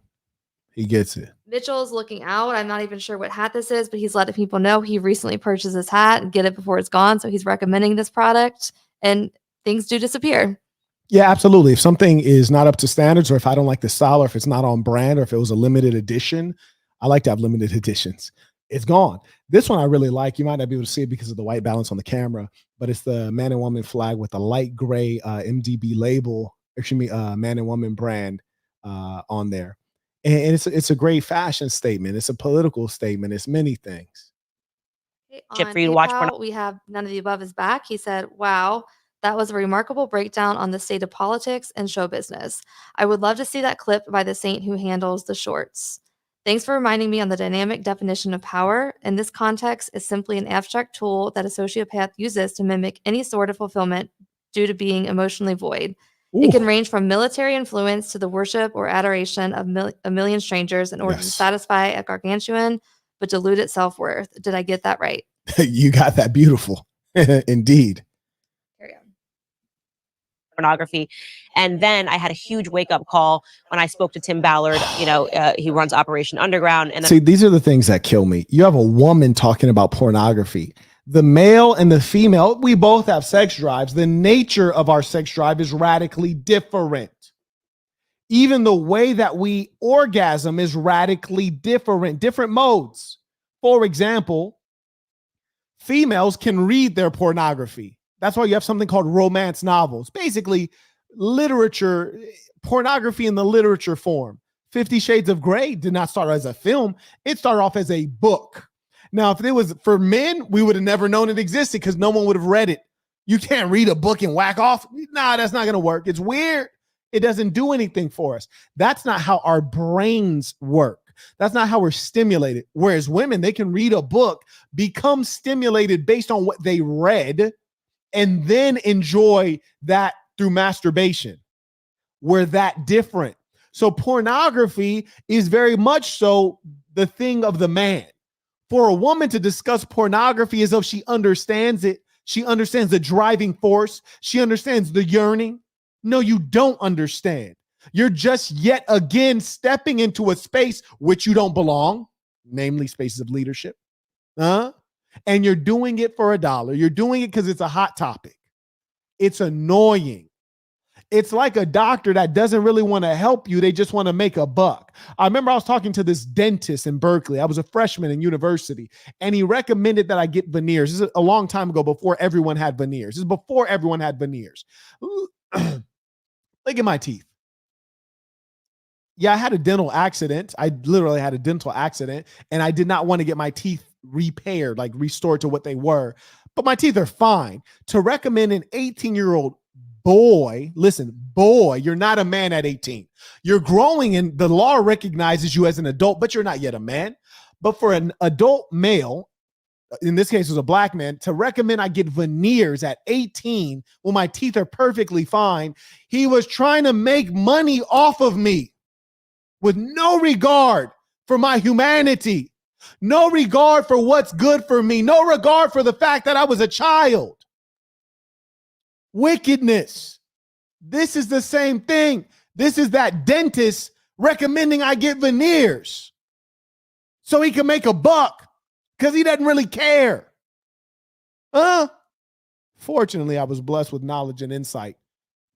He gets it. Mitchell's looking out. I'm not even sure what hat this is, but he's letting people know he recently purchased this hat and get it before it's gone. So he's recommending this product and things do disappear. Yeah, absolutely. If something is not up to standards, or if I don't like the style, or if it's not on brand, or if it was a limited edition, I like to have limited editions. It's gone. This one I really like. You might not be able to see it because of the white balance on the camera, but it's the man and woman flag with the light gray MDB label, man and woman brand on there. And it's a great fashion statement. It's a political statement. It's many things. Okay, For you to watch PayPal, we have none of the above is back. He said, wow, that was a remarkable breakdown on the state of politics and show business. I would love to see that clip by the saint who handles the shorts. Thanks for reminding me on the dynamic definition of power. In this context, is simply an abstract tool that a sociopath uses to mimic any sort of fulfillment due to being emotionally void. Ooh. It can range from military influence to the worship or adoration of a million strangers in order to satisfy a gargantuan but diluted self-worth. Did I get that right? You got that beautiful. Indeed. Carry on. Pornography. And then I had a huge wake-up call when I spoke to Tim Ballard. He runs Operation Underground. And then See, these are the things that kill me. You have a woman talking about pornography. The male and the female, we both have sex drives. The nature of our sex drive is radically different. Even the way that we orgasm is radically different modes. For example, females can read their pornography. That's why you have something called romance novels. Basically, literature, pornography in the literature form. 50 Shades of Grey did not start as a film. It started off as a book. Now, if it was for men, we would have never known it existed because no one would have read it. You can't read a book and whack off. Nah, that's not going to work. It's weird. It doesn't do anything for us. That's not how our brains work. That's not how we're stimulated. Whereas women, they can read a book, become stimulated based on what they read, and then enjoy that through masturbation. We're that different. So pornography is very much so the thing of the man. For a woman to discuss pornography as if she understands it, she understands the driving force, she understands the yearning. No, you don't understand. You're just yet again stepping into a space which you don't belong, namely spaces of leadership. And you're doing it for $1. You're doing it because it's a hot topic. It's annoying. It's like a doctor that doesn't really want to help you. They just want to make a buck. I remember I was talking to this dentist in Berkeley. I was a freshman in university, and he recommended that I get veneers. This is a long time ago before everyone had veneers. This is before everyone had veneers. Look at my teeth. Yeah, I had a dental accident. I literally had a dental accident, and I did not want to get my teeth repaired, like restored to what they were. But my teeth are fine. To recommend an 18-year-old boy, listen, boy, you're not a man at 18. You're growing, and the law recognizes you as an adult, but you're not yet a man. But for an adult male, in this case, it was a black man, to recommend I get veneers at 18 when my teeth are perfectly fine, he was trying to make money off of me with no regard for my humanity, no regard for what's good for me, no regard for the fact that I was a child. Wickedness. This is the same thing. This is that dentist recommending I get veneers so he can make a buck because he doesn't really care. Fortunately, I was blessed with knowledge and insight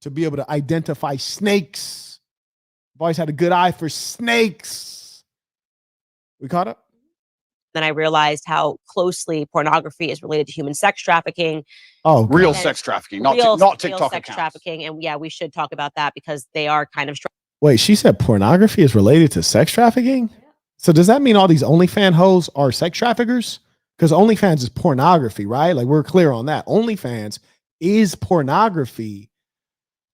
to be able to identify snakes. I've always had a good eye for snakes. We caught up? Then I realized how closely pornography is related to human sex trafficking. Oh, real And sex trafficking, real, not real TikTok sex accounts. trafficking. And yeah, we should talk about that because they are kind of Wait, she said pornography is related to sex trafficking? So does that mean all these OnlyFans hoes are sex traffickers? Because OnlyFans is pornography, right? Like we're clear on that. OnlyFans is pornography.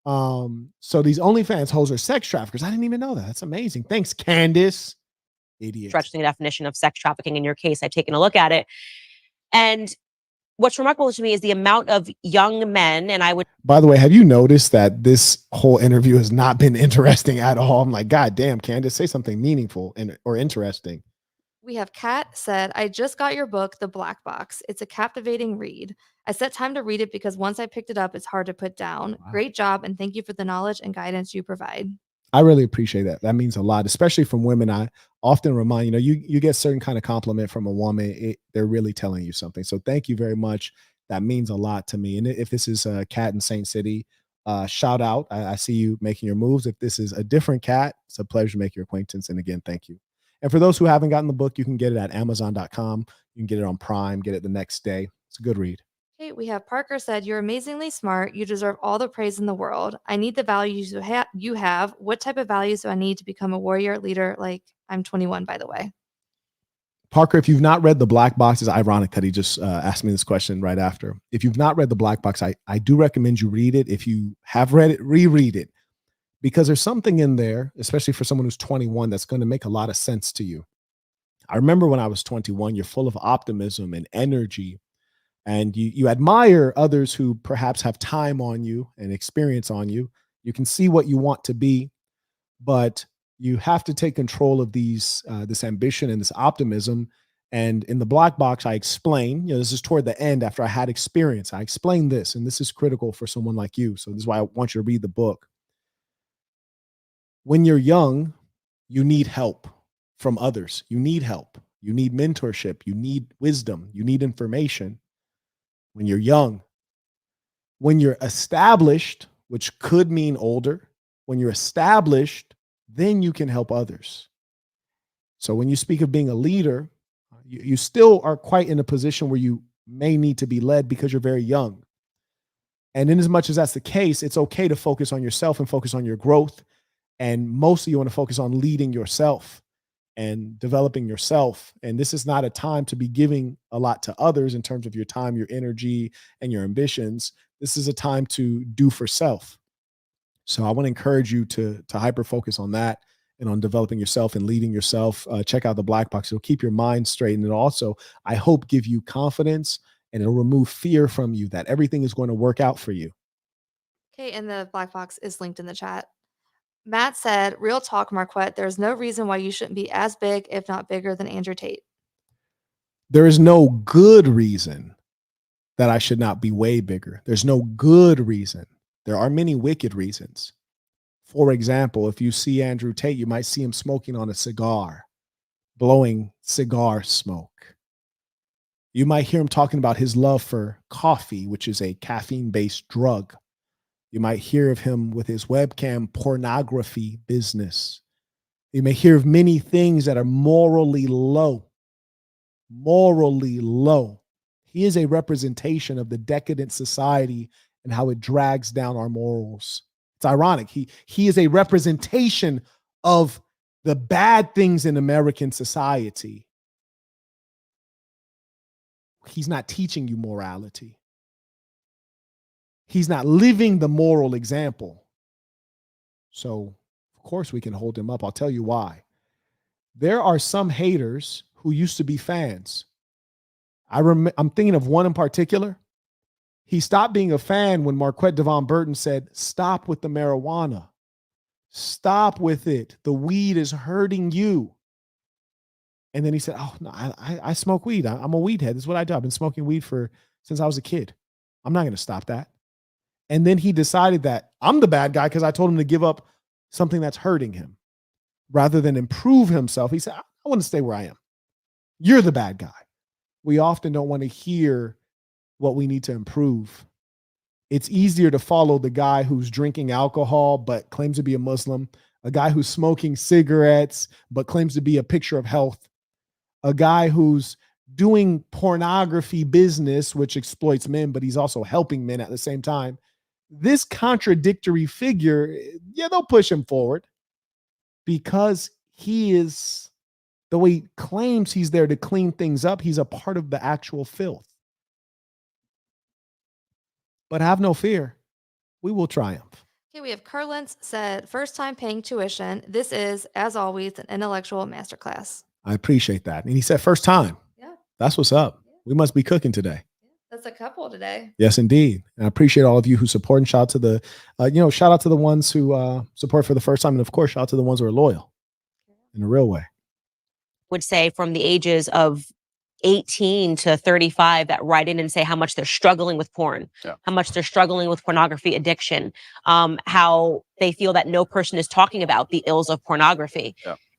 So these OnlyFans hoes are sex traffickers. I didn't even know that. That's amazing. Thanks, Candace. Idiot. stretching the definition of sex trafficking in your case. I've taken a look at it. And what's remarkable to me is the amount of young men, and I would. By the way, have you noticed that this whole interview has not been interesting at all? I'm like, God damn, Candace, say something meaningful or interesting. We have Kat said, I just got your book, The Black Box. It's a captivating read. I set time to read it because once I picked it up, it's hard to put down. Wow. Great job, and thank you for the knowledge and guidance you provide. I really appreciate that. That means a lot, especially from women. I often remind, you get certain kind of compliment from a woman. They're really telling you something. So thank you very much. That means a lot to me. And if this is a Cat in Saint City, shout out. I see you making your moves. If this is a different Cat, it's a pleasure to make your acquaintance. And again, thank you. And for those who haven't gotten the book, you can get it at Amazon.com. You can get it on Prime, get it the next day. It's a good read. Okay, we have Parker said, you're amazingly smart. You deserve all the praise in the world. I need the values you have. What type of values do I need to become a warrior leader? Like, I'm 21, by the way. Parker, if you've not read The Black Box, it's ironic that he just asked me this question right after. If you've not read The Black Box, I do recommend you read it. If you have read it, reread it. Because there's something in there, especially for someone who's 21, that's going to make a lot of sense to you. I remember when I was 21, you're full of optimism and energy. And you admire others who perhaps have time on you and experience on you. You can see what you want to be, but you have to take control of this ambition and this optimism. And in The Black Box, I explain, this is toward the end after I had experience. I explain this, and this is critical for someone like you. So this is why I want you to read the book. When you're young, you need help from others. You need help. You need mentorship. You need wisdom. You need information. When you're young. When you're established, which could mean older, when you're established, then you can help others. So when you speak of being a leader, you still are quite in a position where you may need to be led because you're very young. And in as much as that's the case, it's okay to focus on yourself and focus on your growth. And mostly you want to focus on leading yourself and developing yourself. And this is not a time to be giving a lot to others in terms of your time, your energy, and your ambitions. This is a time to do for self. So I want to encourage you to hyper focus on that and on developing yourself and leading yourself. Check out The Black Box. It'll keep your mind straight. And it'll also, I hope, give you confidence, and it'll remove fear from you that everything is going to work out for you. Okay, and the Black Box is linked in the chat. Matt said, real talk, Marquette, there's no reason why you shouldn't be as big, if not bigger, than Andrew Tate. There is no good reason that I should not be way bigger. There's no good reason. There are many wicked reasons. For example, if you see Andrew Tate, you might see him smoking on a cigar, blowing cigar smoke. You might hear him talking about his love for coffee, which is a caffeine-based drug. You might hear of him with his webcam pornography business. You may hear of many things that are morally low. Morally low. He is a representation of the decadent society and how it drags down our morals. It's ironic. He is a representation of the bad things in American society. He's not teaching you morality. He's not living the moral example. So, of course, we can hold him up. I'll tell you why. There are some haters who used to be fans. I'm thinking of one in particular. He stopped being a fan when Marquette Devon Burton said, stop with the marijuana. Stop with it. The weed is hurting you. And then he said, oh, no, I smoke weed. I'm a weed head. This is what I do. I've been smoking weed since I was a kid. I'm not going to stop that. And then he decided that I'm the bad guy because I told him to give up something that's hurting him rather than improve himself. He said, I want to stay where I am. You're the bad guy. We often don't want to hear what we need to improve. It's easier to follow the guy who's drinking alcohol but claims to be a Muslim, a guy who's smoking cigarettes but claims to be a picture of health, a guy who's doing pornography business, which exploits men, but he's also helping men at the same time. This contradictory figure, yeah, they'll push him forward because he is, the way he claims he's there to clean things up, he's a part of the actual filth. But have no fear, we will triumph. Okay, we have Curlins said, first time paying tuition. This is, as always, an intellectual masterclass. I appreciate that. And he said first time. Yeah. That's what's up. We must be cooking today. That's a couple today. Yes, indeed. And I appreciate all of you who support, and shout out to the, shout out to the ones who support for the first time. And of course, shout out to the ones who are loyal in a real way. Would say from the ages of 18 to 35 that write in and say how much they're struggling with porn, how much they're struggling with pornography addiction, how they feel that no person is talking about the ills of pornography.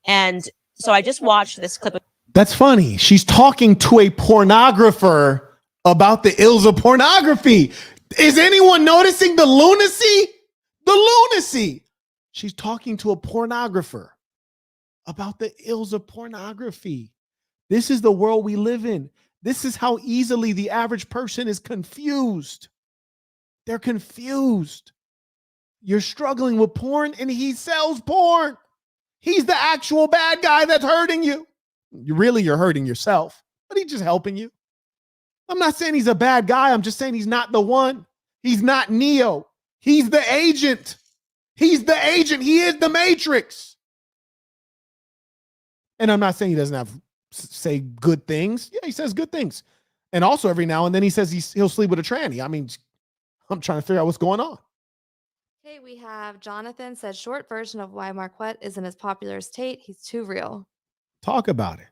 And so I just watched this clip. That's funny. She's talking to a pornographer about the ills of pornography. Is anyone noticing the lunacy? The lunacy. She's talking to a pornographer about the ills of pornography. This is the world we live in. This is how easily the average person is confused. They're confused. You're struggling with porn and he sells porn. He's the actual bad guy that's hurting you. You're hurting yourself, but he's just helping you. I'm not saying he's a bad guy. I'm just saying he's not the one. He's not Neo. He's the agent. He's the agent. He is the Matrix. And I'm not saying he doesn't say good things. Yeah, he says good things. And also every now and then he says he'll sleep with a tranny. I mean, I'm trying to figure out what's going on. Okay, we have Jonathan said, short version of why Marquette isn't as popular as Tate. He's too real. Talk about it.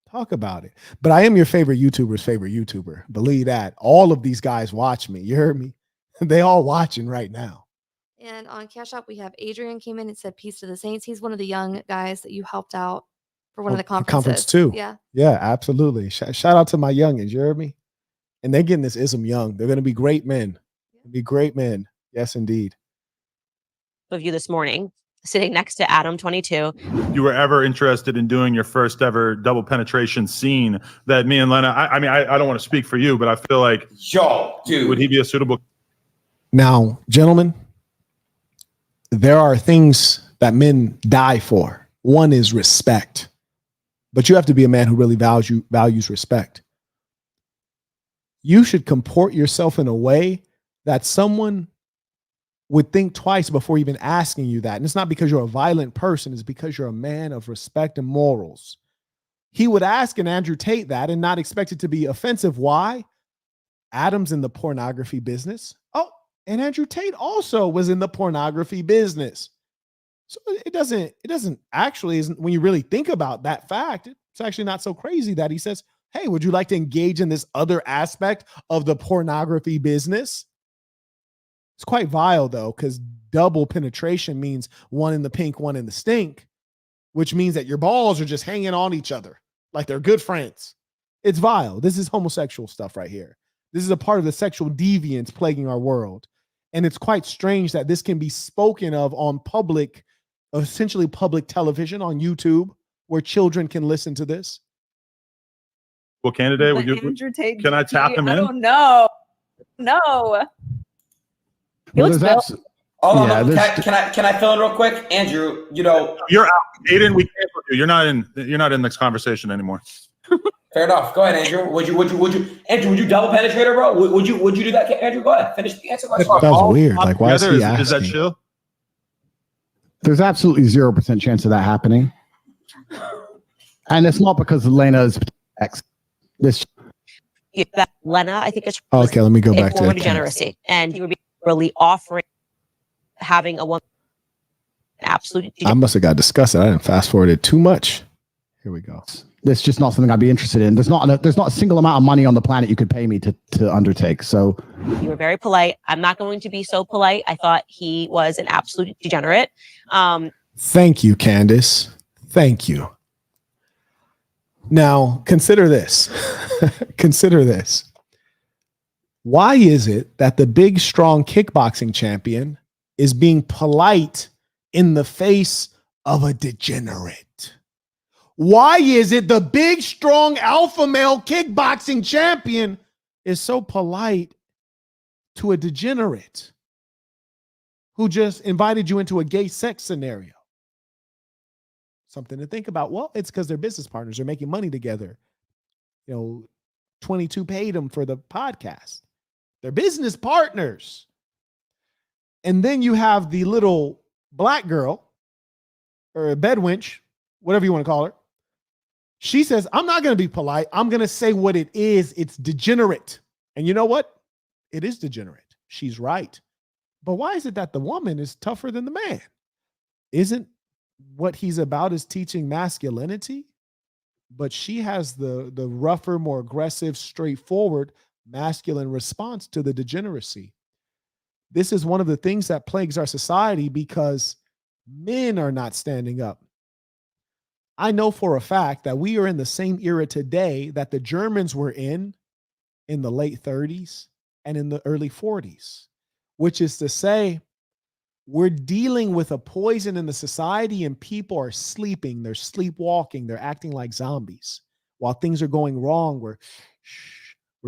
Talk about it. But I am your favorite YouTuber's favorite YouTuber. Believe that. All of these guys watch me. You heard me? They all watching right now. And on Cash App, we have Adrian came in and said, peace to the saints. He's one of the young guys that you helped out for one of the conferences. Conference too. Yeah. Yeah, absolutely. Shout out to my youngins. You heard me? And they're getting this ism young. They're going to be great men. Be great men. Yes, indeed. Of you this morning, sitting next to Adam, 22. You were ever interested in doing your first ever double penetration scene that me and Lena, I mean, I don't want to speak for you, but I feel like, dude, would he be a suitable? Now, gentlemen, there are things that men die for. One is respect, but you have to be a man who really values respect. You should comport yourself in a way that someone would think twice before even asking you that. And it's not because you're a violent person. It's because you're a man of respect and morals. He would ask an Andrew Tate that and not expect it to be offensive. Why? Adam's in the pornography business. Oh, and Andrew Tate also was in the pornography business. So it doesn't actually, when you really think about that fact, it's actually not so crazy that he says, hey, would you like to engage in this other aspect of the pornography business? It's quite vile, though, because double penetration means one in the pink, one in the stink, which means that your balls are just hanging on each other like they're good friends. It's vile. This is homosexual stuff right here. This is a part of the sexual deviance plaguing our world. And it's quite strange that this can be spoken of on public, essentially public television on YouTube, where children can listen to this. Well, candidate, would you, can I tap him in? I don't know. No. Hold on, can I fill in real quick, Andrew? You know, you're out, Aiden. We canceled you. You're not in this conversation anymore. Fair enough. Go ahead, Andrew. Would you double penetrate her, bro? Would you do that, Andrew? Go ahead. Finish the answer. That was weird. Like, why is he asking? Is that chill? There's absolutely 0% chance of that happening, and it's not because Lena's ex. That Lena, I think it's okay. Let me go back to degeneracy, and he would be really offering having a woman absolute. I must have got disgusted. I didn't fast forward it too much. Here we go. It's just not something I'd be interested in. There's not a single amount of money on the planet you could pay me to undertake. So you were very polite. I'm not going to be so polite. I thought he was an absolute degenerate. Thank you, Candace. Thank you. Now consider this. Consider this. Why is it that the big, strong kickboxing champion is being polite in the face of a degenerate? Why is it the big, strong alpha male kickboxing champion is so polite to a degenerate who just invited you into a gay sex scenario? Something to think about. Well, it's because they're business partners. They're making money together. 22 paid them for the podcast. They're business partners. And then you have the little black girl or a bedwench, whatever you want to call her. She says, I'm not going to be polite. I'm going to say what it is. It's degenerate. And you know what? It is degenerate. She's right. But why is it that the woman is tougher than the man? Isn't what he's about is teaching masculinity? But she has the rougher, more aggressive, straightforward masculine response to the degeneracy. This is one of the things that plagues our society because men are not standing up. I know for a fact that we are in the same era today that the Germans were in the late 30s and in the early 40s, which is to say, we're dealing with a poison in the society and people are sleeping. They're sleepwalking. They're acting like zombies. While things are going wrong, we're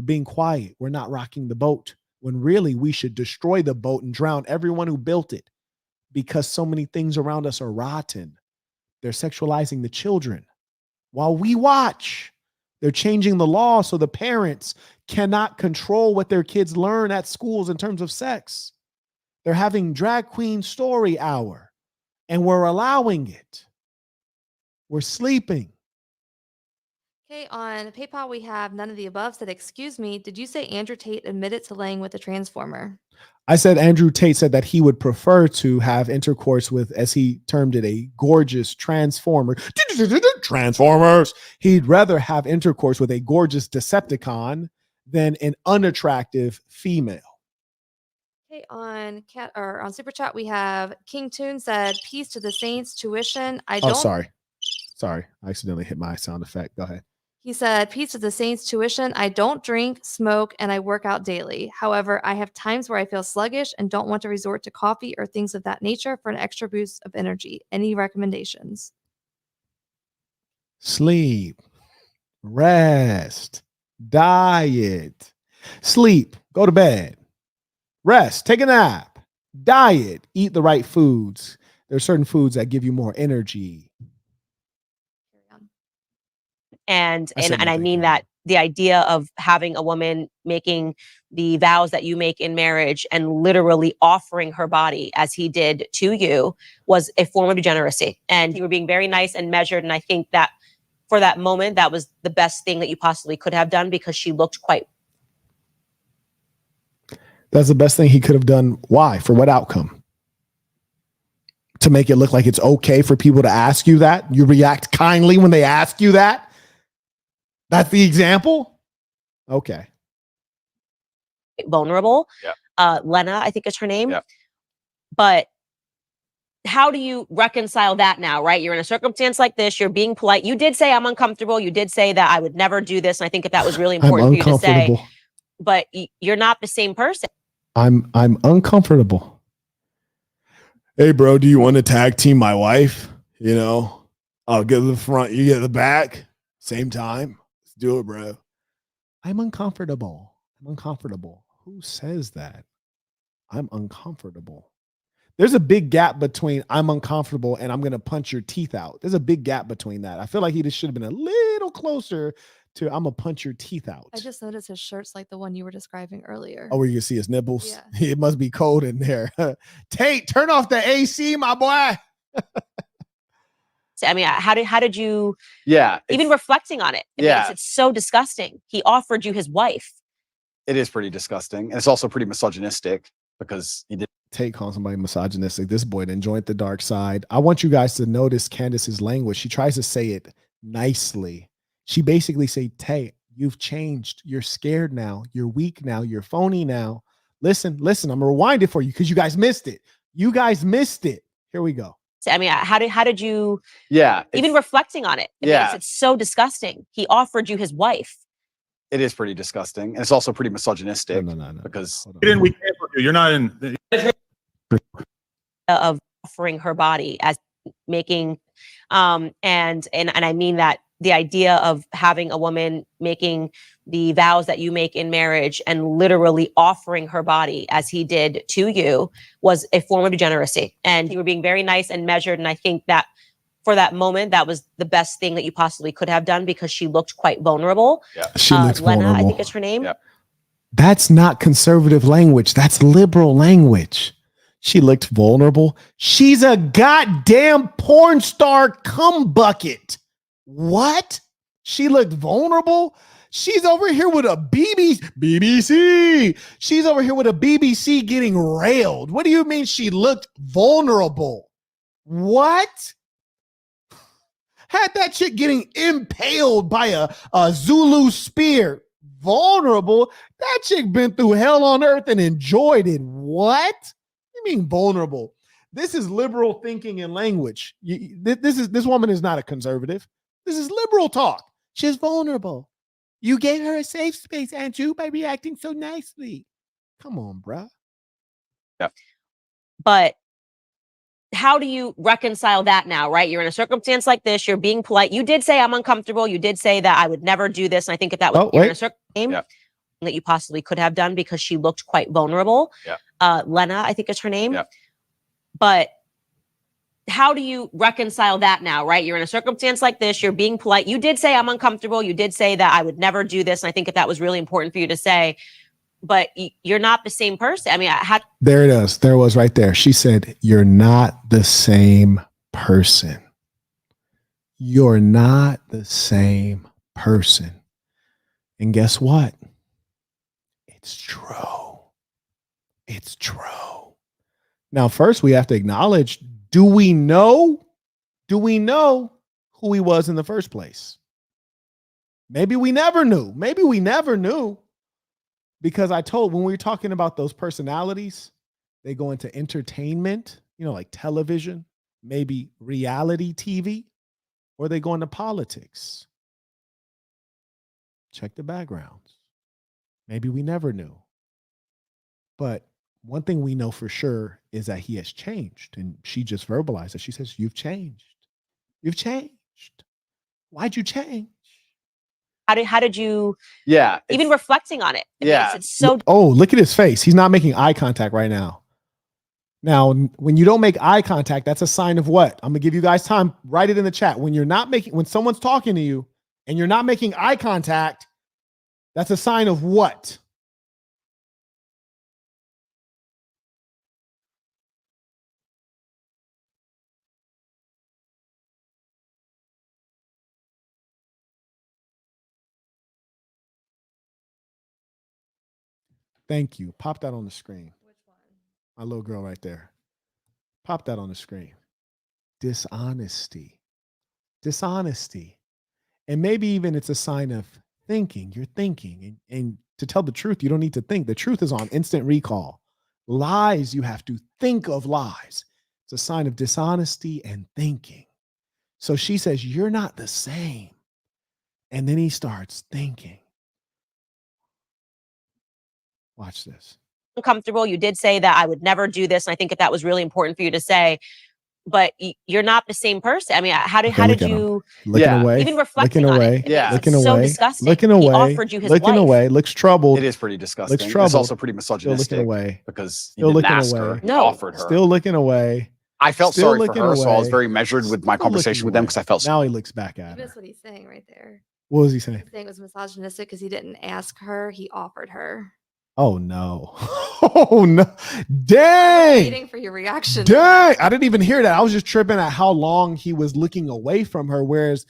being quiet. We're not rocking the boat when really we should destroy the boat and drown everyone who built it because so many things around us are rotten. They're sexualizing the children while we watch. They're changing the law so the parents cannot control what their kids learn at schools in terms of sex. They're having drag queen story hour and we're allowing it. We're sleeping. Okay, on PayPal, we have none of the above said, excuse me, did you say Andrew Tate admitted to laying with a transformer? I said Andrew Tate said that he would prefer to have intercourse with, as he termed it, a gorgeous transformer. Transformers. He'd rather have intercourse with a gorgeous Decepticon than an unattractive female. Okay, on Super Chat, we have King Toon said, peace to the saints, tuition. Sorry. I accidentally hit my sound effect. Go ahead. He said, peace to the saints, tuition. I don't drink, smoke, and I work out daily. However, I have times where I feel sluggish and don't want to resort to coffee or things of that nature for an extra boost of energy. Any recommendations? Sleep, rest, diet, sleep, go to bed, rest, take a nap, diet, eat the right foods. There are certain foods that give you more energy. And I mean that the idea of having a woman making the vows that you make in marriage and literally offering her body as he did to you was a form of degeneracy. And you were being very nice and measured. And I think that for that moment, that was the best thing that you possibly could have done because she looked quite. That's the best thing he could have done. Why? For what outcome? To make it look like it's okay for people to ask you that? You react kindly when they ask you that? That's the example? Okay. Vulnerable. Yeah. Lena, I think is her name. Yeah. But how do you reconcile that now, right? You're in a circumstance like this. You're being polite. You did say I'm uncomfortable. You did say that I would never do this. And I think that was really important for you to say. But you're not the same person. I'm uncomfortable. Hey, bro, do you want to tag team my wife? I'll get the front, you get the back. Same time. Do it, bro. I'm uncomfortable. Who says that? I'm uncomfortable. There's a big gap between I'm uncomfortable and I'm going to punch your teeth out. There's a big gap between that. I feel like he just should have been a little closer to I'm going to punch your teeth out. I just noticed his shirt's like the one you were describing earlier. Oh, where you can see his nipples? Yeah. It must be cold in there. Tate, turn off the AC, my boy. I mean, how did you? Yeah. Even reflecting on it. It's so disgusting. He offered you his wife. It is pretty disgusting. And it's also pretty misogynistic because he did. Tate calling somebody misogynistic. This boy didn't join the dark side. I want you guys to notice Candace's language. She tries to say it nicely. She basically say, Tate, you've changed. You're scared now. You're weak now. You're phony now. Listen, I'm going to rewind it for you because you guys missed it. Here we go. I mean, how did you? Yeah. Even reflecting on it. It's so disgusting. He offered you his wife. It is pretty disgusting. And it's also pretty misogynistic. No. Because we can't. You're not in. Of offering her body as making, and I mean that the idea of having a woman making the vows that you make in marriage and literally offering her body as he did to you was a form of degeneracy. And you were being very nice and measured. And I think that for that moment, that was the best thing that you possibly could have done because she looked quite vulnerable. Yeah. She looks Lena, vulnerable. I think is her name. Yeah. That's not conservative language. That's liberal language. She looked vulnerable. She's a goddamn porn star cum bucket. What? She looked vulnerable? She's over here with a BBC. She's over here with a BBC getting railed. What do you mean she looked vulnerable? What? Had that chick getting impaled by a Zulu spear. Vulnerable? That chick been through hell on earth and enjoyed it. What? You mean vulnerable? This is liberal thinking and language. This woman is not a conservative. This is liberal talk. She's vulnerable. You gave her a safe space, Andrew, by reacting so nicely. Come on, bruh. Yeah. But how do you reconcile that now, right? You're in a circumstance like this. You're being polite. You did say I'm uncomfortable. You did say that I would never do this. And I think if that was in a circumstance that you possibly could have done because she looked quite vulnerable. Yeah. Lena, I think is her name. Yeah. But how do you reconcile that now, right? You're in a circumstance like this. You're being polite. You did say I'm uncomfortable. You did say that I would never do this. And I think if that was really important for you to say, but you're not the same person. I mean, there it is. There it was right there. She said, you're not the same person. You're not the same person. And guess what? It's true. It's true. Now, first we have to acknowledge, do we know who he was in the first place? Maybe we never knew. Maybe we never knew. Because when we were talking about those personalities, they go into entertainment, like television, maybe reality TV, or they go into politics. Check the backgrounds. Maybe we never knew. But one thing we know for sure is that he has changed. And she just verbalized it. She says, you've changed. You've changed. Why'd you change? How did you? Yeah. Even reflecting on it. It's so. Oh, look at his face. He's not making eye contact right now. Now, when you don't make eye contact, that's a sign of what? I'm gonna give you guys time. Write it in the chat. When someone's talking to you and you're not making eye contact, that's a sign of what? Thank you. Pop that on the screen. Which one? My little girl right there. Pop that on the screen. Dishonesty. Dishonesty. And maybe even it's a sign of thinking. You're thinking. And to tell the truth, you don't need to think. The truth is on instant recall. Lies, you have to think of lies. It's a sign of dishonesty and thinking. So she says, you're not the same. And then he starts thinking. Watch this. Uncomfortable. You did say that I would never do this. And I think if that was really important for you to say, but you're not the same person. I mean, how did you looking away? Even reflecting looking on away. it. Yeah. Looking so away. Disgusting. Looking away. He offered you his looking life. away. Looks troubled. It is pretty disgusting. Looks troubled. It's also pretty Still misogynistic looking away. because he Still didn't looking ask away. her. He No. offered her. Still looking away. I felt Still sorry for looking her, so I was away. very measured with my Still conversation looking with them away. because I felt Now he looks back You at her. missed what he's saying right there. What was he saying? He's saying it was misogynistic because he didn't ask her. He offered her. Oh no. Oh no. Dang. Waiting for your reaction. Dang. I didn't even hear that. I was just tripping at how long he was looking away from her. Whereas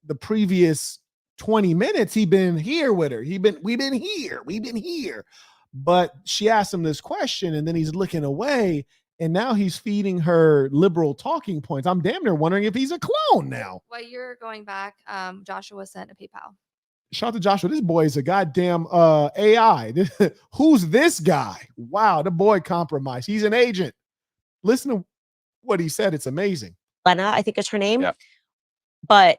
the previous 20 minutes, he'd been here with her. We've been here. But she asked him this question and then he's looking away. And now he's feeding her liberal talking points. I'm damn near wondering if he's a clone now. While you're going back, Joshua sent a PayPal. Shout out to Joshua. This boy is a goddamn AI. Who's this guy? Wow, the boy compromised. He's an agent. Listen to what he said. It's amazing. Lena, I think is her name. Yeah. But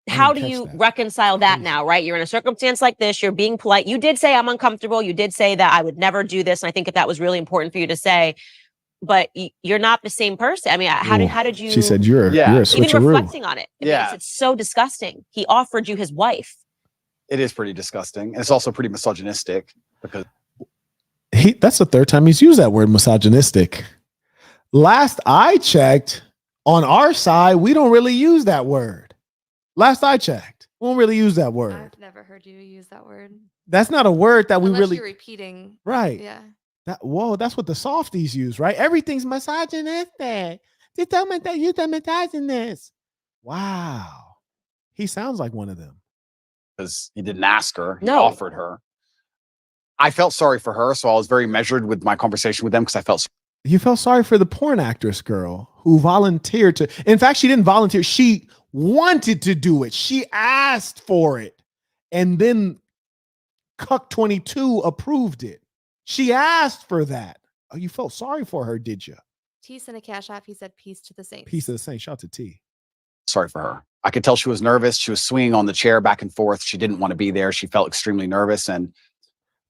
I how do didn't you catch that. reconcile that Crazy. now, right? You're in a circumstance like this. You're being polite. You did say I'm uncomfortable. You did say that I would never do this. And I think if that was really important for you to say, but you're not the same person. I mean, how did you? She said you're a even switcheroo. reflecting on it. It's so disgusting. He offered you his wife. It is pretty disgusting. And it's also pretty misogynistic because That's the third time he's used that word, misogynistic. Last I checked, on our side, we don't really use that word. Last I checked, we don't really use that word. I've never heard you use that word. That's not a word that we Unless really you're repeating. right. Yeah. That's what the softies use, right? Everything's misogynistic. Just tell me that you're the misogynist. Wow. He sounds like one of them. because he didn't ask her. He No. offered her. I felt sorry for her, so I was very measured with my conversation with them because I felt. You felt sorry for the porn actress girl who volunteered to. In fact, she didn't volunteer. She wanted to do it. She asked for it. And then Cuck 22 approved it. She asked for that. Oh, you felt sorry for her, did you? T sent a cash app. He said, peace to the saints. Peace of the Saints. Shout out to T. Sorry for her. I could tell she was nervous. She was swinging on the chair back and forth. She didn't want to be there. She felt extremely nervous. And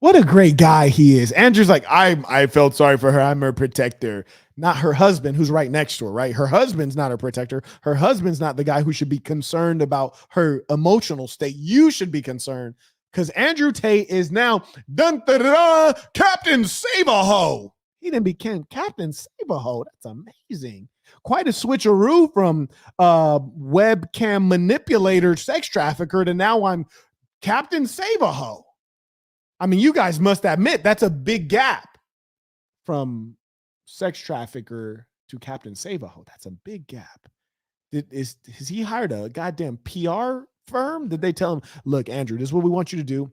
what a great guy he is. Andrew's like, I felt sorry for her. I'm her protector. Not her husband, who's right next to her, right? Her husband's not her protector. Her husband's not the guy who should be concerned about her emotional state. You should be concerned because Andrew Tate is now Captain Save-A-Ho. He didn't become Captain Save-A-Ho. That's amazing. Quite a switcheroo from webcam manipulator, sex trafficker to now I'm Captain Save-A-Ho. I mean, you guys must admit that's a big gap from sex trafficker to Captain Save-A-Ho. That's a big gap. Has he hired a goddamn PR firm? Did they tell him, look, Andrew, this is what we want you to do.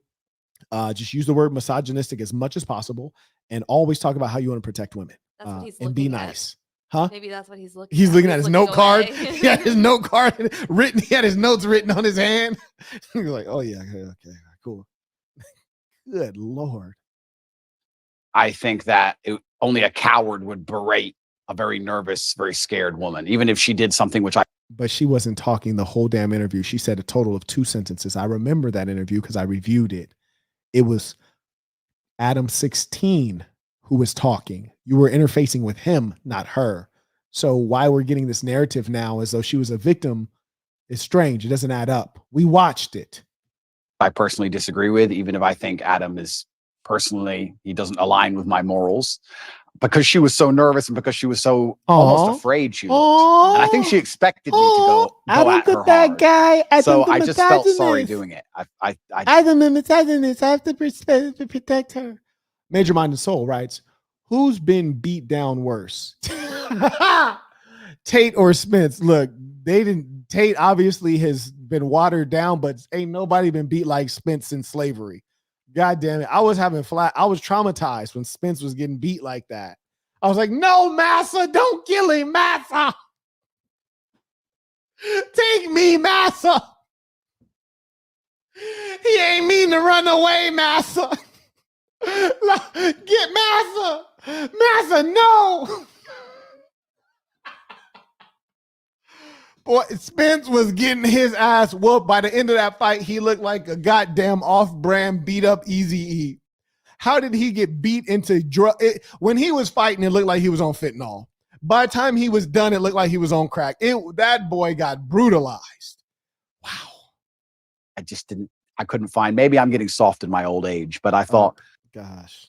Just use the word misogynistic as much as possible and always talk about how you want to protect women and be nice. Huh? Maybe that's what he's looking at. He's looking at his note card. away. He had his note card written. He had his notes written on his hand. He's like, oh, yeah, okay, cool. Good Lord. I think that only a coward would berate a very nervous, very scared woman, even if she did something which I. But she wasn't talking the whole damn interview. She said a total of 2 sentences. I remember that interview because I reviewed it. It was Adam 16 who was talking. You were interfacing with him, not her. So why we're getting this narrative now as though she was a victim is strange. It doesn't add up. We watched it. I personally disagree with, even if I think Adam is personally, he doesn't align with my morals, because she was so nervous and because she was so almost afraid she looked. And I think she expected me to go at her hard. Guy. So I just felt sorry doing it. Adam and misogynist, I have to protect her. Major Mind and Soul writes, who's been beat down worse? Tate or Spence? Look, they didn't. Tate obviously has been watered down, but ain't nobody been beat like Spence in slavery. God damn it. I was traumatized when Spence was getting beat like that. I was like, no, Massa, don't kill him, Massa. Take me, Massa. He ain't mean to run away, Massa. Get Massa. Massa, no. Boy, Spence was getting his ass whooped. By the end of that fight, he looked like a goddamn off-brand, beat-up Eazy-E. How did he get beat into drug? When he was fighting, it looked like he was on fentanyl. By the time he was done, it looked like he was on crack. That boy got brutalized. Wow. I couldn't find, maybe I'm getting soft in my old age, but I thought. Gosh,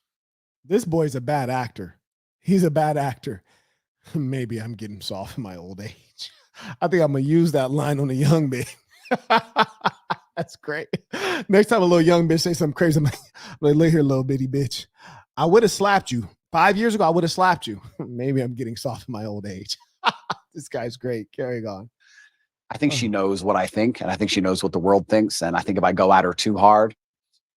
this boy's a bad actor. He's a bad actor. Maybe I'm getting soft in my old age. I think I'm going to use that line on a young bitch. That's great. Next time a little young bitch say something crazy, I'm like, look here, little bitty bitch. I would have slapped you. 5 years ago, I would have slapped you. Maybe I'm getting soft in my old age. This guy's great. Carrying on. I think she knows what I think, and I think she knows what the world thinks. And I think if I go at her too hard,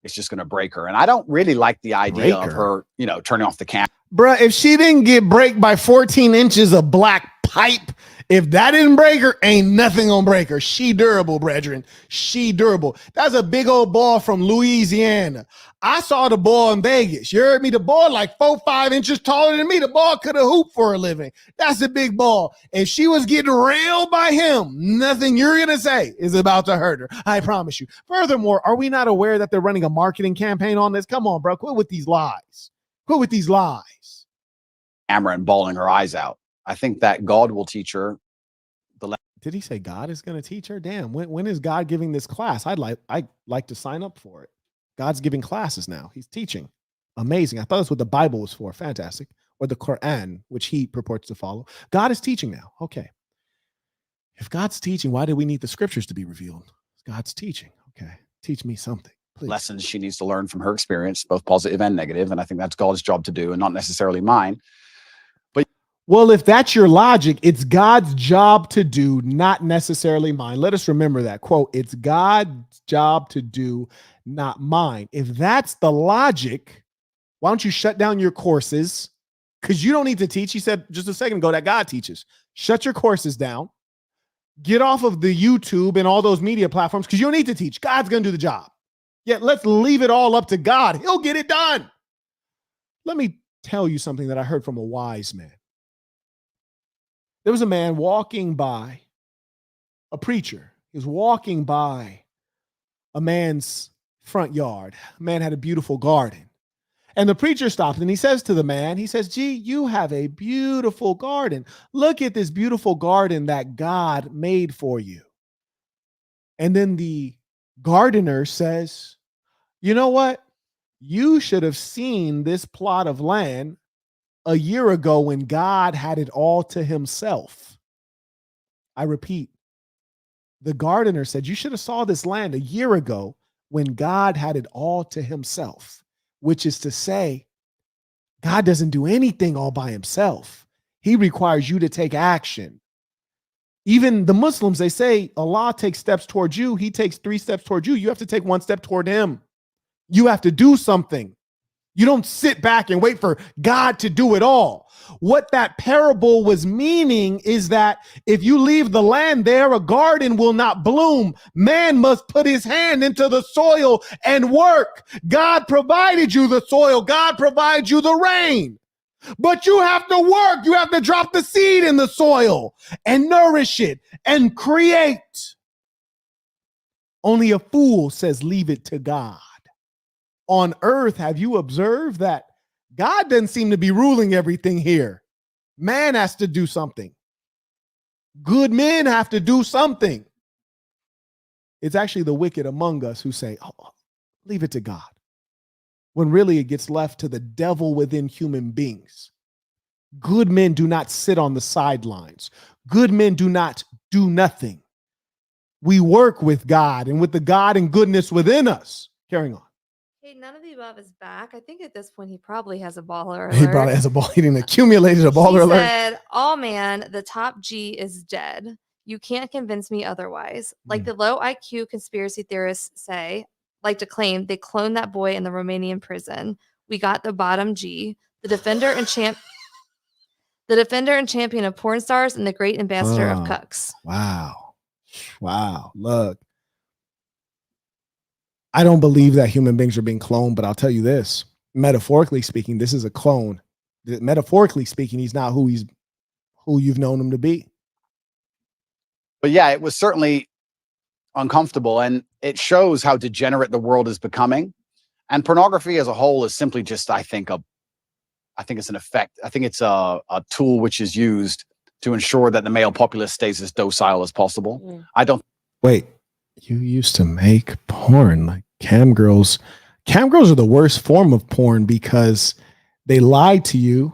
it's just going to break her. And I don't really like the idea of her, turning off the camera. Bruh, if she didn't get break by 14 inches of black pipe, if that didn't break her, ain't nothing gonna break her. She durable, brethren. She durable. That's a big old ball from Louisiana. I saw the ball in Vegas. You heard me? The ball like 4-5 inches taller than me. The ball could have hooped for a living. That's a big ball. If she was getting railed by him, nothing you're gonna say is about to hurt her. I promise you. Furthermore, are we not aware that they're running a marketing campaign on this? Come on, bro. Quit with these lies. Quit with these lies. camera and bawling her eyes out. I think that God will teach her the. Did he say God is going to teach her? Damn. When is God giving this class? I'd like to sign up for it. God's giving classes now. He's teaching. Amazing. I thought that's what the Bible was for. Fantastic. Or the Quran, which he purports to follow. God is teaching now. Okay. If God's teaching, why do we need the scriptures to be revealed? God's teaching. Okay. Teach me something, please. Lessons she needs to learn from her experience, both positive and negative. And I think that's God's job to do and not necessarily mine. But well, if that's your logic, it's God's job to do, not necessarily mine. Let us remember that quote. It's God's job to do, not mine. If that's the logic, why don't you shut down your courses? Because you don't need to teach. He said just a second ago that God teaches. Shut your courses down. Get off of the YouTube and all those media platforms because you don't need to teach. God's going to do the job. Yet let's leave it all up to God. He'll get it done. Let me tell you something that I heard from a wise man. There was a man walking by, a preacher. He was walking by a man's front yard. A man had a beautiful garden. And the preacher stopped and he says to the man, he says, gee, you have a beautiful garden. Look at this beautiful garden that God made for you. And then the gardener says, you know what? You should have seen this plot of land a year ago when God had it all to himself. I repeat, the gardener said, you should have saw this land a year ago when God had it all to himself. Which is to say, God doesn't do anything all by himself. He requires you to take action. Even the Muslims, they say Allah takes steps towards you. He takes 3 steps towards you. You have to take 1 step toward him. You have to do something. You don't sit back and wait for God to do it all. What that parable was meaning is that if you leave the land there, a garden will not bloom. Man must put his hand into the soil and work. God provided you the soil. God provides you the rain. But you have to work. You have to drop the seed in the soil and nourish it and create. Only a fool says, leave it to God. On earth, have you observed that God doesn't seem to be ruling everything here? Man has to do something. Good men have to do something. It's actually the wicked among us who say, oh, leave it to God. When really it gets left to the devil within human beings. Good men do not sit on the sidelines. Good men do not do nothing. We work with God and with the God and goodness within us. Carrying on. Hey, none of the above is back. I think at this point he probably has a baller alert. He probably has a ball. He didn't accumulated a baller alert. He said, oh man, the top G is dead. You can't convince me otherwise. Like the low IQ conspiracy theorists say, like to claim they cloned that boy in the Romanian prison. We got the bottom G, the defender and champion of porn stars and the great ambassador of cucks. Wow. Wow. Look. I don't believe that human beings are being cloned, but I'll tell you this. Metaphorically speaking, this is a clone. Metaphorically speaking, he's not who you've known him to be. But yeah, it was certainly uncomfortable, and it shows how degenerate the world is becoming. And pornography as a whole is simply just, I think it's an effect. I think it's a tool which is used to ensure that the male populace stays as docile as possible. I don't. Wait, you used to make porn like cam girls. Cam girls are the worst form of porn because they lie to you.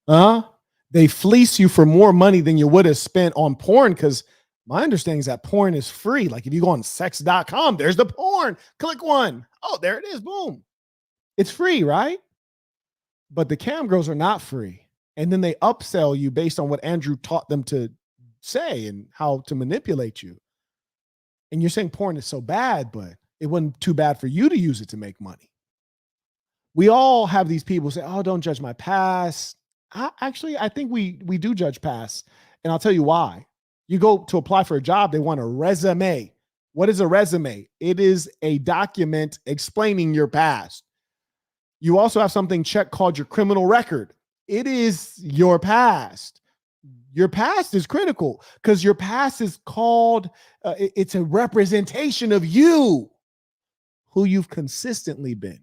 They fleece you for more money than you would have spent on porn, because my understanding is that porn is free. Like if you go on sex.com, there's the porn. Click one. Oh, there it is. Boom. It's free, right? But the cam girls are not free. And then they upsell you based on what Andrew taught them to say and how to manipulate you. And you're saying porn is so bad, but it wasn't too bad for you to use it to make money. We all have these people say, oh, don't judge my past. I think we do judge past. And I'll tell you why. You go to apply for a job, they want a resume. What is a resume? It is a document explaining your past. You also have something checked called your criminal record. It is your past. Your past is critical because your past is called, it's a representation of you, who you've consistently been.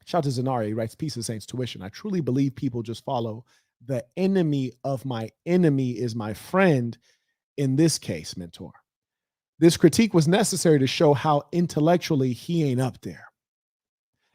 Shout out to Zanari, he writes, Peace of the Saints tuition. I truly believe people just follow the enemy of my enemy is my friend in this case, mentor. This critique was necessary to show how intellectually he ain't up there.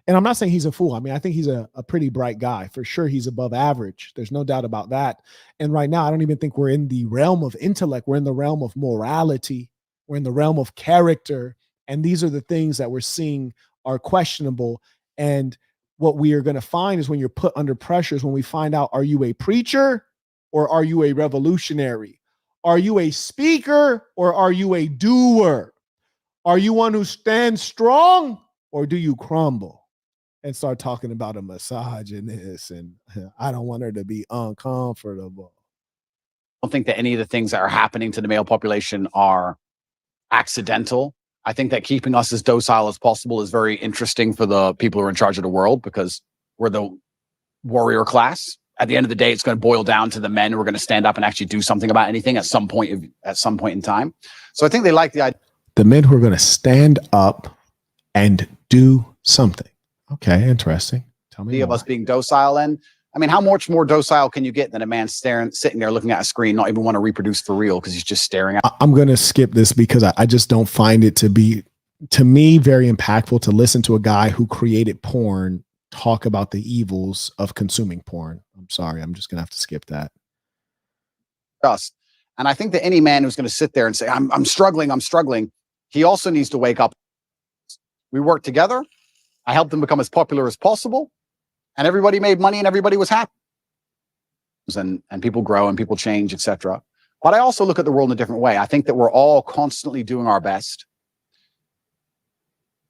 And I'm not saying he's a fool. I mean, I think he's a pretty bright guy. For sure, he's above average. There's no doubt about that. And right now, I don't even think we're in the realm of intellect. We're in the realm of morality. We're in the realm of character. And these are the things that we're seeing are questionable. And what we are going to find is when you're put under pressure is when we find out, are you a preacher or are you a revolutionary? Are you a speaker or are you a doer? Are you one who stands strong or do you crumble? And start talking about a misogynist and I don't want her to be uncomfortable. I don't think that any of the things that are happening to the male population are accidental. I think that keeping us as docile as possible is very interesting for the people who are in charge of the world because we're the warrior class. At the end of the day, it's going to boil down to the men who are going to stand up and actually do something about anything at some point in time. So I think they like the idea. The men who are going to stand up and do something. Okay, interesting. Tell me of us being docile. And I mean, how much more docile can you get than a man sitting there looking at a screen, not even want to reproduce for real because he's just staring at. I'm going to skip this because I just don't find it to be, to me, very impactful to listen to a guy who created porn talk about the evils of consuming porn. I'm sorry. I'm just going to have to skip that. Us. And I think that any man who's going to sit there and say, I'm struggling, he also needs to wake up. We work together. I helped them become as popular as possible, and everybody made money and everybody was happy. And people grow and people change, etc. But I also look at the world in a different way. I think that we're all constantly doing our best.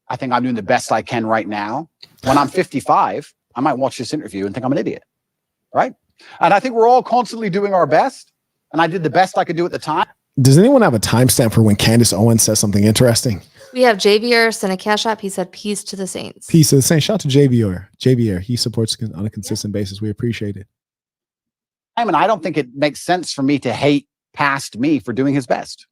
I think I'm doing the best I can right now. When I'm 55, I might watch this interview and think I'm an idiot, right? And I think we're all constantly doing our best, and I did the best I could do at the time. Does anyone have a timestamp for when Candace Owens says something interesting? We have JVR sent a cash app. He said, peace to the saints. Peace to the saints. Shout out to JVR. He supports on a consistent basis. We appreciate it. I mean, I don't think it makes sense for me to hate past me for doing his best.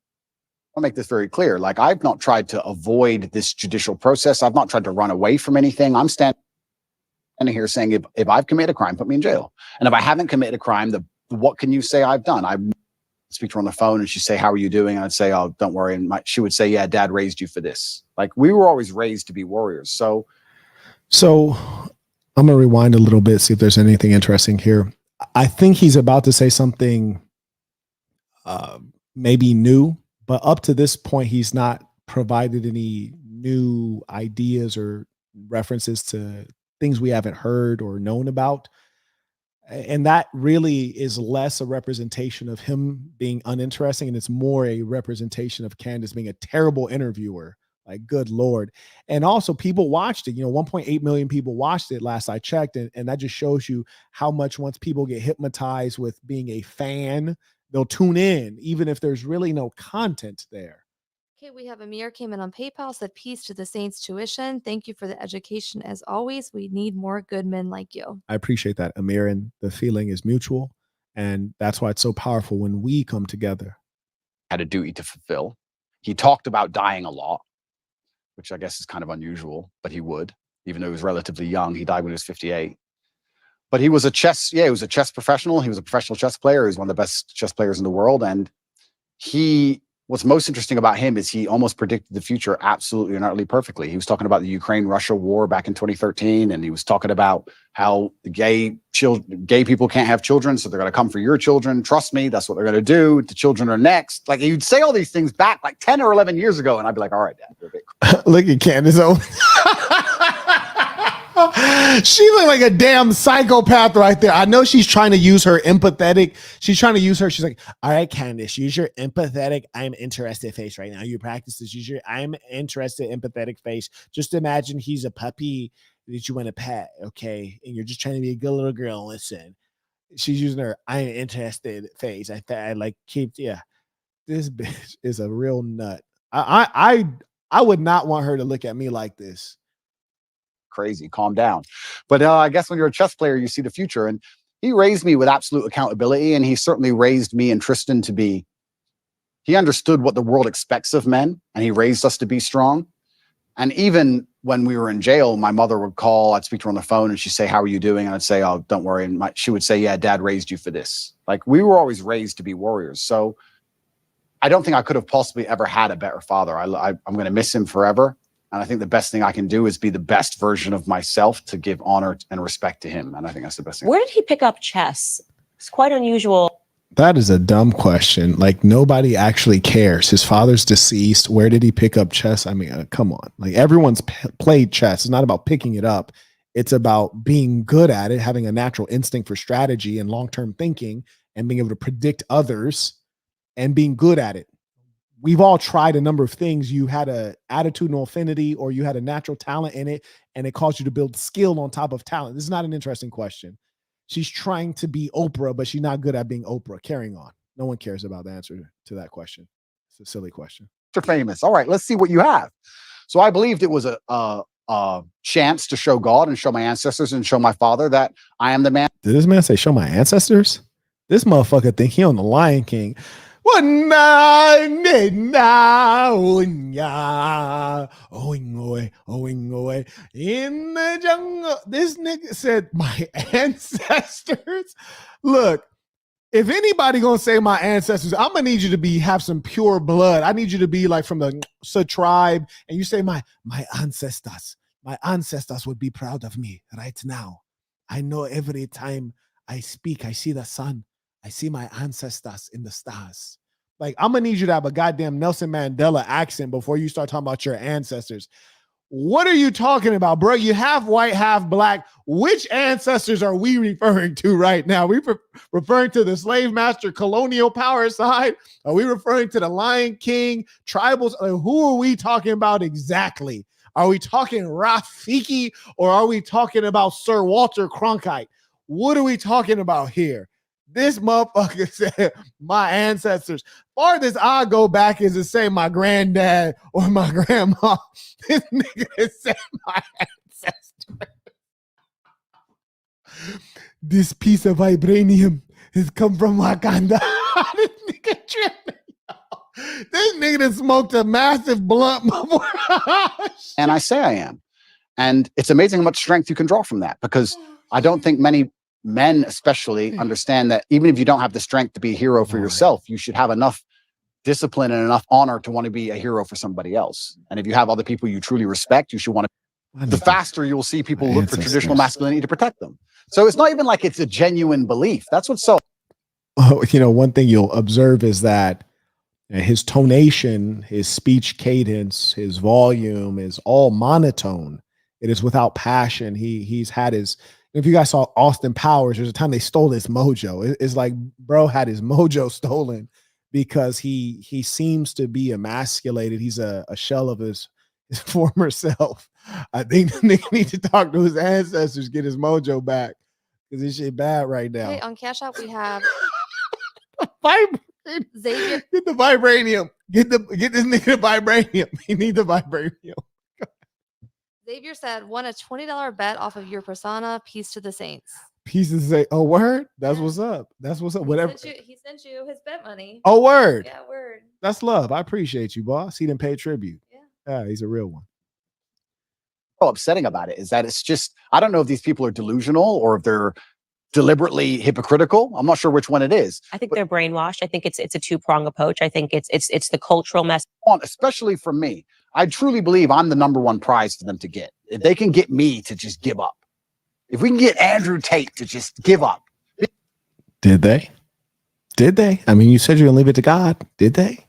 I'll make this very clear. Like, I've not tried to avoid this judicial process. I've not tried to run away from anything. I'm standing here saying, if I've committed a crime, put me in jail. And if I haven't committed a crime, what can you say I've done? I speak to her on the phone and she'd say, how are you doing? And I'd say, oh, don't worry. And she would say, yeah, dad raised you for this. Like, we were always raised to be warriors. So I'm going to rewind a little bit, see if there's anything interesting here. I think he's about to say something maybe new, but up to this point, he's not provided any new ideas or references to things we haven't heard or known about. And that really is less a representation of him being uninteresting, and it's more a representation of Candace being a terrible interviewer. Like, good Lord. And also, people watched it. 1.8 million people watched it last I checked. And that just shows you how much, once people get hypnotized with being a fan, they'll tune in, even if there's really no content there. Okay, we have Amir came in on PayPal, said, peace to the saints tuition. Thank you for the education as always. We need more good men like you. I appreciate that, Amir, and the feeling is mutual. And that's why it's so powerful when we come together. Had a duty to fulfill. He talked about dying a lot, which I guess is kind of unusual, but he would, even though he was relatively young. He died when he was 58. But he was a chess professional. He was a professional chess player. He was one of the best chess players in the world. And what's most interesting about him is he almost predicted the future absolutely and utterly perfectly. He was talking about the Ukraine-Russia war back in 2013, and he was talking about how gay people can't have children, so they're going to come for your children. Trust me, that's what they're going to do. The children are next. Like, he'd say all these things back like 10 or 11 years ago, and I'd be like, all right, Dad, you're a bit Look at Candace Owen. She looked like a damn psychopath right there. I know she's trying to use her empathetic. She's like, all right, Candace, use your empathetic, I'm interested face right now. You practice this. Use your I'm interested empathetic face. Just imagine he's a puppy that you want to pet, okay? And you're just trying to be a good little girl. Listen, she's using her I'm interested face. I like this bitch is a real nut. I would not want her to look at me like this. Crazy, calm down. But I guess when you're a chess player, you see the future. And he raised me with absolute accountability, and he certainly raised me and Tristan to be. He understood what the world expects of men, and he raised us to be strong. And even when we were in jail, my mother would call, I'd speak to her on the phone and she'd say, how are you doing? And I'd say, oh, don't worry. And she would say, yeah, dad raised you for this. Like, we were always raised to be warriors. So I don't think I could have possibly ever had a better father. I'm going to miss him forever. And I think the best thing I can do is be the best version of myself to give honor and respect to him. And I think that's the best thing. Where did he pick up chess? It's quite unusual. That is a dumb question. Like, nobody actually cares. His father's deceased. Where did he pick up chess? I mean, come on. Like, everyone's played chess. It's not about picking it up. It's about being good at it, having a natural instinct for strategy and long-term thinking, and being able to predict others and being good at it. We've all tried a number of things. You had a attitudinal affinity or you had a natural talent in it, and it caused you to build skill on top of talent. This is not an interesting question. She's trying to be Oprah, but she's not good at being Oprah. Carrying on. No one cares about the answer to that question. It's a silly question. You're famous. All right, let's see what you have. So I believed it was a chance to show God and show my ancestors and show my father that I am the man. Did this man say show my ancestors? This motherfucker think he on the Lion King. In the jungle. This nigga said my ancestors. Look, if anybody gonna say my ancestors, I'm gonna need you to have some pure blood. I need you to be like from the tribe, and you say my ancestors. My ancestors would be proud of me right now. I know every time I speak, I see the sun. I see my ancestors in the stars. Like, I'm gonna need you to have a goddamn Nelson Mandela accent before you start talking about your ancestors. What are you talking about, bro? You half white, half black. Which ancestors are we referring to right now? We referring to the slave master colonial power side? Are we referring to the Lion King tribals? Who are we talking about exactly? Are we talking Rafiki or are we talking about Sir Walter Cronkite? What are we talking about here? This motherfucker said my ancestors. Farthest I go back is to say my granddad or my grandma. This nigga said my ancestors. This piece of vibranium has come from Wakanda. This nigga tripping. This nigga done smoked a massive blunt before. And I say I am. And it's amazing how much strength you can draw from that, because I don't think many men especially understand that even if you don't have the strength to be a hero for yourself, you should have enough discipline and enough honor to want to be a hero for somebody else. And if you have other people you truly respect, you should want to. The faster you'll see people look for traditional masculinity to protect them. So it's not even like it's a genuine belief. That's what's so. You know, one thing you'll observe is that his tonation, his speech cadence, his volume is all monotone. It is without passion. He's had his. If you guys saw Austin Powers, there's a time they stole his mojo. It's like bro had his mojo stolen because he seems to be emasculated. He's a shell of his former self. I think they need to talk to his ancestors, get his mojo back, because this shit bad right now. Hey, on Cash App we have Xavier. Get the vibranium. Get this nigga the vibranium. He needs the vibranium. Xavier said, won a $20 bet off of your persona. Peace to the saints. Pieces say, oh, word? That's what's up. That's what's up. Whatever. He sent you his bet money. Oh, word. Yeah, word. That's love. I appreciate you, boss. He didn't pay tribute. Yeah, he's a real one. Upsetting about it is that it's just, I don't know if these people are delusional or if they're deliberately hypocritical. I'm not sure which one it is. I think they're brainwashed. I think it's a two-prong approach. I think it's the cultural mess. Especially for me. I truly believe I'm the number one prize for them to get. If they can get me to just give up. If we can get Andrew Tate to just give up. Did they? Did they? I mean, you said you're gonna leave it to God. Did they?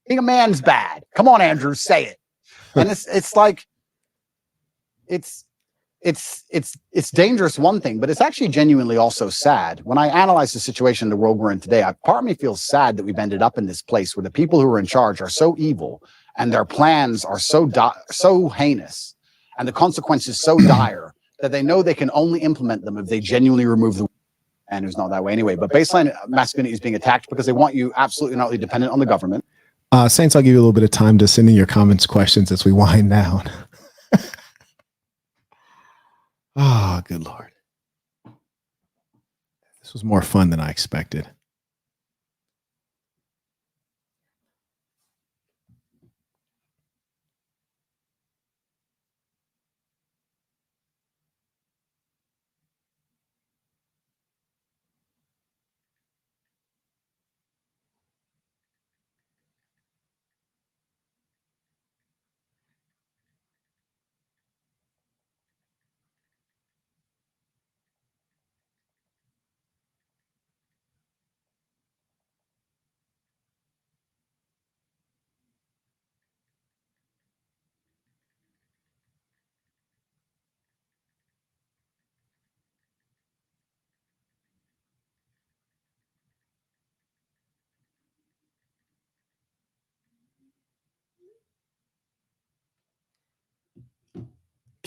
Being a man's bad. Come on, Andrew, say it. And it's like it's dangerous, one thing, but it's actually genuinely also sad. When I analyze the situation in the world we're in today, part of me feels sad that we've ended up in this place where the people who are in charge are so evil and their plans are so heinous and the consequences so dire that they know they can only implement them if they genuinely remove the. And who's not that way anyway. But baseline masculinity is being attacked because they want you absolutely not dependent on the government. Saints, I'll give you a little bit of time to send in your comments, questions as we wind down. Oh, good Lord. This was more fun than I expected.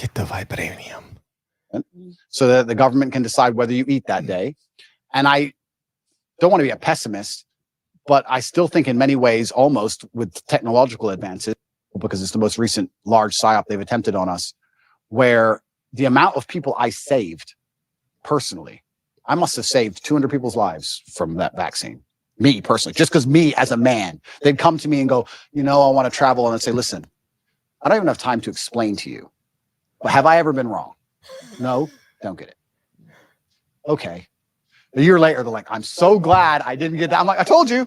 Get the vibranium. So that the government can decide whether you eat that day. And I don't want to be a pessimist, but I still think in many ways, almost with technological advances, because it's the most recent large psyop they've attempted on us, where the amount of people I saved personally, I must have saved 200 people's lives from that vaccine. Me personally, just because me as a man, they'd come to me and go, I want to travel. And I'd say, listen, I don't even have time to explain to you, but have I ever been wrong? No, don't get it. Okay. A year later, they're like, I'm so glad I didn't get that. I'm like, I told you.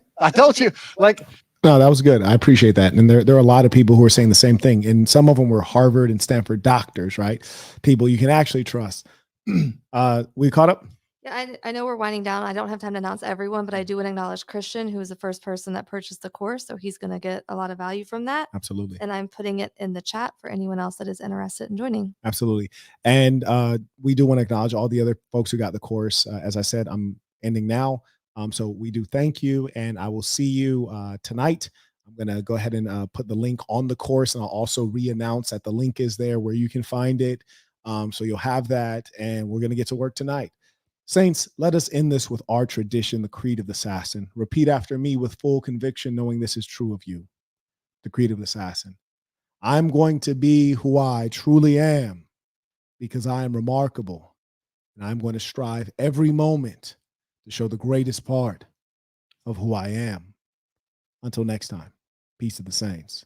Like, no, that was good. I appreciate that. And there are a lot of people who are saying the same thing. And some of them were Harvard and Stanford doctors, right? People you can actually trust. We caught up? Yeah, I know we're winding down. I don't have time to announce everyone, but I do want to acknowledge Christian, who was the first person that purchased the course. So he's going to get a lot of value from that. Absolutely. And I'm putting it in the chat for anyone else that is interested in joining. Absolutely. And we do want to acknowledge all the other folks who got the course. As I said, I'm ending now. So we do thank you. And I will see you tonight. I'm going to go ahead and put the link on the course. And I'll also re-announce that the link is there where you can find it. So you'll have that. And we're going to get to work tonight. Saints, let us end this with our tradition, the Creed of the Assassin. Repeat after me with full conviction, knowing this is true of you. The Creed of the Assassin. I'm going to be who I truly am because I am remarkable. And I'm going to strive every moment to show the greatest part of who I am. Until next time, peace to the saints.